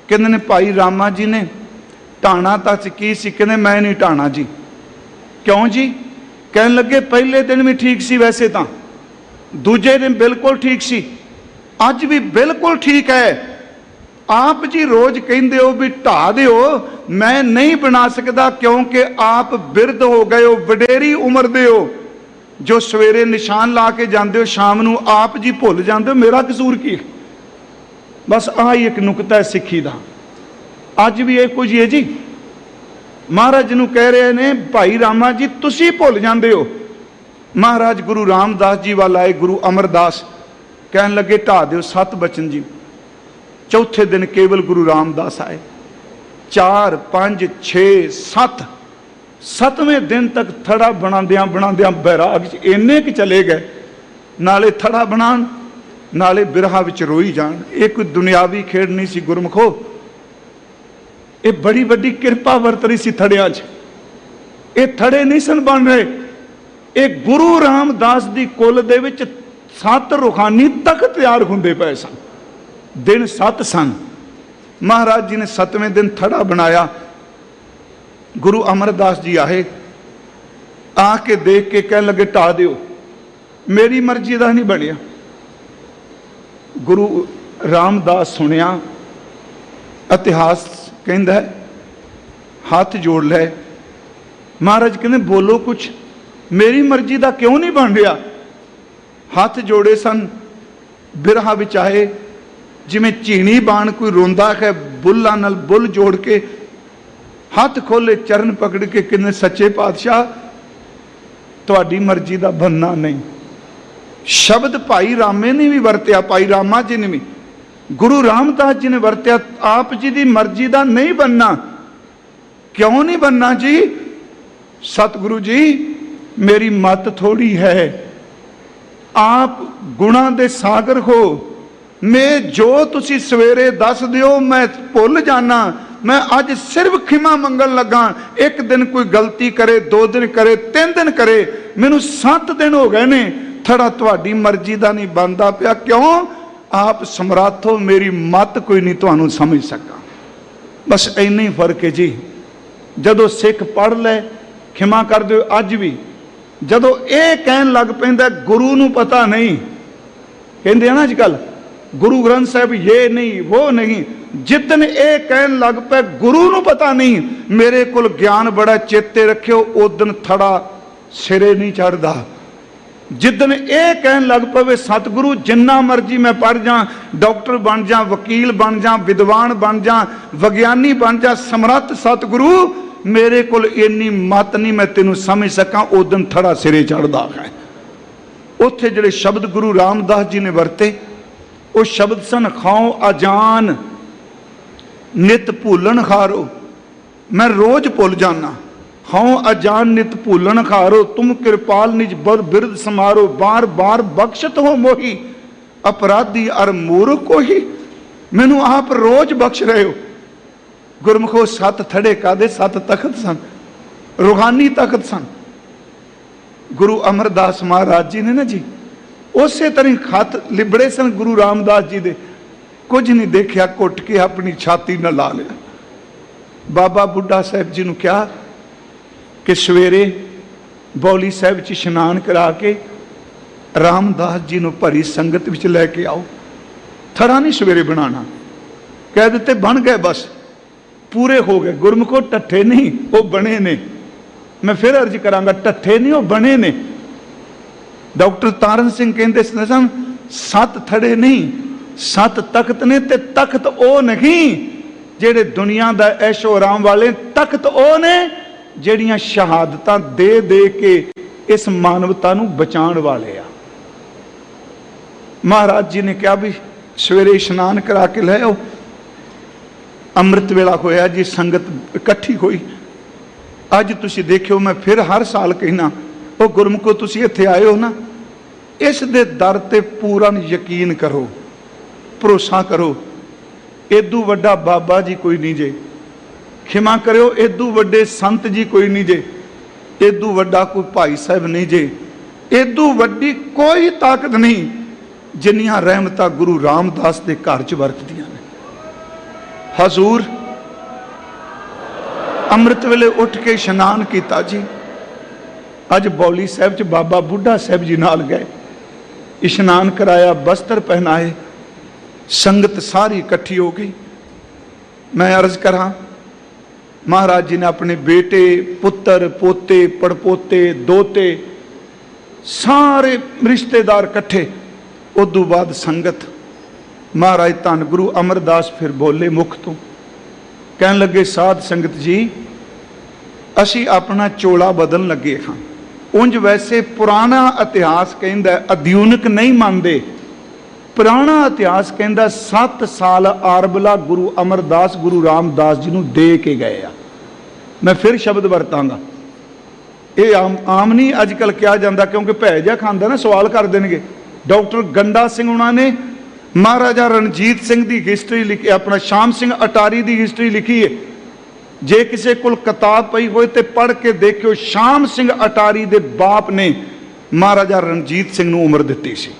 कहंदे ने भाई रामा जी ने ढाणा तक की सी? कहंदे मैं नहीं ढाणा जी। क्यों जी? कहन लगे पहले दिन भी ठीक सी, वैसे तो दूजे दिन बिल्कुल ठीक सी, अज भी बिल्कुल ठीक है। आप जी रोज कहते हो भी ढा दिओ, मैं नहीं बना सकता क्योंकि आप बिरध हो गए हो, वडेरी उम्र दे हो। जो सवेरे निशान ला के जाते हो, शाम नूं आप जी भुल जाते हो, मेरा कसूर की? बस आही एक नुकता है सिक्खी का। अज भी ये कुछ है जी। महाराज नूं कह रहे ने भाई रामा जी तुसी भुल जाते हो। महाराज गुरु रामदास जी वाल आए, गुरु अमरदास कहन लगे ढा दिओ 7 बचन जी। चौथे दिन केवल गुरु रामदास आए। 4, 5, 6, 7 7वें दिन तक थड़ा बनाद्या बनाद्या बैराग इन्ने कि चले गए। नाले थड़ा बनान, नाले बिरहा विच रोई जान। ये कोई दुनियावी खेड नहीं सी गुरमुखो, ये बड़ी बड़ी किरपा वरत रही सी थड़िया च। ये थड़े नहीं सन बन रहे, ये गुरु रामदास दी कुल दे विच 7 रूहानी तक तैयार हुंदे पए सन। दिन 7 सन। महाराज जी ने 7वें दिन थड़ा बनाया। गुरु अमरदास जी आए, आके देख के कह लगे ढा दिओ, मेरी मर्जी का नहीं बनिया। गुरु रामदास सुनिया, इतिहास कहता है, हाथ जोड़ ले। महाराज कहते बोलो कुछ, मेरी मर्जी का क्यों नहीं बन रहा? हाथ जोड़े सन, बिरहा विच आए, जिमें झीणी बाण कोई रोंदा है, बुल्लां नाल बुल जोड़ के हाथ खोले, चरण पकड़ के कहने सच्चे पातशाह तुहाडी मर्जी का बनना नहीं। शब्द भाई रामे ने भी वरत्या, भाई रामा जी ने भी, गुरु रामदास जी ने वरत्या, आप जी की मर्जी का नहीं बनना। क्यों नहीं बनना जी? सतगुरु जी मेरी मत थोड़ी है, आप गुणा दे सागर हो। मैं जो तुसी सवेरे दस दिओ मैं भुल जाना। मैं अज सिर्फ खिमा मंगन लगा। एक दिन कोई गलती करे, 2 दिन करे, 3 दिन करे, मैनू 7 दिन हो गए ने, थड़ा तुहाडी मर्जी का नहीं बनता पिया। क्यों? आप समर्थ हो, मेरी मत कोई नहीं तुहानू समझ सका। बस इन्ना ही फर्क है जी। जदों सिख पढ़ ले, खिमा कर दो। अज भी जदों ये कहन लग पैंदा गुरु नू पता नहीं, कहते हैं ना अजकल गुरु ग्रंथ साहब ये नहीं वो नहीं, जिदन ये कहन लग पे गुरु नू पता नहीं, मेरे को ज्ञान बड़ा चेते रखियो, उदन थड़ा सिरे नहीं चढ़ता। जिदन ये कहन लग पवे सतगुरु जिन्ना मर्जी मैं पढ़ जा, डॉक्टर बन जा, वकील बन जा, विद्वान बन जा, विज्ञानी बन जा, समर्थ सतगुरु मेरे को इन्नी मत नहीं मैं तेनू समझ सका, उदन थड़ा सिरे चढ़ता है। उत्थे जिहड़े शब्द गुरु रामदास जी ने वरते वो शब्द सन खाओ अजान, नित भूलन खारो। मैं रोज भुल जाना। हूँ अजान नित भूलन खारो, तुम कृपाल निज बर बिरद समारो, बार बार बख्शत हो मोही, अपराधी अर मूर्ख कोही। मैनू आप रोज बख्श रहे हो। गुरमुखो, 7 थड़े कादे 7 तख्त सन, रूहानी तख्त सन। गुरु अमरदास महाराज जी ने ना जी उस तरह खत लिबड़े सन गुरु रामदास जी दे, कुछ नहीं देखा, घुट के अपनी छाती न ला लिया। बाबा बुढ़ा साहब जी ने कहा कि सवेरे बौली साहब च इशनान करा के रामदास जी ने भरी संगत विच लैके आओ। थड़ा नहीं सवेरे बनाना, कह दिते बन गए, बस पूरे हो गए। गुरमुखो, टट्ठे नहीं, वो बने ने। मैं फिर अर्ज करांगा, टट्ठे नहीं, वो बने ने। डॉक्टर तारण सिंह कहते सन 7 थड़े नहीं 7 तख्त ने, ते तख्त ओ नहीं जेड़े दुनिया दा ऐशो आराम वाले, तख्त ओ ने ਜਿਹੜੀਆਂ शहादतां दे दे के इस मानवता नूं बचाण वाले आ। महाराज जी ने कहा भी सवेरे इशनान करा के ले आओ। अमृत वेला होया जी, संगत इकट्ठी हुई। अज तुसीं देखियो, मैं फिर हर साल कहना, वो गुरमुखो तुसीं इत्थे आए हो ना, इस दे दर ते पूरा यकीन करो, भरोसा करो। इदू वड्डा बाबा जी कोई नहीं जे, खिमा करो, इदू वड्डे संत जी कोई नहीं जे, इदू वड्डा कोई भाई साहब नहीं जे, इदू वड्डी कोई ताकत नहीं जिन्नियां रहमतां गुरु रामदास के घर च वरतदियां ने। हजूर अमृत वेले उठ के इशनान किया जी। अज बौली साहब च बाबा बुढ़ा साहब जी नाल गए, इशनान कराया, बस्तर पहनाए, संगत सारी इकट्ठी हो गई। मैं अर्ज करा, महाराज जी ने अपने बेटे, पुत्र, पोते, पड़पोते, दोते सारे रिश्तेदार इकट्ठे। उदू बाद संगत, महाराज धन गुरु अमरदास फिर बोले मुख तो, कहन लगे साध संगत जी, असी अपना चोला बदलन लगे हाँ। उंज वैसे पुराना इतिहास कहता आधुनिक नहीं मानते। पुराना इतिहास कहता 7 साल आरबला गुरु अमरदास गुरु रामदास जी नूं दे के गए आ। मैं फिर शब्द वरतांगा, ये आम नहीं अजकल किया जाता, क्योंकि भै जा खांदा ना सवाल कर देंगे। डॉक्टर गंडा सिंह उन्होंने महाराजा रणजीत सिंह की हिस्टरी लिखी, अपना शाम सिंह अटारी की हिस्टरी लिखी है। जे किसी को किताब पई होए तो पढ़ के देखियो, शाम सिंह अटारी के बाप ने महाराजा रणजीत सिंह नूं उम्र दिती सी।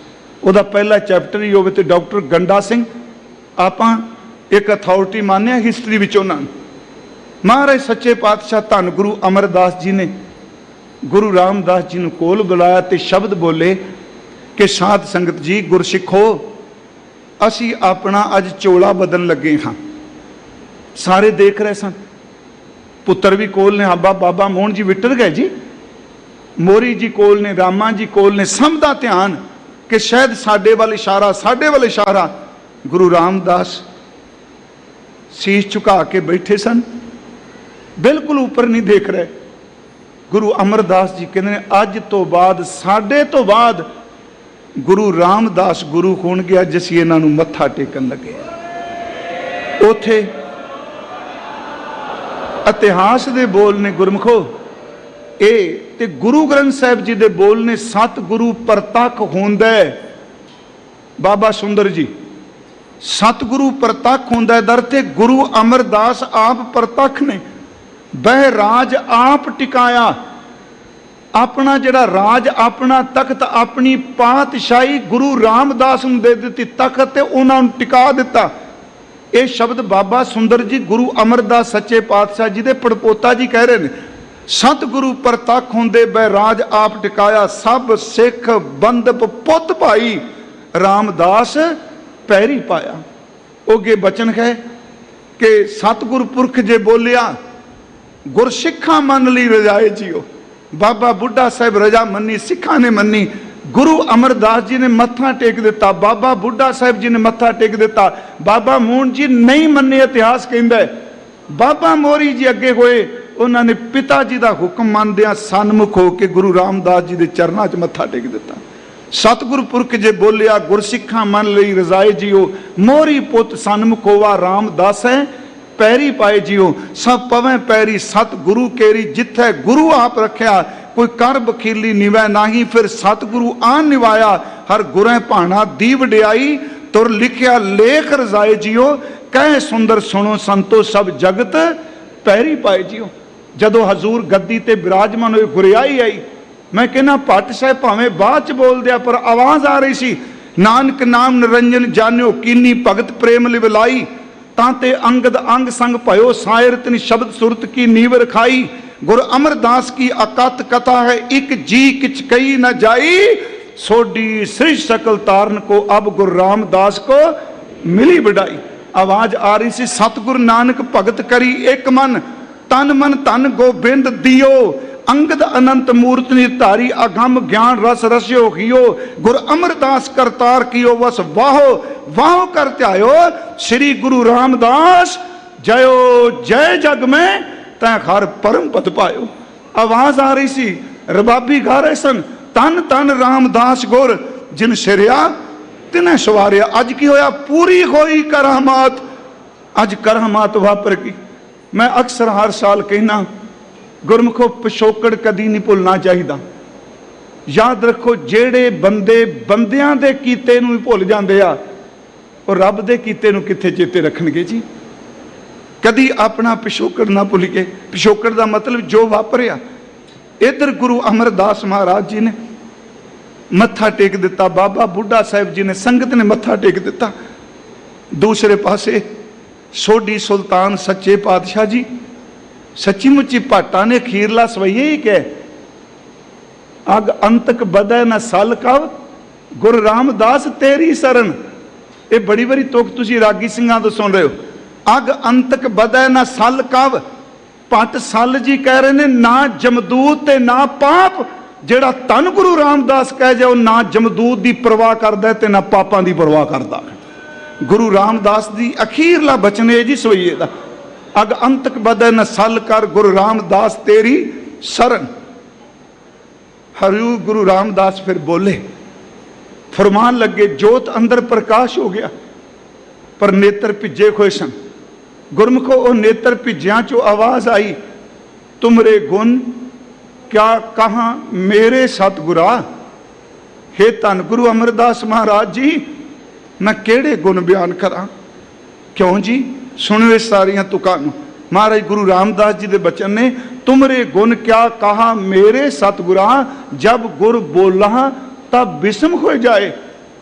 ਉਹਦਾ पहला चैप्टर ही होवे तो डॉक्टर गंडा सिंह आपां एक अथॉरिटी मानिया हिस्टरी विच। उन्होंने महाराज सच्चे पातशाह धन गुरु अमरदास जी ने गुरु रामदास जी नूं कोल बुलाया तो शब्द बोले कि साध संगत जी, गुरसिखो, असी अपना अज चोला बदन लगे हाँ। सारे देख रहे सन, पुत्र भी कोल ने, हाबा बाबा मोहन जी विटर गए जी, मोरी जी कोल ने, रामा जी कोल ने, सब दा ध्यान कि शायद साडे वाल इशारा, साडे वाल इशारा। गुरु रामदास शीश झुका के बैठे सन, बिल्कुल ऊपर नहीं देख रहे। गुरु अमरदास जी कहते हैं अज तो बाद, साडे तो बाद गुरु रामदास गुरु होणगे, अज असीं इन्हां नूं मत्था टेकन लगे। उथे इतिहास दे बोल ने गुरमुखो, ते गुरु ग्रंथ साहिब जी दे बोल ने, 7 गुरु प्रतख होंदा है। बाबा सुंदर जी 7 गुरु प्रतख होंदा है दर ते गुरु अमरदास आप प्रतख ने। बह राज आप टिकाया, अपना जड़ा राज, अपना तख्त, अपनी पातशाही गुरु रामदास नूं दे दित्ती तख्त, ते उन्हां नूं टिका दिता। ये शब्द बाबा सुंदर जी गुरु अमरदास सच्चे पातशाह जी दे पड़पोता जी कह रहे हैं। सतगुरु प्रतख होंदे बै राज आप टिकाया, सब सिख बंदप पुत भाई रामदास पैरी पाया। ओगे बचन है कि सतगुरु पुरख जे बोलिया, गुरसिखा मन ली रजाए जियो। बाबा बुढ़ा साहब रजा मनी, सिखा ने मनी, गुरु अमरदास जी ने मत्था टेक दिता, बाबा बुढ़ा साहब जी ने मत्था टेक दिता। बाबा मोहन जी नहीं मन्ने, इतिहास कहता है। बाबा मोरी जी अगे होए, उन्होंने पिता जी का हुक्म मानदिया सन्मुख होकर गुरु रामदास जी के चरणों च मत्था टेक दिता। सतगुरु पुरख जे बोलिया, गुरसिखा मन लई रजाए जियो, मोरी पुत सन्मुख होवा रामदास है। पैरी पाए जियो, सब पवें पैरी सतगुरु केरी, जिथे गुरु आप रखिया कोई कर बखीली निवै नाही, फिर सतगुरु आन निवाया, हर गुरें भाना दी वडियाई, तुर लिखिया लेख रजाए जियो, कह सुंदर सुनो संतो सब जगत पैरी पाए जियो। जदों हजूर गद्दी ते विराजमान हुए गुरियाई आई, मैं कहना भट्ट साहब भावें बाद च बोल दिया पर आवाज आ रही सी, नानक नाम निरंजन जान्यो कीनी भगत प्रेम लिवलाई, तांते अंगद अंग संग भयो सायर तिन शब्द सुरत की नीव रखाई, गुरु अमरदास की अकत कथा है एक जी किच कही न जाई, सोडी सृज सकल तारन को अब गुरु रामदास को मिली बढ़ाई। आवाज आ रही सी, सतगुरु नानक भगत करी एक मन, तन मन धन गोबिंद दियो, अंगद अनंत मूर्त निर्धारी, अगम ज्ञान रस रस्यो हियो, गुरु अमरदास करतार कियो वस वाहो वाहो कर त्यायो, श्री गुरु रामदास जयो जय जग में तै हर परम पद पायो। आवाज आ रही सी, रबाबी गा रहे सन, तन तन रामदास गुर जिन सिरिया तिने सवारिया। अज की होया, पूरी होई करामात, अज करामात वापर की। मैं अक्सर हर साल कहना, गुरमुखो पिछोकड़ कदी नहीं भुलना चाहिए। याद रखो, जेड़े बंदे बंदियां दे कीते नूं भुल जांदे आ, और रब दे कीते नूं कित्थे चेते रखणगे जी। कदी अपना पिछोकड़ ना भुलिए। पिछोकड़ का मतलब जो वापरिया। इधर गुरु अमरदास महाराज जी ने मत्था टेक दिता, बाबा बुढ़ा साहिब जी ने, संगत ने मत्था टेक दिता। दूसरे पासे सोडी सुल्तान सच्चे पातशाह जी, सच्ची मुच्ची भाटा ने खीरला सवैये ही कह, अग अंतक बदै न सल कव गुरु रामदास तेरी शरण। ये बड़ी बड़ी तुक तुसी रागी सिंघां तो सुन रहे हो। अग अंतक बदै न सल कव, पट सल जी कह रहे ने, ना जमदूत ते ना पाप। जेड़ा धन गुरु रामदास कह जाओ, ना जमदूत की परवाह करदा ते ना पापां की परवाह करदा। गुरु रामदास जी अखीरला बचन है जी सवैये दा, अग अंतक बदन सल कर गुरु रामदास तेरी शरण। हरिऊ गुरु रामदास फिर बोले, फरमान लगे, जोत अंदर प्रकाश हो गया पर नेत्र भिजे खोए सन। गुरमुखो ओ नेत्र भिजिया चो आवाज आई, तुमरे गुण क्या कहा मेरे सतगुरा। हे धन गुरु अमरदास महाराज जी, मैं केड़े गुण बयान करा। क्यों जी, सुनो इस सारियां तुकां नूं। महाराज गुरु रामदास जी के बचन ने, तुमरे गुण क्या कहा मेरे सतगुरा, जब गुर बोला तब बिस्म हो जाए।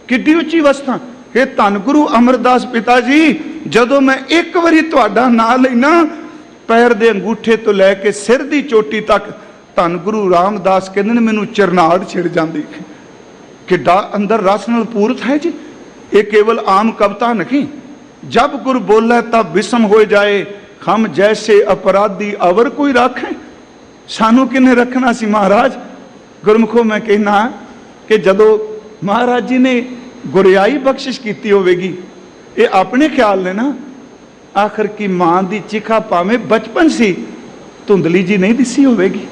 किड्डी उच्ची अवस्था। हे धन गुरु अमरदास पिता जी, जदों मैं एक बारी तुहाडा नाम लेना, पैर दे अंगूठे तो लैके सिर दी चोटी तक, धन गुरु रामदास कहंदे ने मैनूं चरनाहट छिड़ जांदी। किड्डा अंदर रस नाल पूरत है जी। ये केवल आम कविता नहीं। जब गुरु बोले तब विषम हो जाए, हम जैसे अपराधी अवर कोई रखे। सानू किन्ने रखना सी महाराज। गुरमुखो मैं कहना कि जदों महाराज जी ने गुरियाई बख्शिश की होगी, ये अपने ख्याल ने ना, आखिर की मां की चिखा भावें बचपन सी धुंधली जी नहीं दिसी होगी,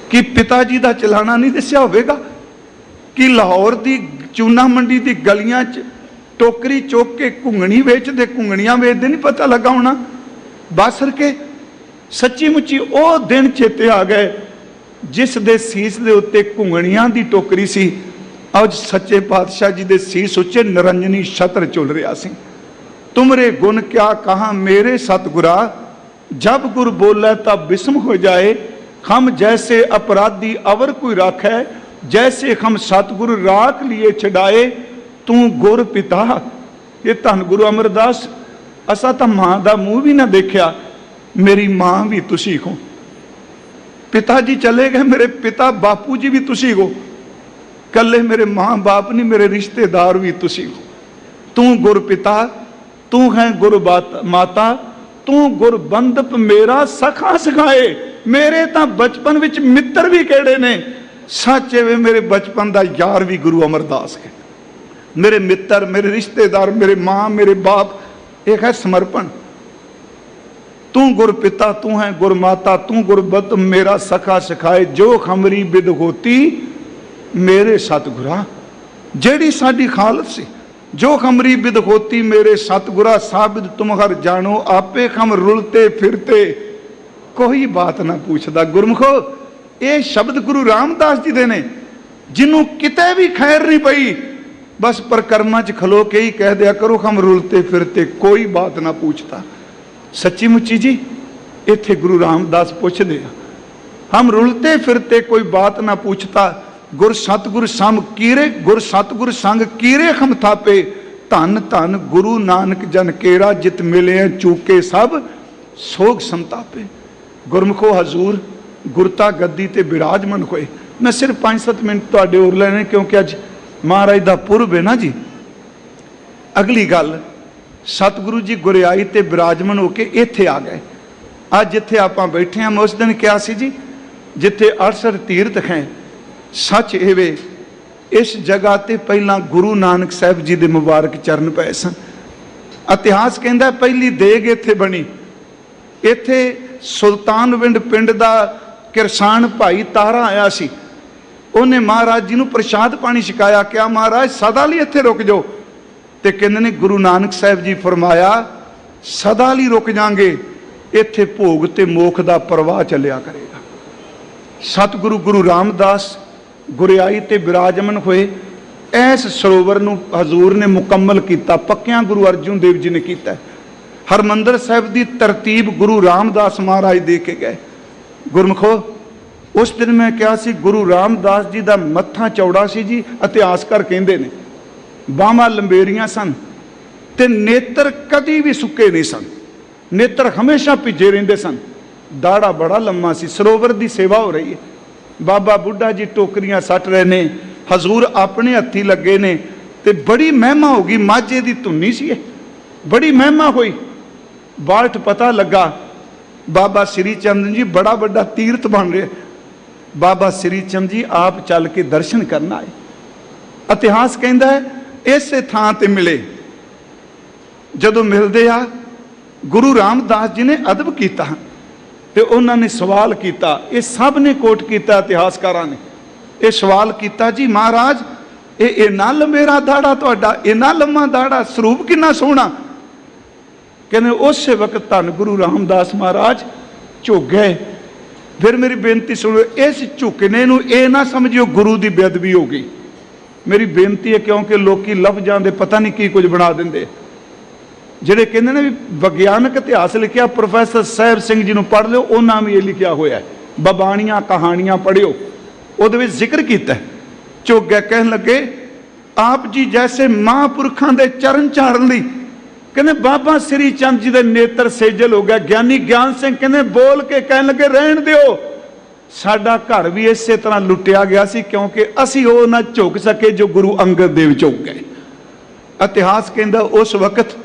कि पिता जी का चलाना नहीं दसिया होगा, कि लाहौर की चूना मंडी की गलियां च टोकरी चुक के घुंगणी वेचते, घुंगणियां वेचते नहीं पता लगा होना। बासर के सच्ची मुच्ची वो दिन चेते आ गए जिस दे सीस दे उत्ते घुंगणियां की टोकरी सी। अज सच्चे पातशाह जी दे सीस उच्चे निरंजनी छत्र चुल रहा सी। तुमरे गुण क्या कहा मेरे सतगुरा, जब गुर बोले तब बिस्म हो जाए। हम जैसे अपराधी अवर कोई राखै, जैसे हम सतगुरु राख लिए छड़ाए। तू गुर पिता, ये धन गुरु अमरदास, असा तो मां का मुंह भी ना देखा, मेरी मां भी तुसी हो। पिता जी चले गए, मेरे पिता बापू जी भी तुसी हो। कल्ले मेरे मां बाप नहीं, मेरे रिश्तेदार भी तुसी हो। तू गुर पिता, तू है गुरु माता, तू गुर बंदप मेरा सखा सखाए। मेरे तो बचपन विच मित्र भी केड़े ने, सच वे मेरे बचपन का यार भी गुरु अमरदास है। मेरे मित्र, मेरे रिश्तेदार, मेरे मां, मेरे बाप, एक है समर्पण। तू गुर पिता, तू है गुर माता, तू गुरबत मेरा सखा सिखाए। जो खमरी बिद होती मेरे सतगुरा। जेड़ी साडी खालत सी, जो खमरी बिद होती मेरे सतगुरा साबिद तुम हर जानो, आपे खम रुलते फिरते कोई बात ना पूछता। गुरमुखो ये शब्द गुरु रामदास जी दे ने, जिन्हों किते भी खैर नहीं पई, बस परकर्मा च खलो के ही कह दिया करो हम रुलते फिरते कोई बात ना पूछता। सच्ची मुच्ची जी इत्थे गुरु रामदास पूछते हैं, हम रुलते फिरते कोई बात ना पूछता, गुर सतगुर सम कीरे गुर सतगुर संग कीरे हम थापे, धन धन गुरु नानक जन केरा, जित मिले चूके सब सोग संतापे। गुरमुखो हजूर गुरता गद्दी ते विराजमान होए। मैं सिर्फ 5-7 मिनट तुहाडे होर लेने, क्योंकि अज महाराज दा पुरब है ना जी। अगली गल, सतगुरु जी गुरियाई ते विराजमान होके इत्थे आ गए। अज जिथे आपां बैठे हैं, मैं उस दिन क्या सी जी, जिथे 68 तीर्थ हैं, सच एवे इस जगह ते पहला गुरु नानक साहब जी दे मुबारक चरण पए सन। इतिहास कहता पहली देग इत्थे बनी। इत्थे सुल्तानविंड पिंड दा किरसान भाई तारा आया सी, उन्हें महाराज जी नूं प्रसाद पानी छकाया, क्या महाराज सदा लई इत्थे रुक जाओ? ते कहंदे ने गुरु नानक साहब जी फरमाया सदा लई रुक जाएंगे, इत्थे भोग ते मोख दा प्रवाह चलिया करेगा। सतगुरु गुरु रामदास गुरियाई ते विराजमान होए। इस सरोवर नूं हजूर ने मुकम्मल किया, पक्कियां गुरु अर्जुन देव जी ने किया। हरमंदर साहब की तरतीब गुरु रामदास महाराज दे के गए। गुरमुखो उस दिन मैं क्या सी, गुरु रामदास जी का मत्था चौड़ा सी जी, इतिहासकार कहते हैं बाहां लंबेरियां सन ते नेत्र कदी भी सुके नहीं सन, नेत्र हमेशा भिजे रहिंदे सन। दाड़ा बड़ा लम्मा सी। सरोवर की सेवा हो रही है, बाबा बुढ़ा जी टोकरियां सट रहे ने, हजूर अपने हत्थी लगे ने, ते बड़ी महिमा हो गई। माझे की धुनी सी, बड़ी महिमा हुई। बाल्ट पता लगा बाबा श्री चंद जी बड़ा बड़ा तीर्थ बन रहा। बाबा श्री चंद जी आप चल के दर्शन करना है। इतिहास कहता है इस थां ते मिले। जदों मिलते आ गुरु रामदास जी ने अदब किया ते उन्होंने सवाल किया, ये सब ने कोट किया इतिहासकारां ने। ये सवाल किया जी महाराज ये इन्ना लंबेरा दाड़ा तुहाडा, इन्ना लम्मा दाड़ा, स्वरूप कितना सोहना। कहने उस वक्त धन गुरु रामदास महाराज झुक गए। फिर मेरी बेनती सुनो, इस झुकने नूं ये ना समझियो गुरु की बेअदबी हो गई। मेरी बेनती है, क्योंकि लोग लफ्ज़ां दे पता नहीं की कुछ बना देंगे। ਜਿਹੜੇ ਕਹਿੰਦੇ ਨੇ ਵੀ ਵਿਗਿਆਨਕ ਇਤਿਹਾਸ ਲਿਖਿਆ, ਪ੍ਰੋਫੈਸਰ ਸਾਹਿਬ ਸਿੰਘ ਜੀ ਨੂੰ ਪੜ੍ਹ ਲਿਓ, ਉਹਨਾਂ ਵੀ ਇਹ ਲਿਖਿਆ ਹੋਇਆ। ਬਬਾਣੀਆਂ ਕਹਾਣੀਆਂ ਪੜ੍ਹਿਓ, ਉਹਦੇ ਵਿੱਚ ਜ਼ਿਕਰ ਕੀਤਾ। ਝੁੱਕ ਕਹਿਣ ਲੱਗੇ ਆਪ ਜੀ ਜੈਸੇ ਮਹਾਂਪੁਰਖਾਂ ਦੇ ਚਰਨ ਝਾੜਨ ਲਈ, ਕਹਿੰਦੇ ਬਾਬਾ ਸ੍ਰੀ ਚੰਦ ਜੀ ਦੇ ਨੇਤਰ ਸੇਜਲ ਹੋ ਗਿਆ। ਗਿਆਨੀ ਗਿਆਨ ਸਿੰਘ ਕਹਿੰਦੇ ਬੋਲ ਕੇ ਕਹਿਣ ਲੱਗੇ ਰਹਿਣ ਦਿਓ, ਸਾਡਾ ਘਰ ਵੀ ਇਸੇ ਤਰ੍ਹਾਂ ਲੁੱਟਿਆ ਗਿਆ ਸੀ, ਕਿਉਂਕਿ ਅਸੀਂ ਉਹ ਨਾ ਝੁਕ ਸਕੇ ਜੋ ਗੁਰੂ ਅੰਗਦ ਦੇਵ ਝੁਕ ਗਏ। ਇਤਿਹਾਸ ਕਹਿੰਦਾ ਉਸ ਵਕਤ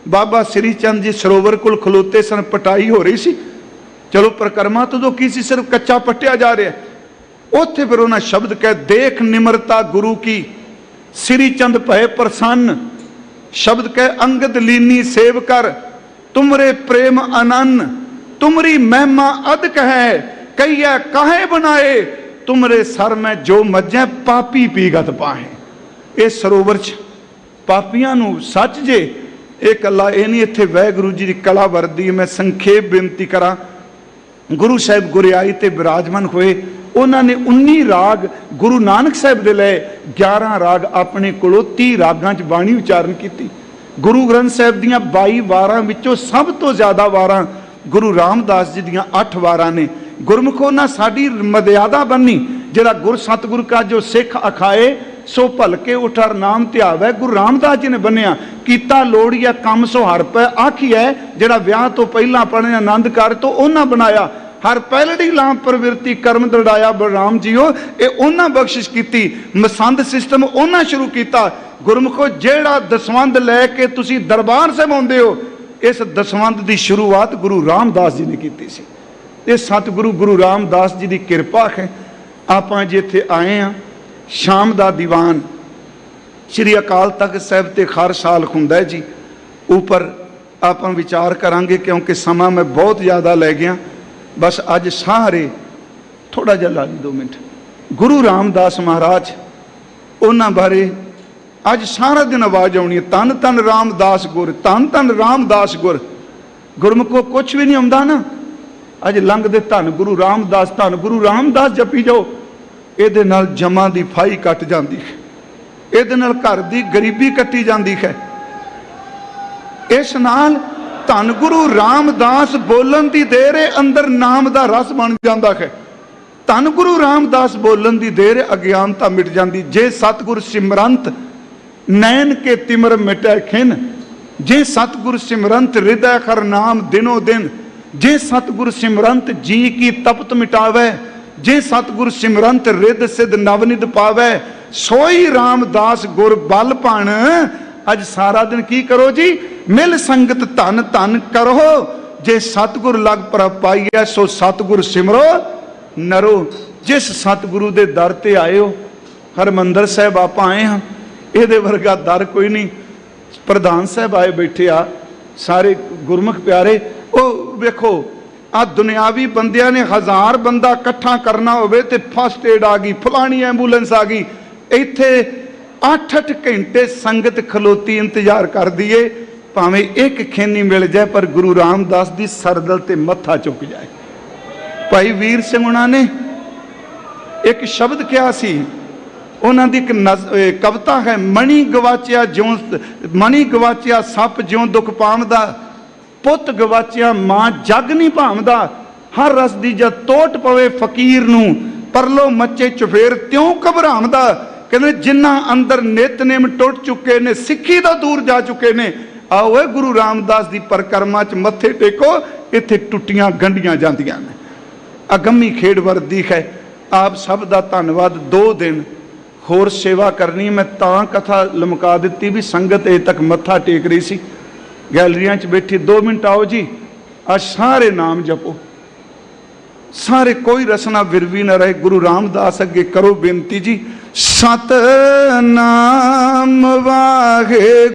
बाबा श्री चंद जी सरोवर कोल खलोते सन, पटाई हो रही सी। चलो परिक्रमा तो की सी, सिर्फ कच्चा पट्टिया जा रहा। उत्थे फिर उन्हें शब्द कह, देख निमरता गुरु की श्री चंद भय प्रसन्न। शब्द कह अंगद लीनी सेव कर, तुमरे प्रेम अनन्न, तुमरी महिमा अदक है, कहिए काहे बनाए, तुमरे सर में जो मज्जे पापी पीगत पाए। इस सरोवर च पापियां नूं सच जे ਇਹ कला ये नहीं, इत्थे वाहिगुरू जी की कला वरदी। मैं संखेप बेनती करा, गुरु साहब गुरियाई ते विराजमान होए। उन्होंने 19 राग गुरु नानक साहब दे लए, 11 राग अपने कोलों 30 रागां च बाणी उचारण की। गुरु ग्रंथ साहब दीयां 22 वारां विचों सब तो ज़्यादा वारां गुरु रामदास जी दीयां 8 वारां ने। गुरमुखो ना साडी मर्यादा बनी, जिहड़ा गुर सतगुर का जो सिख अखाए सो भलके उठर नाम ध्यावै, गुरु रामदास जी ने बनिया। कीता लोड़िया कम सो हर पै आखी है, जिहड़ा विआह तो पहला पढ़ने आनंद कर तो उन्हां बनाया। हर पैलड़ी लाम प्रवृत्ति कर्म दड़ाया बलराम जीओ, ये उन्हां बख्शिश की। मसंद सिस्टम उन्हां शुरू किया। गुरमुखो जिहड़ा दसवंध लैके तुसी दरबार से आउंदे हो, इस दसवंध की शुरुआत गुरु रामदास जी ने की सी। ये सतगुरु गुरु रामदास जी की किरपा है। आपां जे इत्थे आए हाँ, शाम का दीवान श्री अकाल तख्त साहब ते हर साल हुंदा है जी। ऊपर आप विचार करांगे, क्योंकि समा मैं बहुत ज़्यादा लै गया। बस अज सारे थोड़ा जिहा ला ली 2 मिनट। गुरु रामदास महाराज उन्हां बारे अज सारा दिन आवाज आनी है, धन धन रामदास गुर, धन धन रामदास गुर। गुरमुखो कुछ भी नहीं आਉਂਦਾ ना, अज लंघदे धन गुरु रामदास जपी जाओ। ਇਹਦੇ ਨਾਲ जमा की फाई कट जाती है, ਇਹਦੇ ਨਾਲ घर की गरीबी कट्टी जाती है। इस नाल धन गुरु रामदास बोलन की देर अंदर नाम का रस बन जाता है। धन गुरु रामदास बोलन की देर अज्ञानता मिट जाती। जे सतगुर सिमरंत नैन के तिमर मिटै खिन, जे सतगुर सिमरंत हृदय खर नाम दिनों दिन, जे सतगुर सिमरंत जी की तपत मिटावै, जे सतगुर सिमरंत रिद सिद्ध नवनिध पावै, सोई रामदास गुर बल भण। अज सारा दिन की करो जी, मिल संगत धन धन करो, जे सतगुर लग पर पाइए सो सतगुर सिमरो नरो। जिस सतगुरु दे दर ते आए हो, हरमंदर साहब आप आए हाँ, ये वर्गा दर कोई नहीं। प्रधान साहब आए बैठे आ, सारे गुरमुख प्यारे। ओ वेखो आ दुनियावी बंदियां ने 1000 बंदा इकट्ठा करना होवे ते फस्ट एड आ गई, फलानी एंबूलेंस आ गई। इत्थे 8-8 घंटे संगत खलोती इंतजार कर दिए, भावें एक खैनी मिल जाए पर गुरु रामदास की सरदल ते मत्था चुक जाए। भाई वीर सिंह उन्होंने ने एक शब्द कहा सी, उन्हों की एक कविता है, मणि गवाचिया ज्यों मणि गवाचिया सप ज्यों दुख पावदा, पुत गवाचिया मां जग नहीं भावदा, हर रस दी जद तोट पवे फकीर नूं, परलो मच्चे चुफेर त्यों घबरावदा। कहते जिन्ना अंदर नितनेम टुट चुके ने, सिक्खी तो दूर जा चुके ने, आओ गुरु रामदास की परिक्रमा च मत्थे टेको, इत्थे टुटियां गंढियां जांदियां ने। अगम्मी खेड़ वर्दी है। आप सब का धन्नवाद। 2 दिन होर सेवा करनी, मैं तां कथा लमका दी भी संगत अजे तक मत्था टेक रही सी, गैलरियां च बैठी। 2 मिनट आओ जी, आज सारे नाम जपो, सारे कोई रसना विरवी न रहे। गुरु रामदास अगे करो बेनती जी, सत नाम वाहे